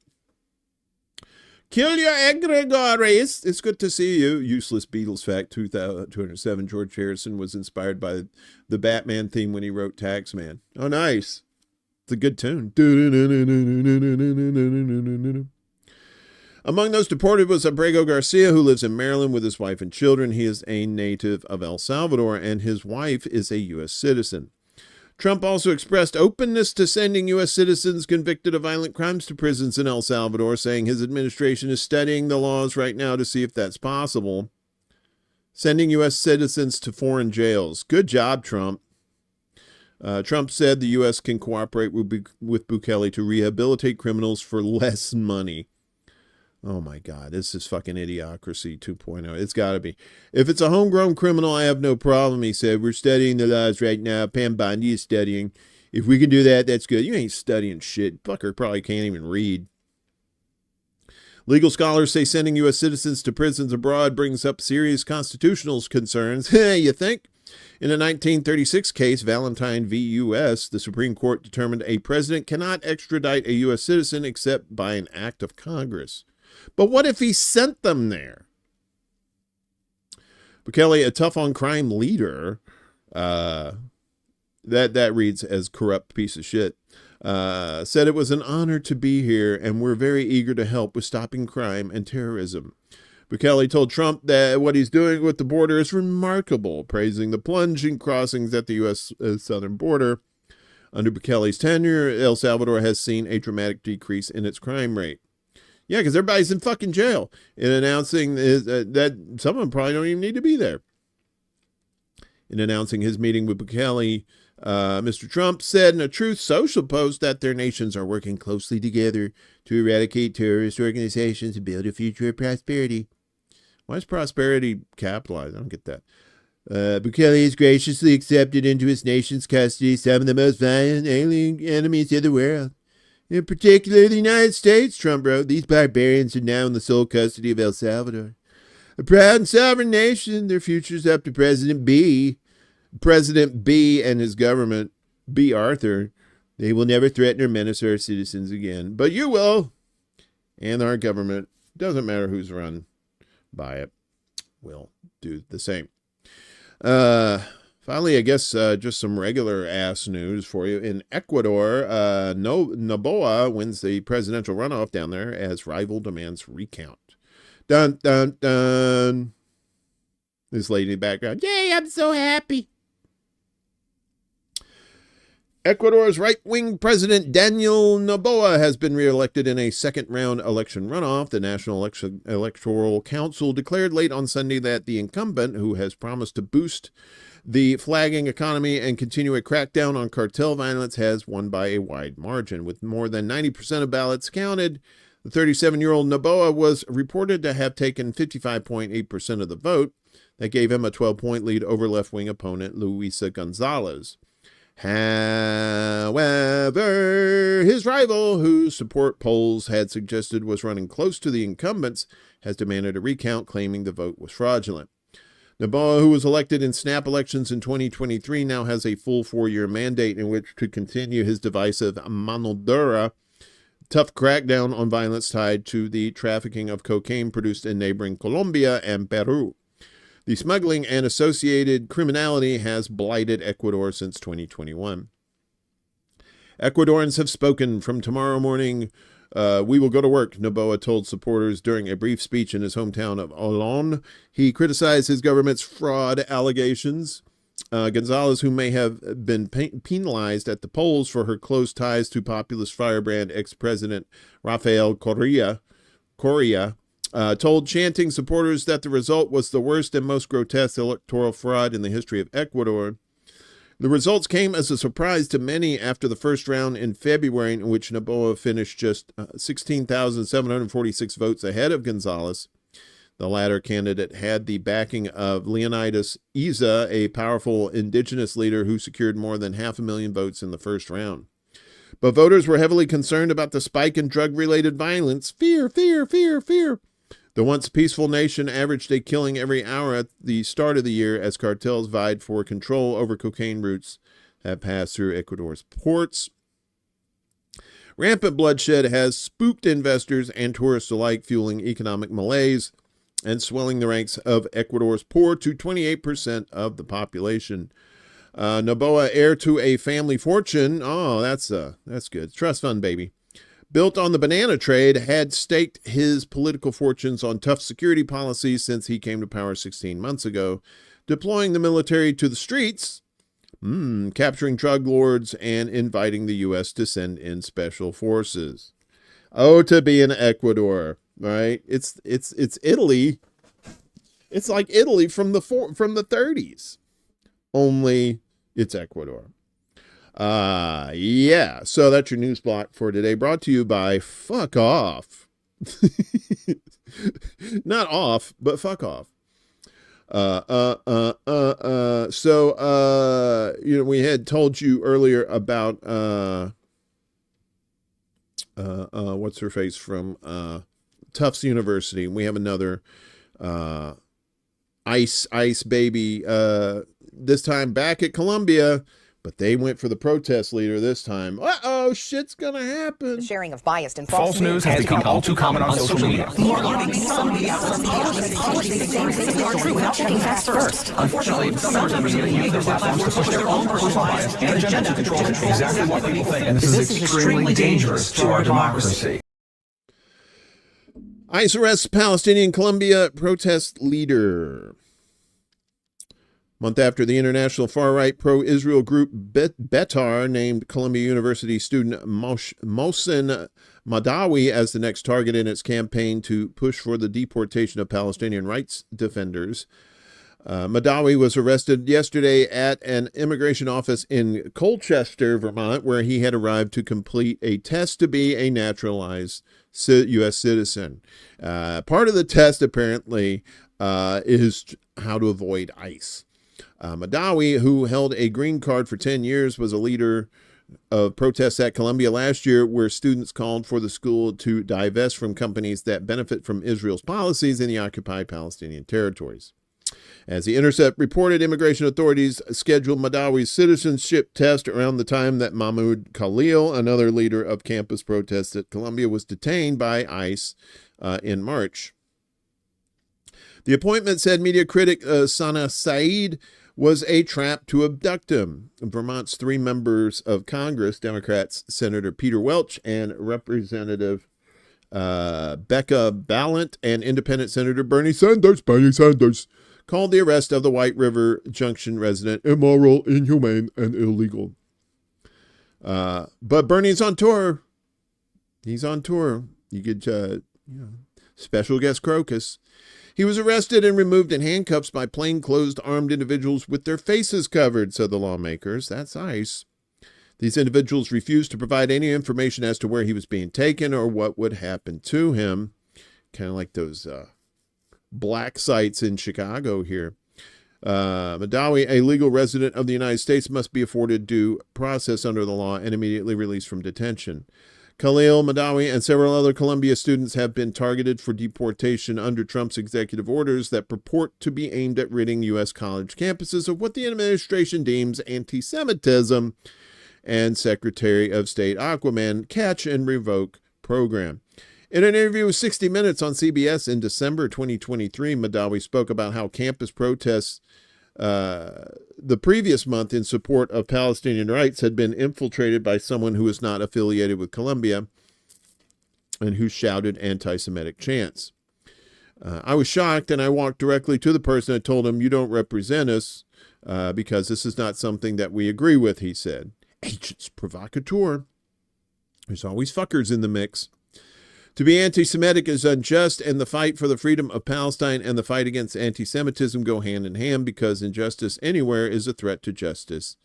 Kill your egregores. It's good to see you. Useless Beatles fact 207. George Harrison was inspired by the Batman theme when he wrote Taxman. Oh, nice. It's a good tune. Among those deported was Abrego Garcia, who lives in Maryland with his wife and children. He is a native of El Salvador, and his wife is a U.S. citizen. Trump also expressed openness to sending U.S. citizens convicted of violent crimes to prisons in El Salvador, saying his administration is studying the laws right now to see if that's possible. Sending U.S. citizens to foreign jails. Good job, Trump. Trump said the U.S. can cooperate with Bukele to rehabilitate criminals for less money. Oh my God, this is fucking idiocracy 2.0. It's got to be. If it's a homegrown criminal, I have no problem, he said. We're studying the laws right now. Pam Bondi is studying. If we can do that, that's good. You ain't studying shit. Fucker probably can't even read. Legal scholars say sending U.S. citizens to prisons abroad brings up serious constitutional concerns. You think? In a 1936 case, Valentine v. U.S., the Supreme Court determined a president cannot extradite a U.S. citizen except by an act of Congress. But what if he sent them there? Bukele, a tough-on-crime leader, that reads as corrupt piece of shit, said it was an honor to be here, and we're very eager to help with stopping crime and terrorism. Bukele told Trump that what he's doing with the border is remarkable, praising the plunging crossings at the U.S. southern border. Under Bukele's tenure, El Salvador has seen a dramatic decrease in its crime rate. Yeah, because everybody's in fucking jail. In announcing that some of them probably don't even need to be there. In announcing his meeting with Bukele, Mr. Trump said in a Truth Social post that their nations are working closely together to eradicate terrorist organizations and build a future of prosperity. Why is prosperity capitalized? I don't get that. Bukele has graciously accepted into his nation's custody some of the most violent alien enemies of the world. In particular, the United States, Trump wrote. These barbarians are now in the sole custody of El Salvador. A proud and sovereign nation, their future's up to President B. President B and his government, B. Arthur. They will never threaten or menace our citizens again. But you will. And our government, doesn't matter who's run by it, will do the same. Finally, I guess just some regular ass news for you. In Ecuador, Noboa wins the presidential runoff down there as rival demands recount. Dun, dun, dun. This lady in the background. Yay, I'm so happy. Ecuador's right-wing president Daniel Noboa has been reelected in a second-round election runoff. The National Electoral Council declared late on Sunday that the incumbent, who has promised to boost the flagging economy and continue a crackdown on cartel violence, has won by a wide margin. With more than 90% of ballots counted, the 37-year-old Noboa was reported to have taken 55.8% of the vote. That gave him a 12-point lead over left-wing opponent Luisa Gonzalez. However, his rival, whose support polls had suggested was running close to the incumbents, has demanded a recount, claiming the vote was fraudulent. Noboa, who was elected in snap elections in 2023, now has a full 4-year mandate in which to continue his divisive mano dura, tough crackdown on violence tied to the trafficking of cocaine produced in neighboring Colombia and Peru. The smuggling and associated criminality has blighted Ecuador since 2021. Ecuadorians have spoken. From tomorrow morning, we will go to work, Noboa told supporters during a brief speech in his hometown of Olón. He criticized his government's fraud allegations. Gonzalez, who may have been penalized at the polls for her close ties to populist firebrand ex-president Rafael Correa, told chanting supporters that the result was the worst and most grotesque electoral fraud in the history of Ecuador. The results came as a surprise to many after the first round in February, in which Noboa finished just 16,746 votes ahead of Gonzalez. The latter candidate had the backing of Leonidas Iza, a powerful indigenous leader who secured more than 500,000 votes in the first round. But voters were heavily concerned about the spike in drug-related violence. Fear, fear, fear, fear. The once peaceful nation averaged a killing every hour at the start of the year as cartels vied for control over cocaine routes that passed through Ecuador's ports. Rampant bloodshed has spooked investors and tourists alike, fueling economic malaise and swelling the ranks of Ecuador's poor to 28% of the population. Noboa, heir to a family fortune, that's good. Trust fund, baby. Built on the banana trade, had staked his political fortunes on tough security policies since he came to power 16 months ago, deploying the military to the streets, capturing drug lords, and inviting the U.S. to send in special forces. Oh, to be in Ecuador, right? It's Italy. It's like Italy from the 30s, only it's Ecuador. Yeah, so that's your news block for today, brought to you by Fuck Off. Not off, but fuck off. We had told you earlier about what's her face from Tufts University. We have another ice baby this time back at Columbia. But they went for the protest leader this time. Uh-oh, shit's gonna happen. The sharing of biased and False news has become all too common on social media. More alarming, some media policies say things are true without checking facts first. Unfortunately, some members of the media use their platforms to push their own personal bias and agenda to control exactly what people think. And this is extremely dangerous to our democracy. ICE arrests Palestinian Columbia protest leader. Month after the international far-right pro-Israel group Betar named Columbia University student Mohsen Madawi as the next target in its campaign to push for the deportation of Palestinian rights defenders, Madawi was arrested yesterday at an immigration office in Colchester, Vermont, where he had arrived to complete a test to be a naturalized U.S. citizen. Part of the test, apparently, is how to avoid ICE. Madawi, who held a green card for 10 years, was a leader of protests at Columbia last year, where students called for the school to divest from companies that benefit from Israel's policies in the occupied Palestinian territories. As The Intercept reported, immigration authorities scheduled Madawi's citizenship test around the time that Mahmoud Khalil, another leader of campus protests at Columbia, was detained by ICE in March. The appointment, said media critic Sana Saeed, was a trap to abduct him. Vermont's 3 members of Congress, Democrats Senator Peter Welch and Representative Becca Ballant, and Independent Senator Bernie Sanders, called the arrest of the White River Junction resident immoral, inhumane, and illegal. But Bernie's on tour. He's on tour. You could, special guest Crocus. He was arrested and removed in handcuffs by plainclothes armed individuals with their faces covered, said the lawmakers. That's ICE. These individuals refused to provide any information as to where he was being taken or what would happen to him. Kind of like those black sites in Chicago here. Madawi, a legal resident of the United States, must be afforded due process under the law and immediately released from detention. Khalil Madawi and several other Columbia students have been targeted for deportation under Trump's executive orders that purport to be aimed at ridding U.S. college campuses of what the administration deems anti-Semitism and Secretary of State Aquaman catch and revoke program. In an interview with 60 Minutes on CBS in December 2023, Madawi spoke about how campus protests the previous month in support of Palestinian rights had been infiltrated by someone who was not affiliated with Columbia and who shouted anti-Semitic chants. I was shocked, and I walked directly to the person and told him, "You don't represent us because this is not something that we agree with," he said. Agents provocateur. There's always fuckers in the mix. To be anti-Semitic is unjust, and the fight for the freedom of Palestine and the fight against anti-Semitism go hand in hand because injustice anywhere is a threat to justice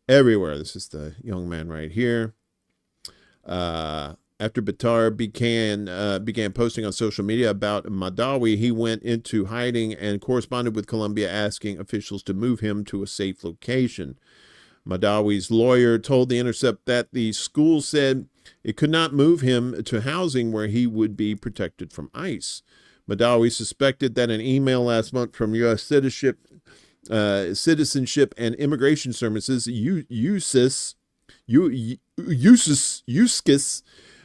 everywhere. This is the young man right here. After Bitar began posting on social media about Madawi, he went into hiding and corresponded with Columbia asking officials to move him to a safe location. Madawi's lawyer told The Intercept that the school said it could not move him to housing where he would be protected from ICE. Madawi suspected that an email last month from U.S. Citizenship and Immigration Services, USCIS,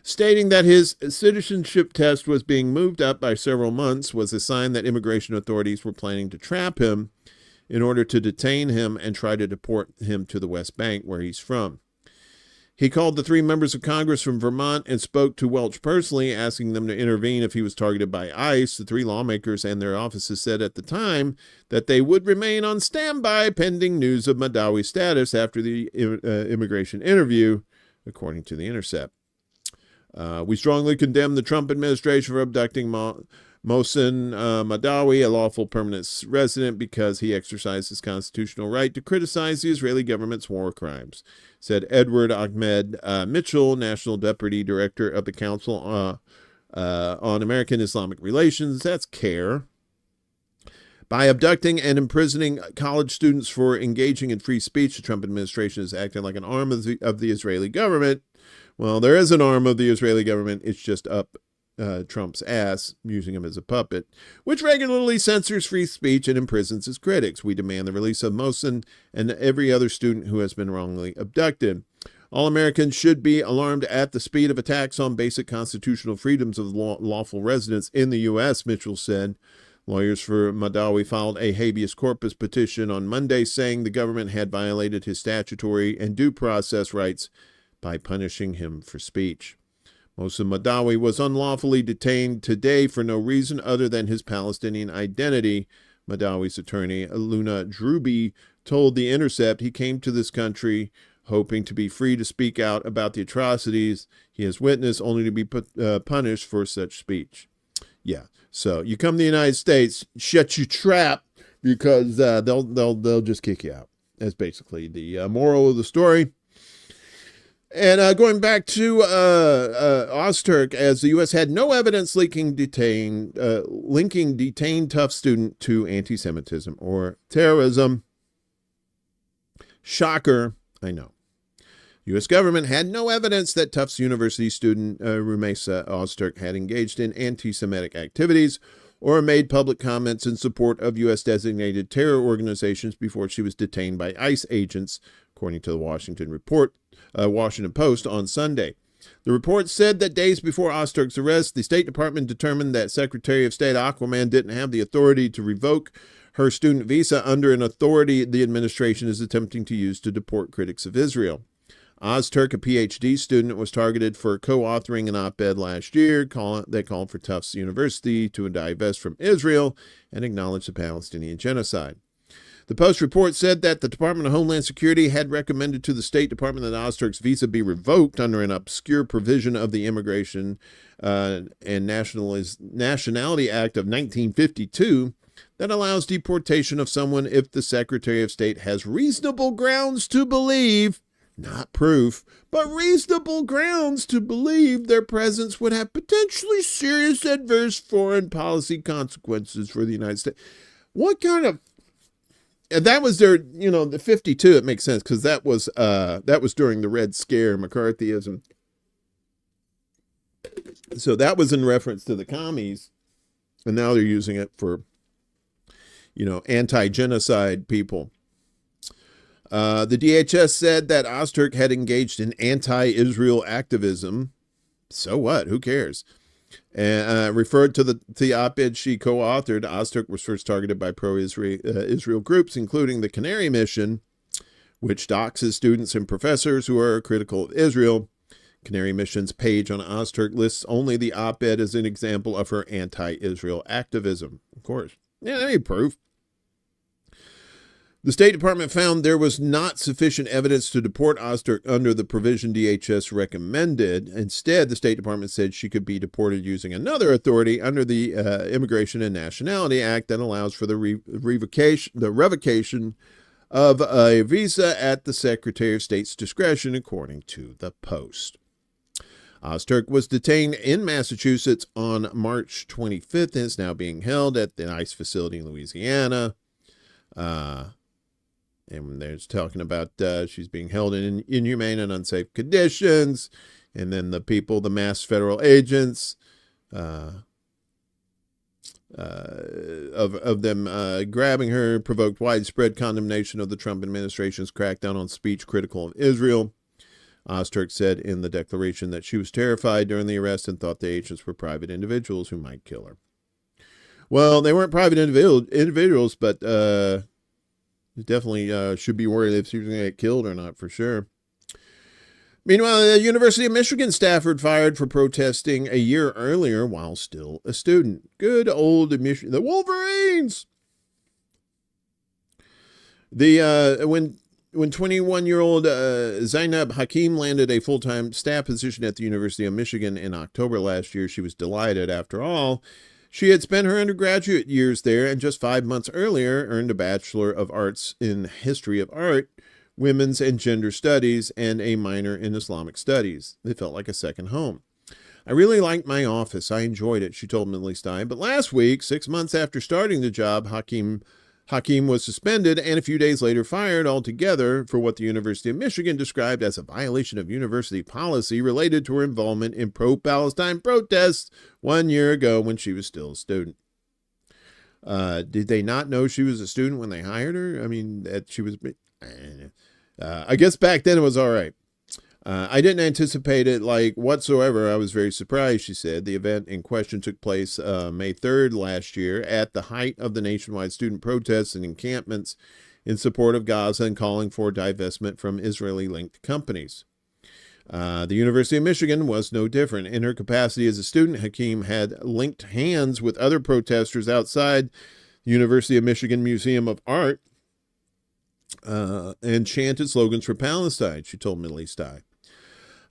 stating that his citizenship test was being moved up by several months was a sign that immigration authorities were planning to trap him in order to detain him and try to deport him to the West Bank, where he's from. He called the 3 members of Congress from Vermont and spoke to Welch personally, asking them to intervene if he was targeted by ICE. The 3 lawmakers and their offices said at the time that they would remain on standby pending news of Madawi's status after the immigration interview, according to The Intercept. We strongly condemn the Trump administration for abducting Mohsen Madawi, a lawful permanent resident, because he exercised his constitutional right to criticize the Israeli government's war crimes, said Edward Ahmed Mitchell, National Deputy Director of the Council on American Islamic Relations, that's CARE. By abducting and imprisoning college students for engaging in free speech, the Trump administration is acting like an arm of the Israeli government. Well, there is an arm of the Israeli government. It's just up Trump's ass, using him as a puppet, which regularly censors free speech and imprisons his critics. We demand the release of Mohsen and every other student who has been wrongly abducted. All Americans should be alarmed at the speed of attacks on basic constitutional freedoms of lawful residents in the U.S., Mitchell said. Lawyers for Madawi filed a habeas corpus petition on Monday saying the government had violated his statutory and due process rights by punishing him for speech. Mohsen Madawi was unlawfully detained today for no reason other than his Palestinian identity. Madawi's attorney, Luna Druby, told The Intercept he came to this country hoping to be free to speak out about the atrocities he has witnessed, only to be punished for such speech. Yeah, so you come to the United States, shut your trap, because they'll just kick you out. That's basically the moral of the story. And going back to Ozturk, as the U.S. had no evidence linking detained tough student to anti-Semitism or terrorism. Shocker, I know. U.S. government had no evidence that Tufts University student Rumeysa Ozturk had engaged in anti-Semitic activities or made public comments in support of U.S. designated terror organizations before she was detained by ICE agents, according to the Washington Post on Sunday. The report said that days before Ozturk's arrest, the State Department determined that Secretary of State Aquaman didn't have the authority to revoke her student visa under an authority the administration is attempting to use to deport critics of Israel. Ozturk, a PhD student, was targeted for co-authoring an op-ed last year. They called for Tufts University to divest from Israel and acknowledge the Palestinian genocide. The Post report said that the Department of Homeland Security had recommended to the State Department that Ozturk's visa be revoked under an obscure provision of the Immigration and Nationality Act of 1952 that allows deportation of someone if the Secretary of State has reasonable grounds to believe, not proof, but reasonable grounds to believe their presence would have potentially serious adverse foreign policy consequences for the United States. What kind of... That was their, the 52, it makes sense, because that was during the Red Scare, McCarthyism. So that was in reference to the commies, and now they're using it for, anti-genocide people. The DHS said that Ozturk had engaged in anti-Israel activism. So what? Who cares? And referred to the op-ed she co-authored. Ozturk was first targeted by pro-Israel groups, including the Canary Mission, which doxes students and professors who are critical of Israel. Canary Mission's page on Ozturk lists only the op-ed as an example of her anti-Israel activism. Of course. Yeah, any proof. The State Department found there was not sufficient evidence to deport Ozturk under the provision DHS recommended. Instead, the State Department said she could be deported using another authority under the Immigration and Nationality Act that allows for the revocation of a visa at the Secretary of State's discretion, according to the Post. Ozturk was detained in Massachusetts on March 25th and is now being held at the ICE facility in Louisiana. And there's talking about she's being held in inhumane and unsafe conditions. And then the mass federal agents, of them grabbing her, provoked widespread condemnation of the Trump administration's crackdown on speech critical of Israel. Ozturk said in the declaration that she was terrified during the arrest and thought the agents were private individuals who might kill her. Well, they weren't private individuals, but definitely should be worried if she was going to get killed or not, for sure. Meanwhile, the University of Michigan staffer fired for protesting a year earlier while still a student. Good old Michigan, the Wolverines. When 21-year-old Zainab Hakim landed a full-time staff position at the University of Michigan in October last year, she was delighted. After all, she had spent her undergraduate years there and just 5 months earlier earned a Bachelor of Arts in History of Art, Women's and Gender Studies, and a minor in Islamic Studies. It felt like a second home. I really liked my office. I enjoyed it, she told Millie Stein. But last week, 6 months after starting the job, Hakim was suspended and a few days later fired altogether for what the University of Michigan described as a violation of university policy related to her involvement in pro-Palestine protests 1 year ago when she was still a student. Did they not know she was a student when they hired her? I mean, that she was... I guess back then it was all right. I didn't anticipate it whatsoever. I was very surprised, she said. The event in question took place May 3rd last year at the height of the nationwide student protests and encampments in support of Gaza and calling for divestment from Israeli-linked companies. The University of Michigan was no different. In her capacity as a student, Hakim had linked hands with other protesters outside the University of Michigan Museum of Art and chanted slogans for Palestine, she told Millie Stein.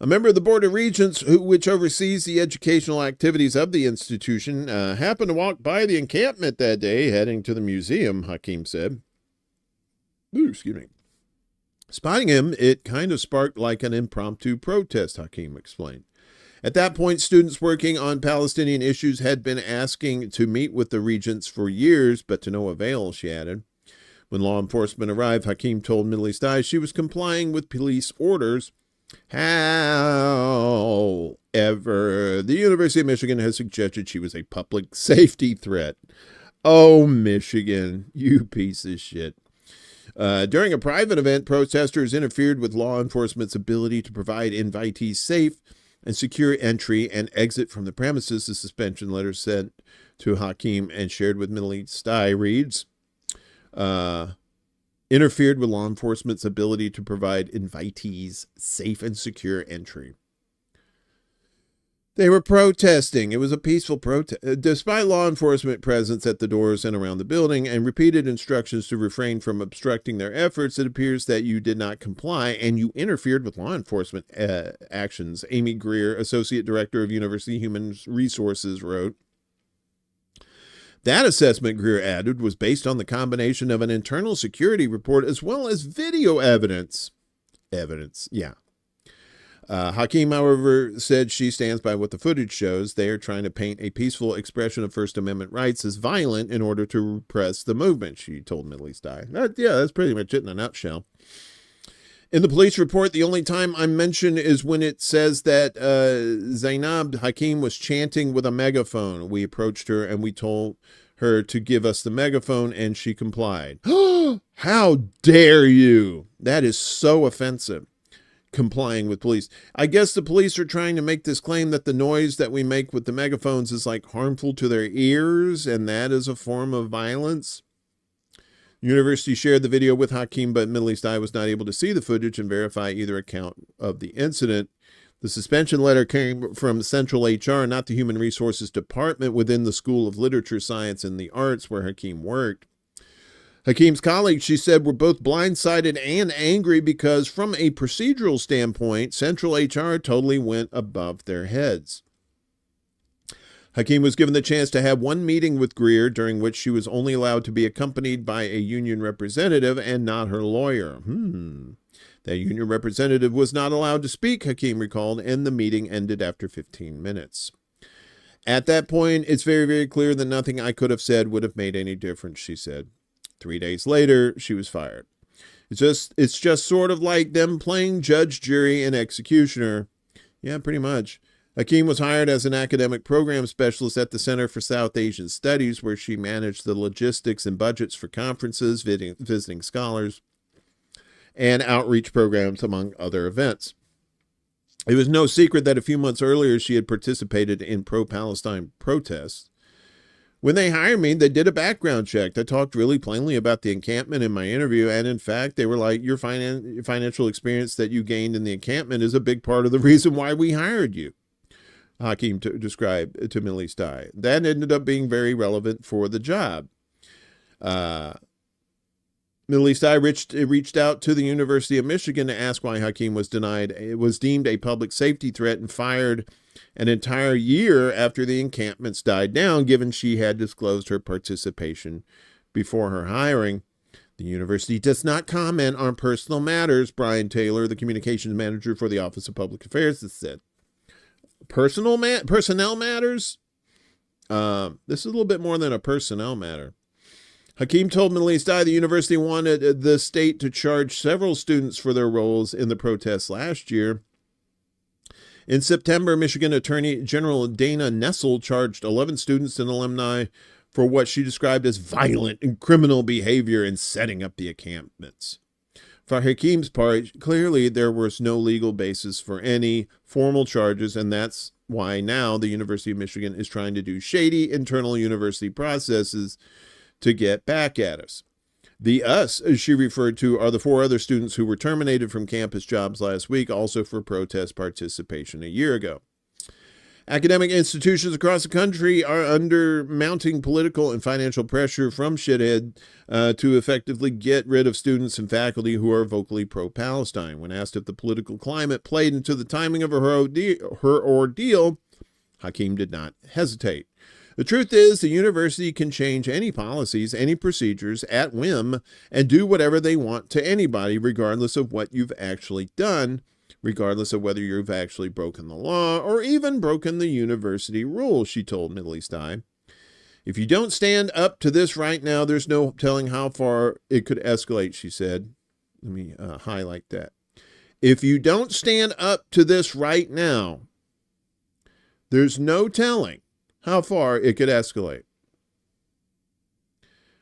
A member of the Board of Regents, which oversees the educational activities of the institution, happened to walk by the encampment that day, heading to the museum, Hakim said. Ooh, excuse me. Spotting him, it kind of sparked like an impromptu protest, Hakim explained. At that point, students working on Palestinian issues had been asking to meet with the regents for years, but to no avail, she added. When law enforcement arrived, Hakim told Millie Stein she was complying with police orders. However, the University of Michigan has suggested she was a public safety threat. Oh, Michigan, you piece of shit. During a private event, protesters interfered with law enforcement's ability to provide invitees safe and secure entry and exit from the premises. The suspension letter sent to Hakim and shared with Millie Stein reads, interfered with law enforcement's ability to provide invitees safe and secure entry. They were protesting. It was a peaceful protest. Despite law enforcement presence at the doors and around the building and repeated instructions to refrain from obstructing their efforts, it appears that you did not comply and you interfered with law enforcement actions. Amy Greer, Associate Director of University Human Resources, wrote. That assessment, Greer added, was based on the combination of an internal security report as well as video evidence. Yeah. Hakeem, however, said she stands by what the footage shows. They are trying to paint a peaceful expression of First Amendment rights as violent in order to repress the movement, she told Middle East Eye. Yeah, that's pretty much it in a nutshell. In the police report, the only time I'm mentioned is when it says that Zainab Hakeem was chanting with a megaphone. We approached her and we told her to give us the megaphone, and she complied. How dare you? That is so offensive. Complying with police. I guess the police are trying to make this claim that the noise that we make with the megaphones is like harmful to their ears, and that is a form of violence. University shared the video with Hakeem, but Middle East Eye was not able to see the footage and verify either account of the incident. The suspension letter came from Central HR, not the Human Resources Department within the School of Literature, Science, and the Arts where Hakeem worked. Hakeem's colleagues, she said, were both blindsided and angry because from a procedural standpoint, Central HR totally went above their heads. Hakeem was given the chance to have one meeting with Greer, during which she was only allowed to be accompanied by a union representative and not her lawyer. That union representative was not allowed to speak, Hakeem recalled, and the meeting ended after 15 minutes. At that point, it's very, very clear that nothing I could have said would have made any difference, she said. 3 days later, she was fired. It's just sort of like them playing judge, jury, and executioner. Yeah, pretty much. Hakeem was hired as an academic program specialist at the Center for South Asian Studies, where she managed the logistics and budgets for conferences, visiting scholars, and outreach programs, among other events. It was no secret that a few months earlier she had participated in pro-Palestine protests. When they hired me, they did a background check. I talked really plainly about the encampment in my interview, and in fact, they were like, your financial experience that you gained in the encampment is a big part of the reason why we hired you, Hakeem described to Middle East Eye. That ended up being very relevant for the job. Middle East Eye reached out to the University of Michigan to ask why Hakeem was deemed a public safety threat and fired an entire year after the encampments died down, given she had disclosed her participation before her hiring. The university does not comment on personal matters, Brian Taylor, the communications manager for the Office of Public Affairs, has said. Personnel matters? This is a little bit more than a personnel matter. Hakeem told Middle East Eye the university wanted the state to charge several students for their roles in the protests last year. In September, Michigan Attorney General Dana Nessel charged 11 students and alumni for what she described as violent and criminal behavior in setting up the encampments. For Hakeem's part, clearly there was no legal basis for any formal charges, and that's why now the University of Michigan is trying to do shady internal university processes to get back at us. The us, as she referred to, are the 4 other students who were terminated from campus jobs last week, also for protest participation a year ago. Academic institutions across the country are under mounting political and financial pressure from shithead to effectively get rid of students and faculty who are vocally pro-Palestine. When asked if the political climate played into the timing of her ordeal, Hakeem did not hesitate. The truth is, the university can change any policies, any procedures at whim and do whatever they want to anybody, regardless of what you've actually done, regardless of whether you've actually broken the law or even broken the university rules, she told Middle East Eye. If you don't stand up to this right now, there's no telling how far it could escalate, she said. Let me highlight that. If you don't stand up to this right now, there's no telling how far it could escalate.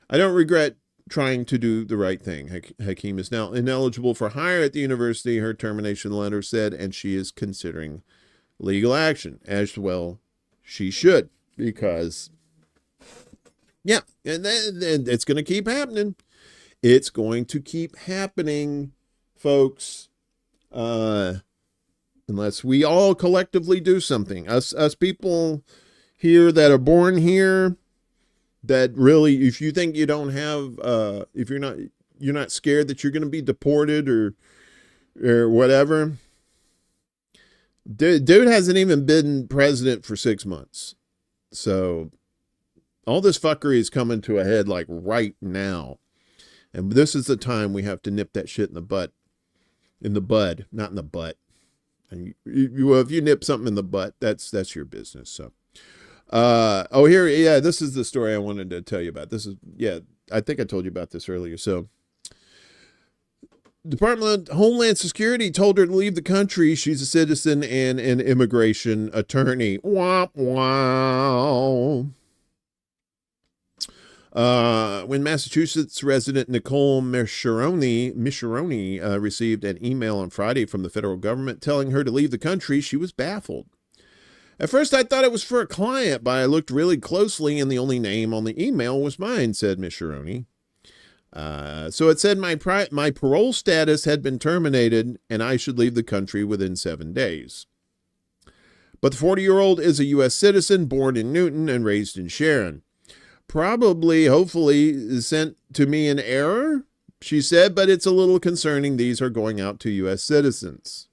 I don't regret trying to do the right thing. Hakeem is now ineligible for hire at the university, her termination letter said, and she is considering legal action. As well, she should, because, yeah, and it's going to keep happening. It's going to keep happening, folks. unless we all collectively do something. Us people here that are born here, that really, if you think you don't have, if you're not scared that you're going to be deported or whatever. Dude hasn't even been president for 6 months. So all this fuckery is coming to a head like right now. And this is the time we have to nip that shit in the bud, not in the butt. And if you nip something in the butt, that's your business. So, this is the story I wanted to tell you about. I think I told you about this earlier. So, Department of Homeland Security told her to leave the country. She's a citizen and an immigration attorney. Womp wow. When Massachusetts resident Nicole Mischeroni received an email on Friday from the federal government telling her to leave the country, she was baffled. At first, I thought it was for a client, but I looked really closely, and the only name on the email was mine, said Mischeroni. So it said my parole status had been terminated, and I should leave the country within 7 days. But the 40-year-old is a U.S. citizen, born in Newton and raised in Sharon. Hopefully sent to me in error, she said, but it's a little concerning. These are going out to U.S. citizens.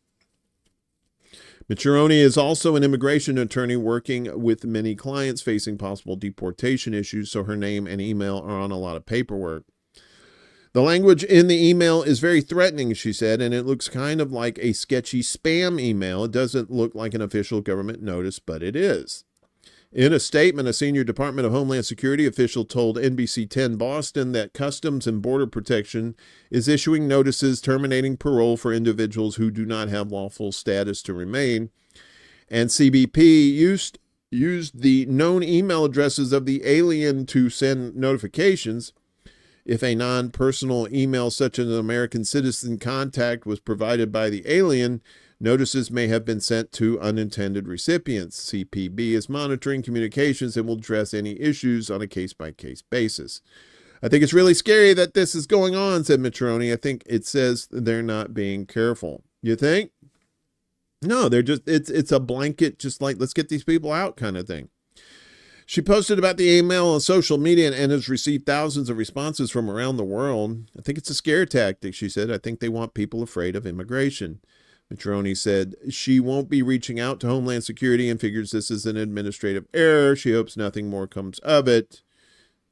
Mischeroni is also an immigration attorney working with many clients facing possible deportation issues, so her name and email are on a lot of paperwork. The language in the email is very threatening, she said, and it looks kind of like a sketchy spam email. It doesn't look like an official government notice, but it is. In a statement, a senior Department of Homeland Security official told NBC 10 Boston that Customs and Border Protection is issuing notices terminating parole for individuals who do not have lawful status to remain, and CBP used the known email addresses of the alien to send notifications. If a non-personal email such as an American citizen contact was provided by the alien, notices may have been sent to unintended recipients. CPB is monitoring communications and will address any issues on a case-by-case basis. I think it's really scary that this is going on, said Mischeroni. I think it says they're not being careful. You think? No, they're just, it's a blanket, just like, let's get these people out kind of thing. She posted about the email on social media and has received thousands of responses from around the world. I think it's a scare tactic, she said. I think they want people afraid of immigration. Mischeroni said she won't be reaching out to Homeland Security and figures this is an administrative error. She hopes nothing more comes of it.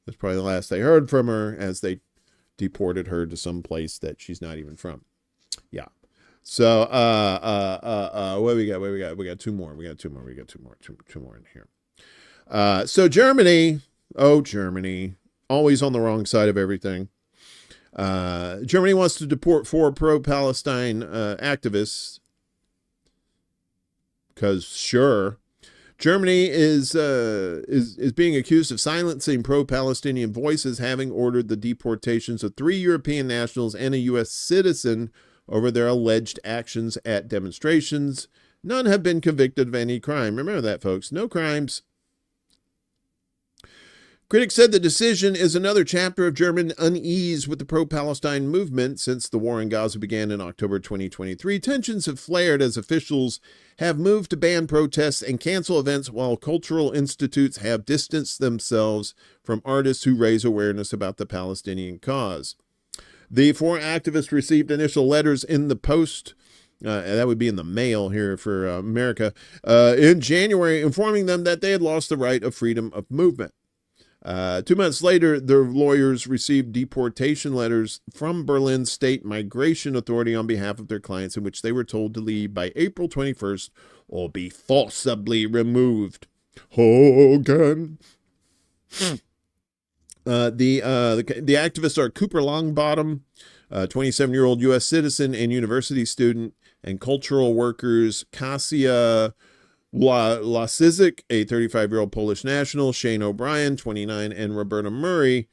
That's probably the last they heard from her as they deported her to some place that she's not even from. Yeah. So, what we got? We got two more in here. So Germany, Germany, always on the wrong side of everything. Germany wants to deport 4 pro-Palestine activists because sure, Germany is being accused of silencing pro-Palestinian voices, having ordered the deportations of 3 European nationals and a U.S. citizen over their alleged actions at demonstrations. None have been convicted of any crime. Remember that, folks. No crimes. Critics said the decision is another chapter of German unease with the pro-Palestine movement. Since the war in Gaza began in October 2023, tensions have flared as officials have moved to ban protests and cancel events, while cultural institutes have distanced themselves from artists who raise awareness about the Palestinian cause. The 4 activists received initial letters in the post, that would be in the mail here for America, in January, informing them that they had lost the right of freedom of movement. 2 months later, their lawyers received deportation letters from Berlin's State Migration Authority on behalf of their clients, in which they were told to leave by April 21st or be forcibly removed. Hogan. The activists are Cooper Longbottom, 27-year-old U.S. citizen and university student, and cultural workers Kasia Lasizik, a 35-year-old Polish national, Shane O'Brien, 29, and Roberta Murray,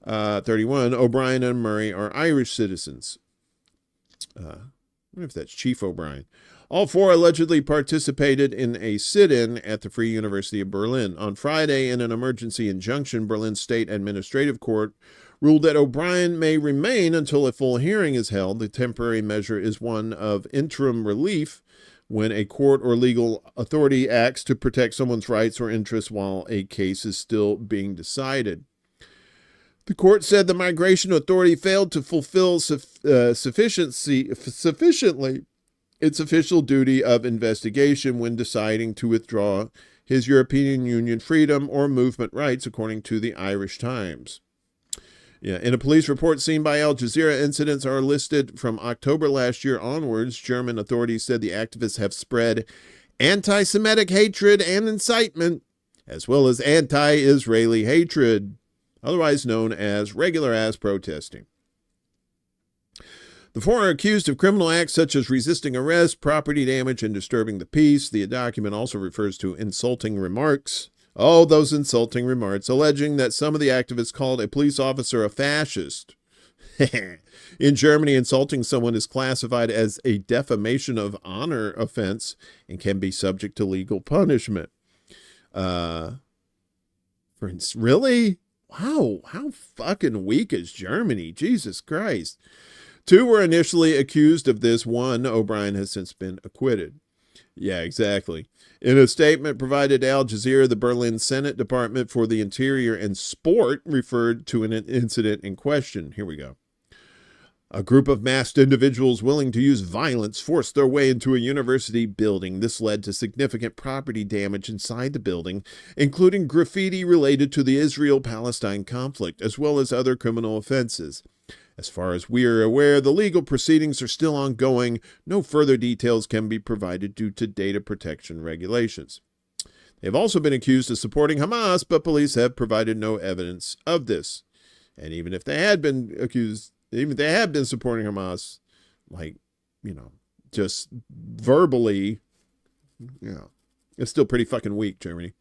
31. O'Brien and Murray are Irish citizens. I wonder if that's Chief O'Brien. All 4 allegedly participated in a sit-in at the Free University of Berlin. On Friday, in an emergency injunction, Berlin's State Administrative Court ruled that O'Brien may remain until a full hearing is held. The temporary measure is one of interim relief when a court or legal authority acts to protect someone's rights or interests while a case is still being decided. The court said the migration authority failed to fulfill sufficiently its official duty of investigation when deciding to withdraw his European Union freedom or movement rights, according to the Irish Times. In a police report seen by Al Jazeera, incidents are listed from October last year onwards. German authorities said the activists have spread anti-Semitic hatred and incitement, as well as anti-Israeli hatred, otherwise known as regular-ass protesting. The four are accused of criminal acts such as resisting arrest, property damage, and disturbing the peace. The document also refers to insulting remarks. Oh, those insulting remarks, alleging that some of the activists called a police officer a fascist. In Germany, insulting someone is classified as a defamation of honor offense and can be subject to legal punishment. Really? Wow, how fucking weak is Germany? Jesus Christ. 2 were initially accused of this. 1, O'Brien, has since been acquitted. Yeah, exactly. In a statement provided to Al Jazeera, the Berlin Senate Department for the Interior and Sport referred to an incident in question. Here we go. A group of masked individuals willing to use violence forced their way into a university building. This led to significant property damage inside the building, including graffiti related to the Israel-Palestine conflict, as well as other criminal offenses. As far as we are aware, the legal proceedings are still ongoing. No further details can be provided due to data protection regulations. They have also been accused of supporting Hamas, but police have provided no evidence of this. And even if they had been accused, even if they had been supporting Hamas, just verbally, it's still pretty fucking weak, Germany.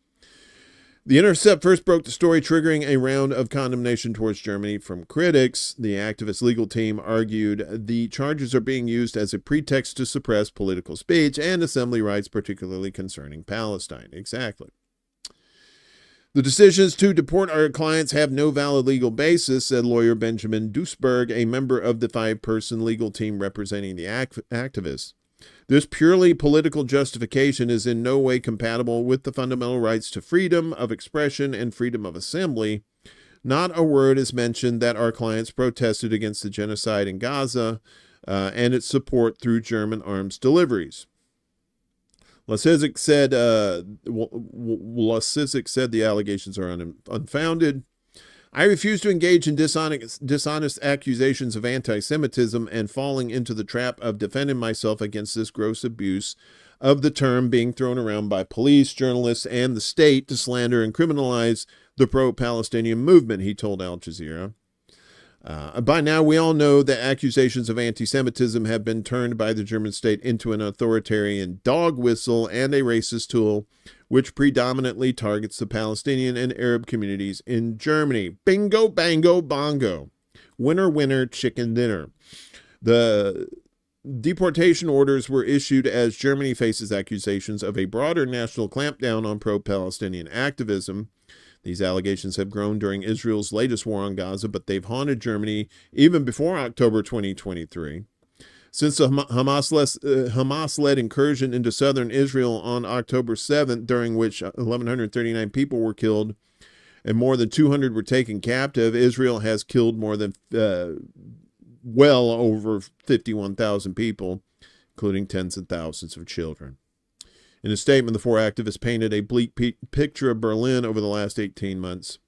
The Intercept first broke the story, triggering a round of condemnation towards Germany from critics. The activist legal team argued the charges are being used as a pretext to suppress political speech and assembly rights, particularly concerning Palestine. Exactly. The decisions to deport our clients have no valid legal basis, said lawyer Benjamin Duisberg, a member of the 5-person legal team representing the activists. This purely political justification is in no way compatible with the fundamental rights to freedom of expression and freedom of assembly. Not a word is mentioned that our clients protested against the genocide in Gaza and its support through German arms deliveries. Lasizik said the allegations are unfounded. I refuse to engage in dishonest accusations of anti-Semitism and falling into the trap of defending myself against this gross abuse of the term being thrown around by police, journalists, and the state to slander and criminalize the pro-Palestinian movement, he told Al Jazeera. By now, we all know that accusations of anti-Semitism have been turned by the German state into an authoritarian dog whistle and a racist tool, which predominantly targets the Palestinian and Arab communities in Germany. Bingo, bango, bongo. Winner, winner, chicken dinner. The deportation orders were issued as Germany faces accusations of a broader national clampdown on pro-Palestinian activism. These allegations have grown during Israel's latest war on Gaza, but they've haunted Germany even before October 2023. Since the Hamas-led incursion into southern Israel on October 7th, during which 1,139 people were killed and more than 200 were taken captive, Israel has killed more than well over 51,000 people, including tens of thousands of children. In a statement, the 4 activists painted a bleak picture of Berlin over the last 18 months.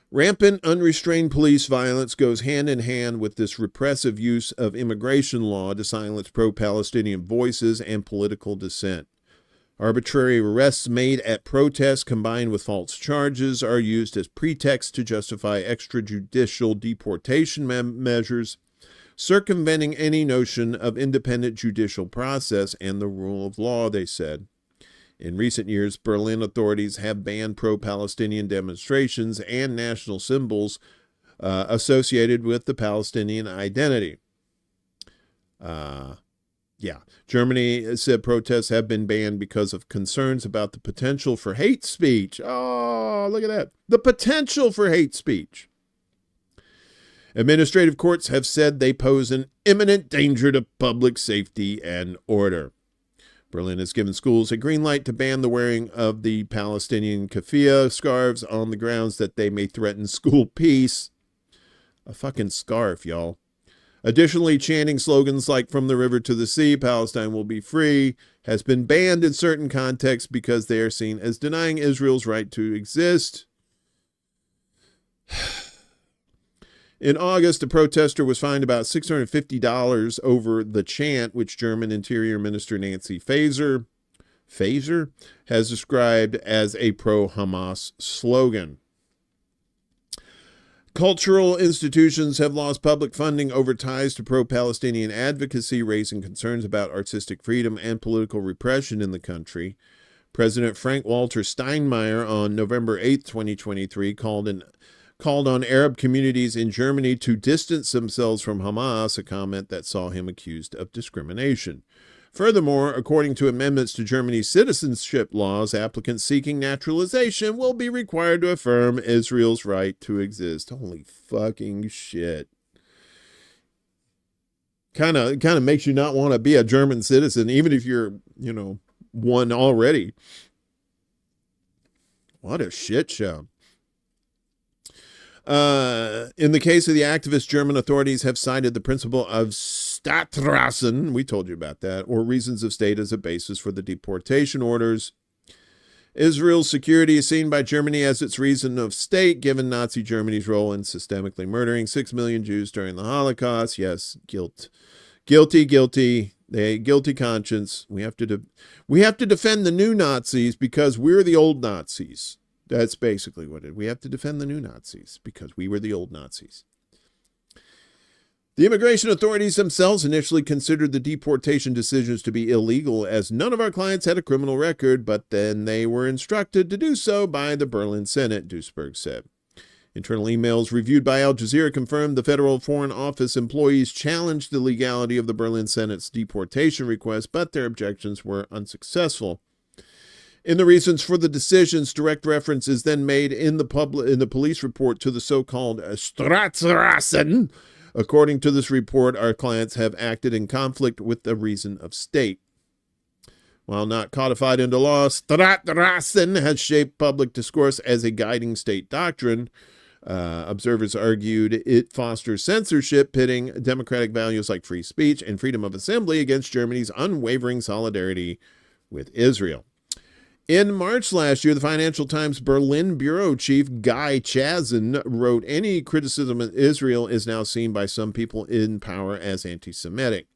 Rampant, unrestrained police violence goes hand in hand with this repressive use of immigration law to silence pro-Palestinian voices and political dissent. Arbitrary arrests made at protests combined with false charges are used as pretexts to justify extrajudicial deportation measures, circumventing any notion of independent judicial process and the rule of law, they said. In recent years, Berlin authorities have banned pro-Palestinian demonstrations and national symbols associated with the Palestinian identity. Germany said protests have been banned because of concerns about the potential for hate speech. Oh, look at that. The potential for hate speech. Administrative courts have said they pose an imminent danger to public safety and order. Berlin has given schools a green light to ban the wearing of the Palestinian keffiyeh scarves on the grounds that they may threaten school peace. A fucking scarf, y'all. Additionally, chanting slogans like "From the river to the sea, Palestine will be free" has been banned in certain contexts because they are seen as denying Israel's right to exist. In August, a protester was fined about $650 over the chant, which German Interior Minister Nancy Faeser has described as a pro-Hamas slogan. Cultural institutions have lost public funding over ties to pro-Palestinian advocacy, raising concerns about artistic freedom and political repression in the country. President Frank-Walter Steinmeier on November 8, 2023, called on Arab communities in Germany to distance themselves from Hamas, a comment that saw him accused of discrimination. Furthermore, according to amendments to Germany's citizenship laws, applicants seeking naturalization will be required to affirm Israel's right to exist. Holy fucking shit. Kind of makes you not want to be a German citizen, even if you're, one already. What a shit show. In the case of the activist, German authorities have cited the principle of Staatsrassen, we told you about that, or reasons of state as a basis for the deportation orders. Israel's security is seen by Germany as its reason of state, given Nazi Germany's role in systemically murdering 6 million Jews during the Holocaust. Yes, guilty, guilty conscience. We have to defend the new Nazis because we're the old Nazis. That's basically what it is. We have to defend the new Nazis because we were the old Nazis. The immigration authorities themselves initially considered the deportation decisions to be illegal as none of our clients had a criminal record, but then they were instructed to do so by the Berlin Senate, Duisberg said. Internal emails reviewed by Al Jazeera confirmed the Federal Foreign Office employees challenged the legality of the Berlin Senate's deportation request, but their objections were unsuccessful. In the reasons for the decisions, direct reference is then made in the police report to the so-called Staatsrassen. According to this report, our clients have acted in conflict with the reason of state. While not codified into law, Staatsrassen has shaped public discourse as a guiding state doctrine. Observers argued it fosters censorship, pitting democratic values like free speech and freedom of assembly against Germany's unwavering solidarity with Israel. In March last year, the Financial Times Berlin bureau chief Guy Chazen wrote, "Any criticism of Israel is now seen by some people in power as anti-Semitic.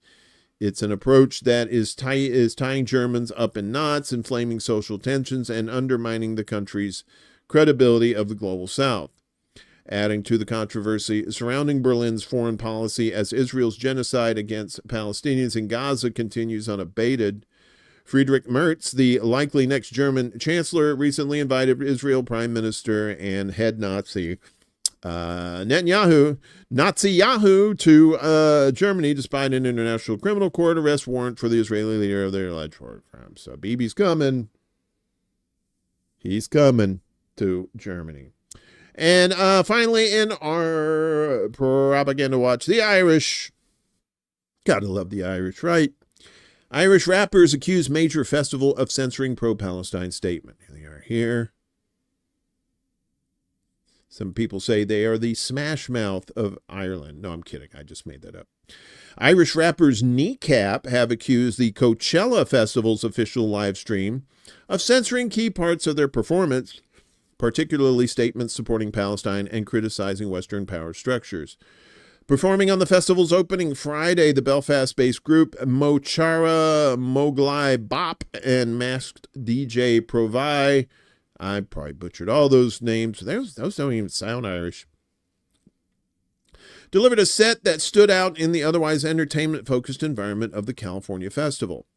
It's an approach that is tying Germans up in knots, inflaming social tensions, and undermining the country's credibility of the global South." Adding to the controversy surrounding Berlin's foreign policy as Israel's genocide against Palestinians in Gaza continues unabated, Friedrich Merz, the likely next German chancellor, recently invited Israel Prime Minister and head Nazi Nazi Yahoo to Germany despite an international criminal court arrest warrant for the Israeli leader of their alleged war crimes. So Bibi's coming. He's coming to Germany. And finally, in our propaganda watch, the Irish. Gotta love the Irish, right? Irish rappers accuse major festival of censoring pro-Palestine statement. Here they are here. Some people say they are the smash mouth of Ireland. No, I'm kidding. I just made that up. Irish rappers Kneecap have accused the Coachella Festival's official live stream of censoring key parts of their performance, particularly statements supporting Palestine and criticizing Western power structures. Performing on the festival's opening Friday, the Belfast-based group Mochara Moglai Bop and masked DJ Provi, I probably butchered all those names, those don't even sound Irish, delivered a set that stood out in the otherwise entertainment-focused environment of the California festival.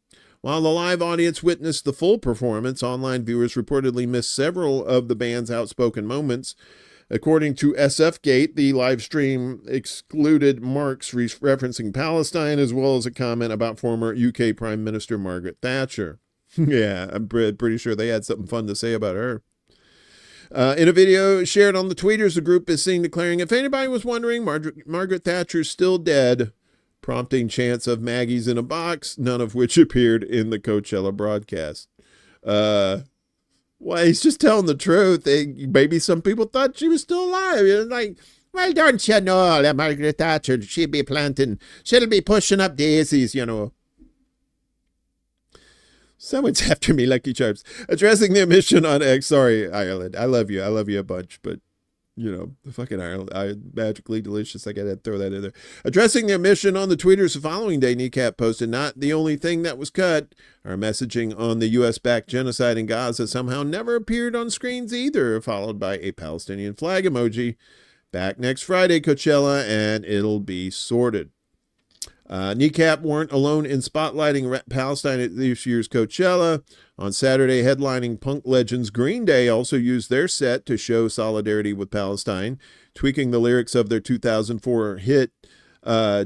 While the live audience witnessed the full performance, online viewers reportedly missed several of the band's outspoken moments. According to SFGate, the live stream excluded marks referencing Palestine, as well as a comment about former UK Prime Minister Margaret Thatcher. Yeah, I'm pretty sure they had something fun to say about her. In a video shared on the tweeters, the group is seen declaring, if anybody was wondering, Margaret Thatcher's still dead, prompting chants of Maggie's in a box, none of which appeared in the Coachella broadcast. Well, he's just telling the truth. Maybe some people thought she was still alive. It's like, well, don't you know that Margaret Thatcher, she'll be pushing up daisies, you know. Someone's after me, Lucky Charms. Addressing the omission on X. Sorry, Ireland. I love you. I love you a bunch, but, you know, the fucking Ireland. Magically delicious. I got to throw that in there. Addressing the omission on the tweeters the following day, Kneecap posted, not the only thing that was cut. Our messaging on the U.S.-backed genocide in Gaza somehow never appeared on screens either, followed by a Palestinian flag emoji. Back next Friday, Coachella, and it'll be sorted. Kneecap weren't alone in spotlighting Palestine at this year's Coachella. On Saturday, headlining punk legends Green Day also used their set to show solidarity with Palestine, tweaking the lyrics of their 2004 hit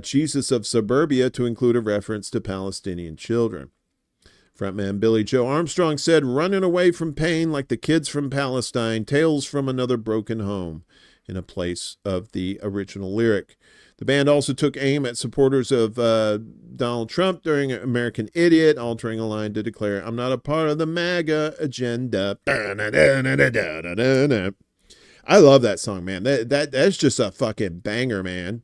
Jesus of Suburbia to include a reference to Palestinian children. Frontman Billy Joe Armstrong said, running away from pain like the kids from Palestine, tales from another broken home, in a place of the original lyric. The band also took aim at supporters of Donald Trump during American Idiot, altering a line to declare, I'm not a part of the MAGA agenda. I love that song, man. That's just a fucking banger, man.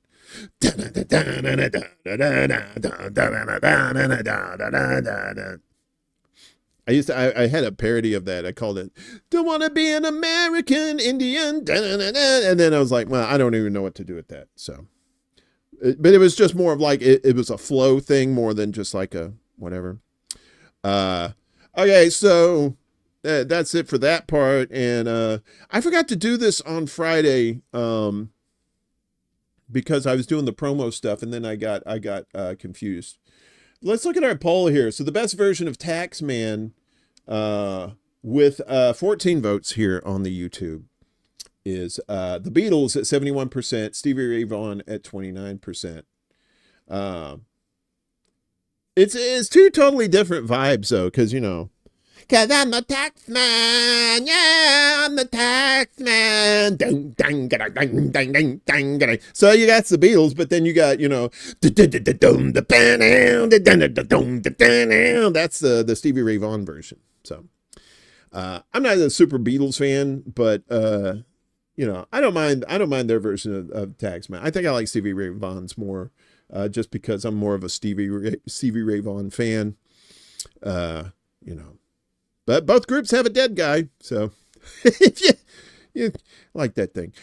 I had a parody of that. I called it, don't want to be an American Indian. And then I was like, well, I don't even know what to do with that. So, but it was just more of like, it was a flow thing more than just like a whatever. Okay, so that's it for that part. And I forgot to do this on Friday because I was doing the promo stuff and then I got confused. Let's look at our poll here. So the best version of Taxman with 14 votes here on the YouTube is the Beatles at 71%, Stevie Ray Vaughan at 29%. It's two totally different vibes though, because you know, cause I'm the tax man, yeah, I'm the tax man. So you got the Beatles, but then you got, you know, that's the Stevie Ray Vaughan version. So I'm not a super Beatles fan, but you know, I don't mind their version of Taxman. I think I like Stevie Ray Vaughan's more, just because I'm more of a Stevie Ray Vaughan fan. You know. But both groups have a dead guy, so you like that thing.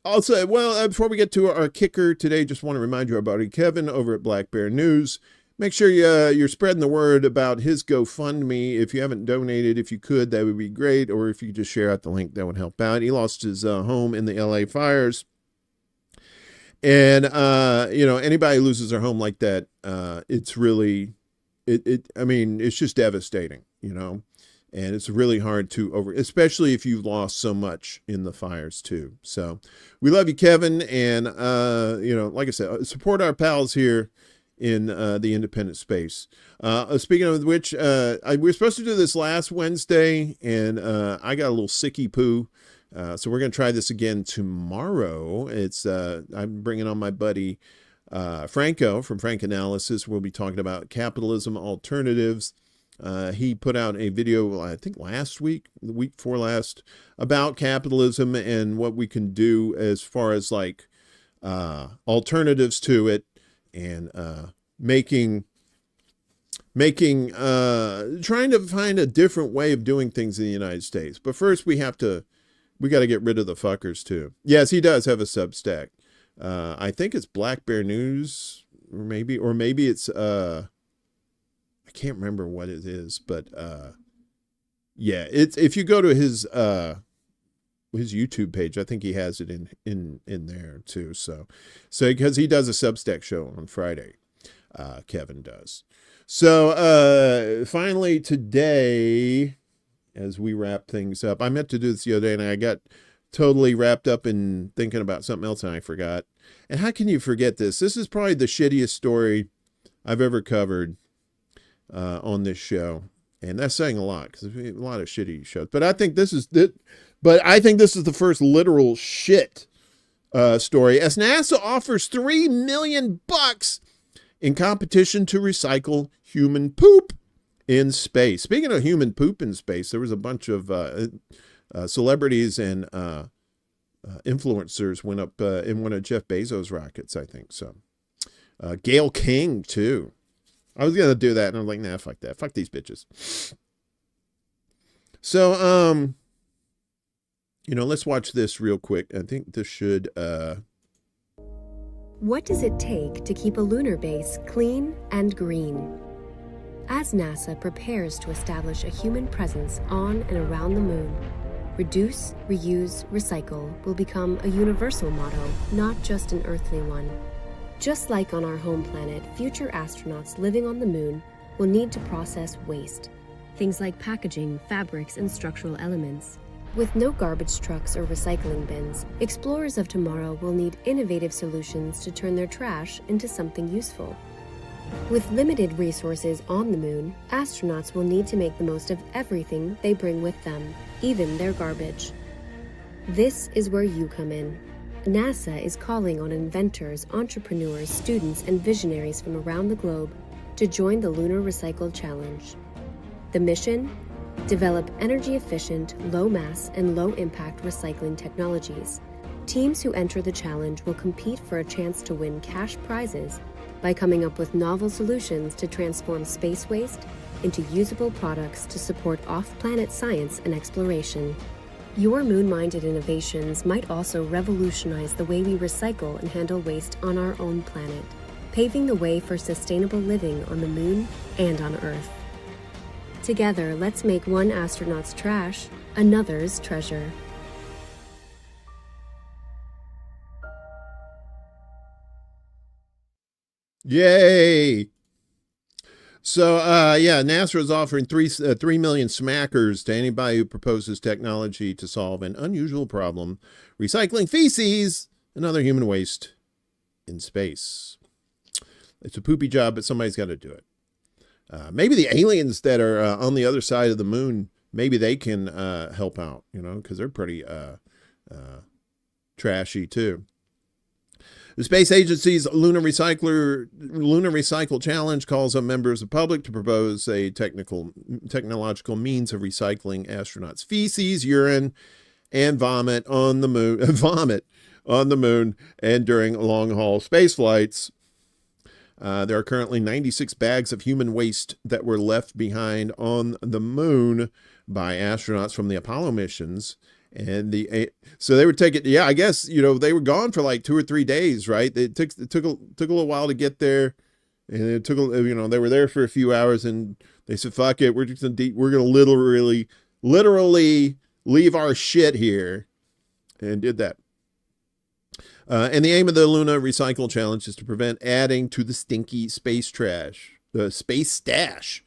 Also, well, before we get to our kicker today, just want to remind you about Kevin over at Black Bear News. Make sure you're spreading the word about his GoFundMe. If you haven't donated, if you could, that would be great. Or if you could just share out the link, that would help out. He lost his home in the LA fires. And, you know, anybody who loses their home like that, it's really, I mean, it's just devastating. You know, and it's really hard to especially if you've lost so much in the fires too. So we love you, Kevin. And, you know, like I said, support our pals here in the independent space. Speaking of which, we were supposed to do this last Wednesday and I got a little sicky poo. So we're going to try this again tomorrow. It's I'm bringing on my buddy Franco from Frank Analysis. We'll be talking about capitalism alternatives. He put out a video, I think the week before last, about capitalism and what we can do as far as like alternatives to it and trying to find a different way of doing things in the United States. But first we got to get rid of the fuckers too. Yes, he does have a Substack. I think it's Black Bear News, or maybe it's I can't remember what it is, but yeah, it's if you go to his YouTube page, I think he has it in there too. So because he does a Substack show on Friday, Kevin does. So finally today, as we wrap things up, I meant to do this the other day and I got totally wrapped up in thinking about something else and I forgot. And how can you forget this? This is probably the shittiest story I've ever covered on this show, and that's saying a lot because there's a lot of shitty shows, but I think this is But I think this is the first literal shit story, as NASA offers $3 million in competition to recycle human poop in space. Speaking of human poop in space, there was a bunch of celebrities and influencers went up in one of Jeff Bezos' rockets, I think. So Gail King too. I was gonna do that, and I'm like, nah, fuck that. Fuck these bitches. So let's watch this real quick. I think this should. What does it take to keep a lunar base clean and green? As NASA prepares to establish a human presence on and around the moon, reduce, reuse, recycle will become a universal motto, not just an earthly one. Just like on our home planet, future astronauts living on the moon will need to process waste, things like packaging, fabrics, and structural elements. With no garbage trucks or recycling bins, explorers of tomorrow will need innovative solutions to turn their trash into something useful. With limited resources on the moon, astronauts will need to make the most of everything they bring with them, even their garbage. This is where you come in. NASA is calling on inventors, entrepreneurs, students, and visionaries from around the globe to join the Lunar Recycle Challenge. The mission? Develop energy-efficient, low-mass, and low-impact recycling technologies. Teams who enter the challenge will compete for a chance to win cash prizes by coming up with novel solutions to transform space waste into usable products to support off-planet science and exploration. Your moon-minded innovations might also revolutionize the way we recycle and handle waste on our own planet, paving the way for sustainable living on the moon and on Earth. Together, let's make one astronaut's trash another's treasure. Yay! So, NASA is offering 3 million smackers to anybody who proposes technology to solve an unusual problem: recycling feces and other human waste in space. It's a poopy job, but somebody's got to do it. Maybe the aliens that are on the other side of the moon, maybe they can help out, because they're pretty trashy too. The space agency's Lunar Recycle Challenge calls on members of the public to propose a technological means of recycling astronauts' feces, urine, and vomit on the moon, and during long-haul space flights. There are currently 96 bags of human waste that were left behind on the moon by astronauts from the Apollo missions. And so they would take it. Yeah, I guess, they were gone for like 2 or 3 days, right? It took a little while to get there. And it took, they were there for a few hours, and they said, fuck it. We're going to literally leave our shit here, and did that. And the aim of the Lunar Recycle Challenge is to prevent adding to the stinky space trash, the space stash.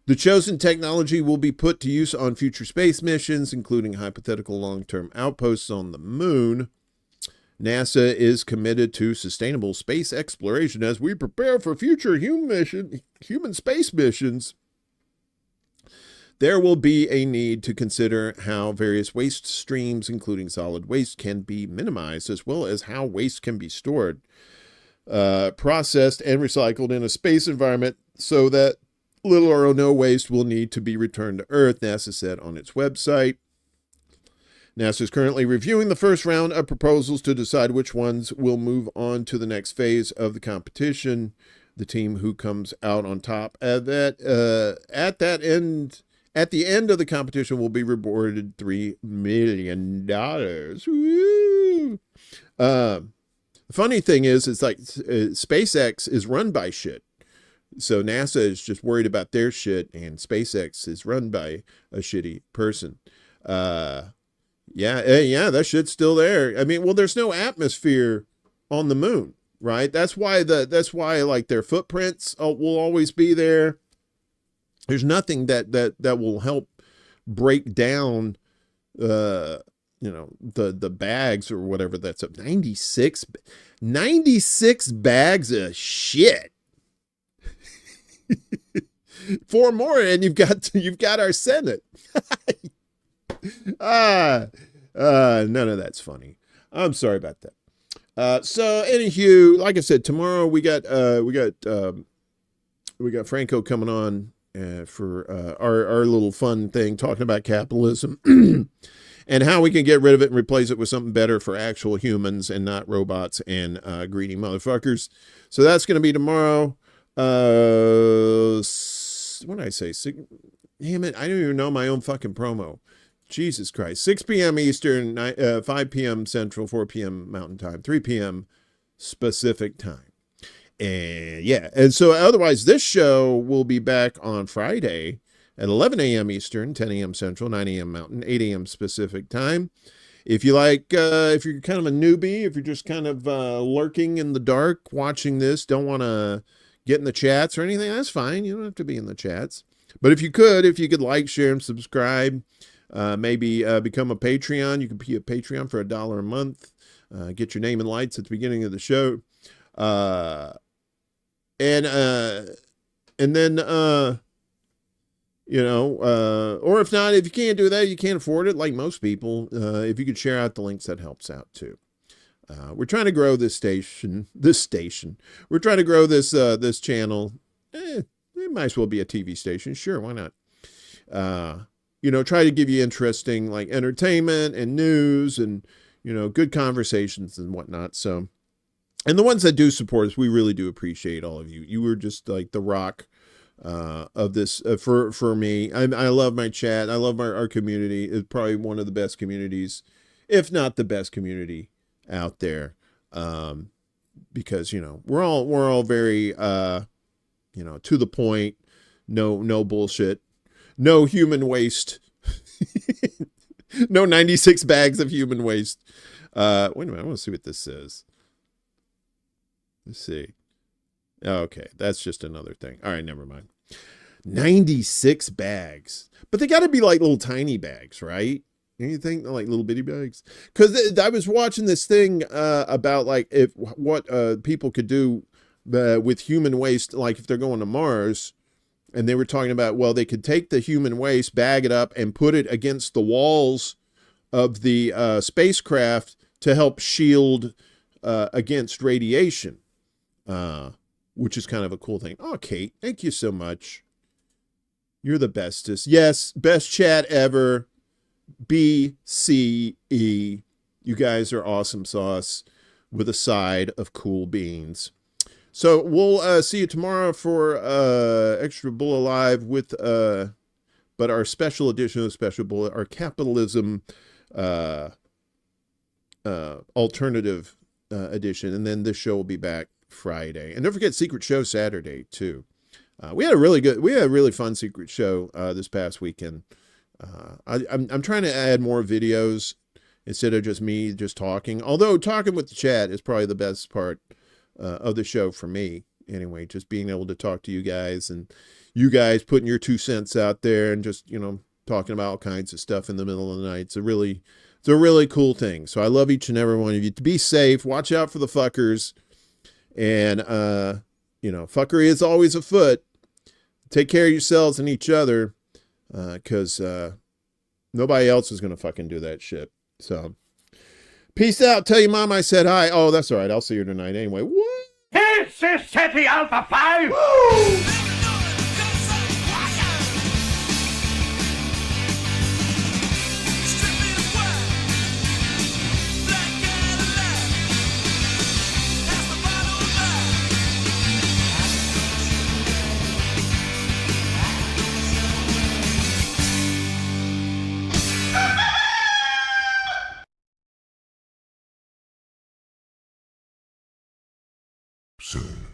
The chosen technology will be put to use on future space missions, including hypothetical long-term outposts on the moon. NASA is committed to sustainable space exploration as we prepare for future human space missions. There will be a need to consider how various waste streams, including solid waste, can be minimized, as well as how waste can be stored, processed, and recycled in a space environment so that little or no waste will need to be returned to Earth, NASA said on its website. NASA is currently reviewing the first round of proposals to decide which ones will move on to the next phase of the competition. The team who comes out on top at the end of the competition will be rewarded $3 million. Woo! The funny thing is, it's like SpaceX is run by shit. So NASA is just worried about their shit, and SpaceX is run by a shitty person. Yeah, that shit's still there. I mean, well, there's no atmosphere on the moon, right? That's why like their footprints will always be there. There's nothing that will help break down, the bags or whatever that's up. 96 bags of shit. 4 more, and you've got our Senate. None of that's funny. I'm sorry about that. So anywho, like I said, tomorrow we got Franco coming on for our little fun thing, talking about capitalism and how we can get rid of it and replace it with something better for actual humans and not robots and greedy motherfuckers. So that's going to be tomorrow. What did I say? Damn it, I don't even know my own fucking promo. Jesus Christ. 6 p.m. Eastern, 5 p.m. Central, 4 p.m. Mountain Time, 3 p.m. Pacific Time. And yeah, and so otherwise this show will be back on Friday at 11 a.m. Eastern, 10 a.m. Central, 9 a.m. Mountain, 8 a.m. Pacific Time. If you like, if you're kind of a newbie, if you're just kind of lurking in the dark watching this, don't want to get in the chats or anything, that's fine. You don't have to be in the chats. But if you could like, share, and subscribe, maybe become a Patreon. You can be a Patreon for $1 a month. Get your name and lights at the beginning of the show. And then, or if not, if you can't do that, you can't afford it, like most people, if you could share out the links, that helps out too. We're trying to grow this station. We're trying to grow this channel. It might as well be a TV station. Sure, why not? Try to give you interesting, like, entertainment and news and, good conversations and whatnot. So, and the ones that do support us, we really do appreciate all of you. You were just like the rock of this for me. I love my chat. I love our community. It's probably one of the best communities, if not the best community out there. Because, we're all very, to the point, no bullshit, no human waste, no 96 bags of human waste. Wait a minute. I want to see what this says. Let's see. Okay. That's just another thing. All right. Never mind. 96 bags, but they got to be like little tiny bags, right? Anything like little bitty bags? Because I was watching this thing about like what people could do with human waste, like if they're going to Mars, and they were talking about, well, they could take the human waste, bag it up, and put it against the walls of the spacecraft to help shield against radiation, which is kind of a cool thing. Oh, Kate, thank you so much. You're the bestest. Yes, best chat ever. BCE. You guys are awesome sauce with a side of cool beans. So we'll see you tomorrow for ExtraBulla Live with, but our special edition of Special Bullet, our capitalism alternative edition, and then this show will be back Friday. And don't forget Secret Show Saturday too. We had a really fun secret show this past weekend. I'm trying to add more videos instead of just me just talking. Although talking with the chat is probably the best part of the show for me. Anyway, just being able to talk to you guys and you guys putting your 2 cents out there and just, talking about all kinds of stuff in the middle of the night. It's a really cool thing. So I love each and every one of you. To be safe, watch out for the fuckers. And, fuckery is always afoot. Take care of yourselves and each other. Because nobody else is going to fucking do that shit. So, peace out. Tell your mom I said hi. Oh, that's all right. I'll see you tonight anyway. What? This is City Alpha 5. Woo! Soon.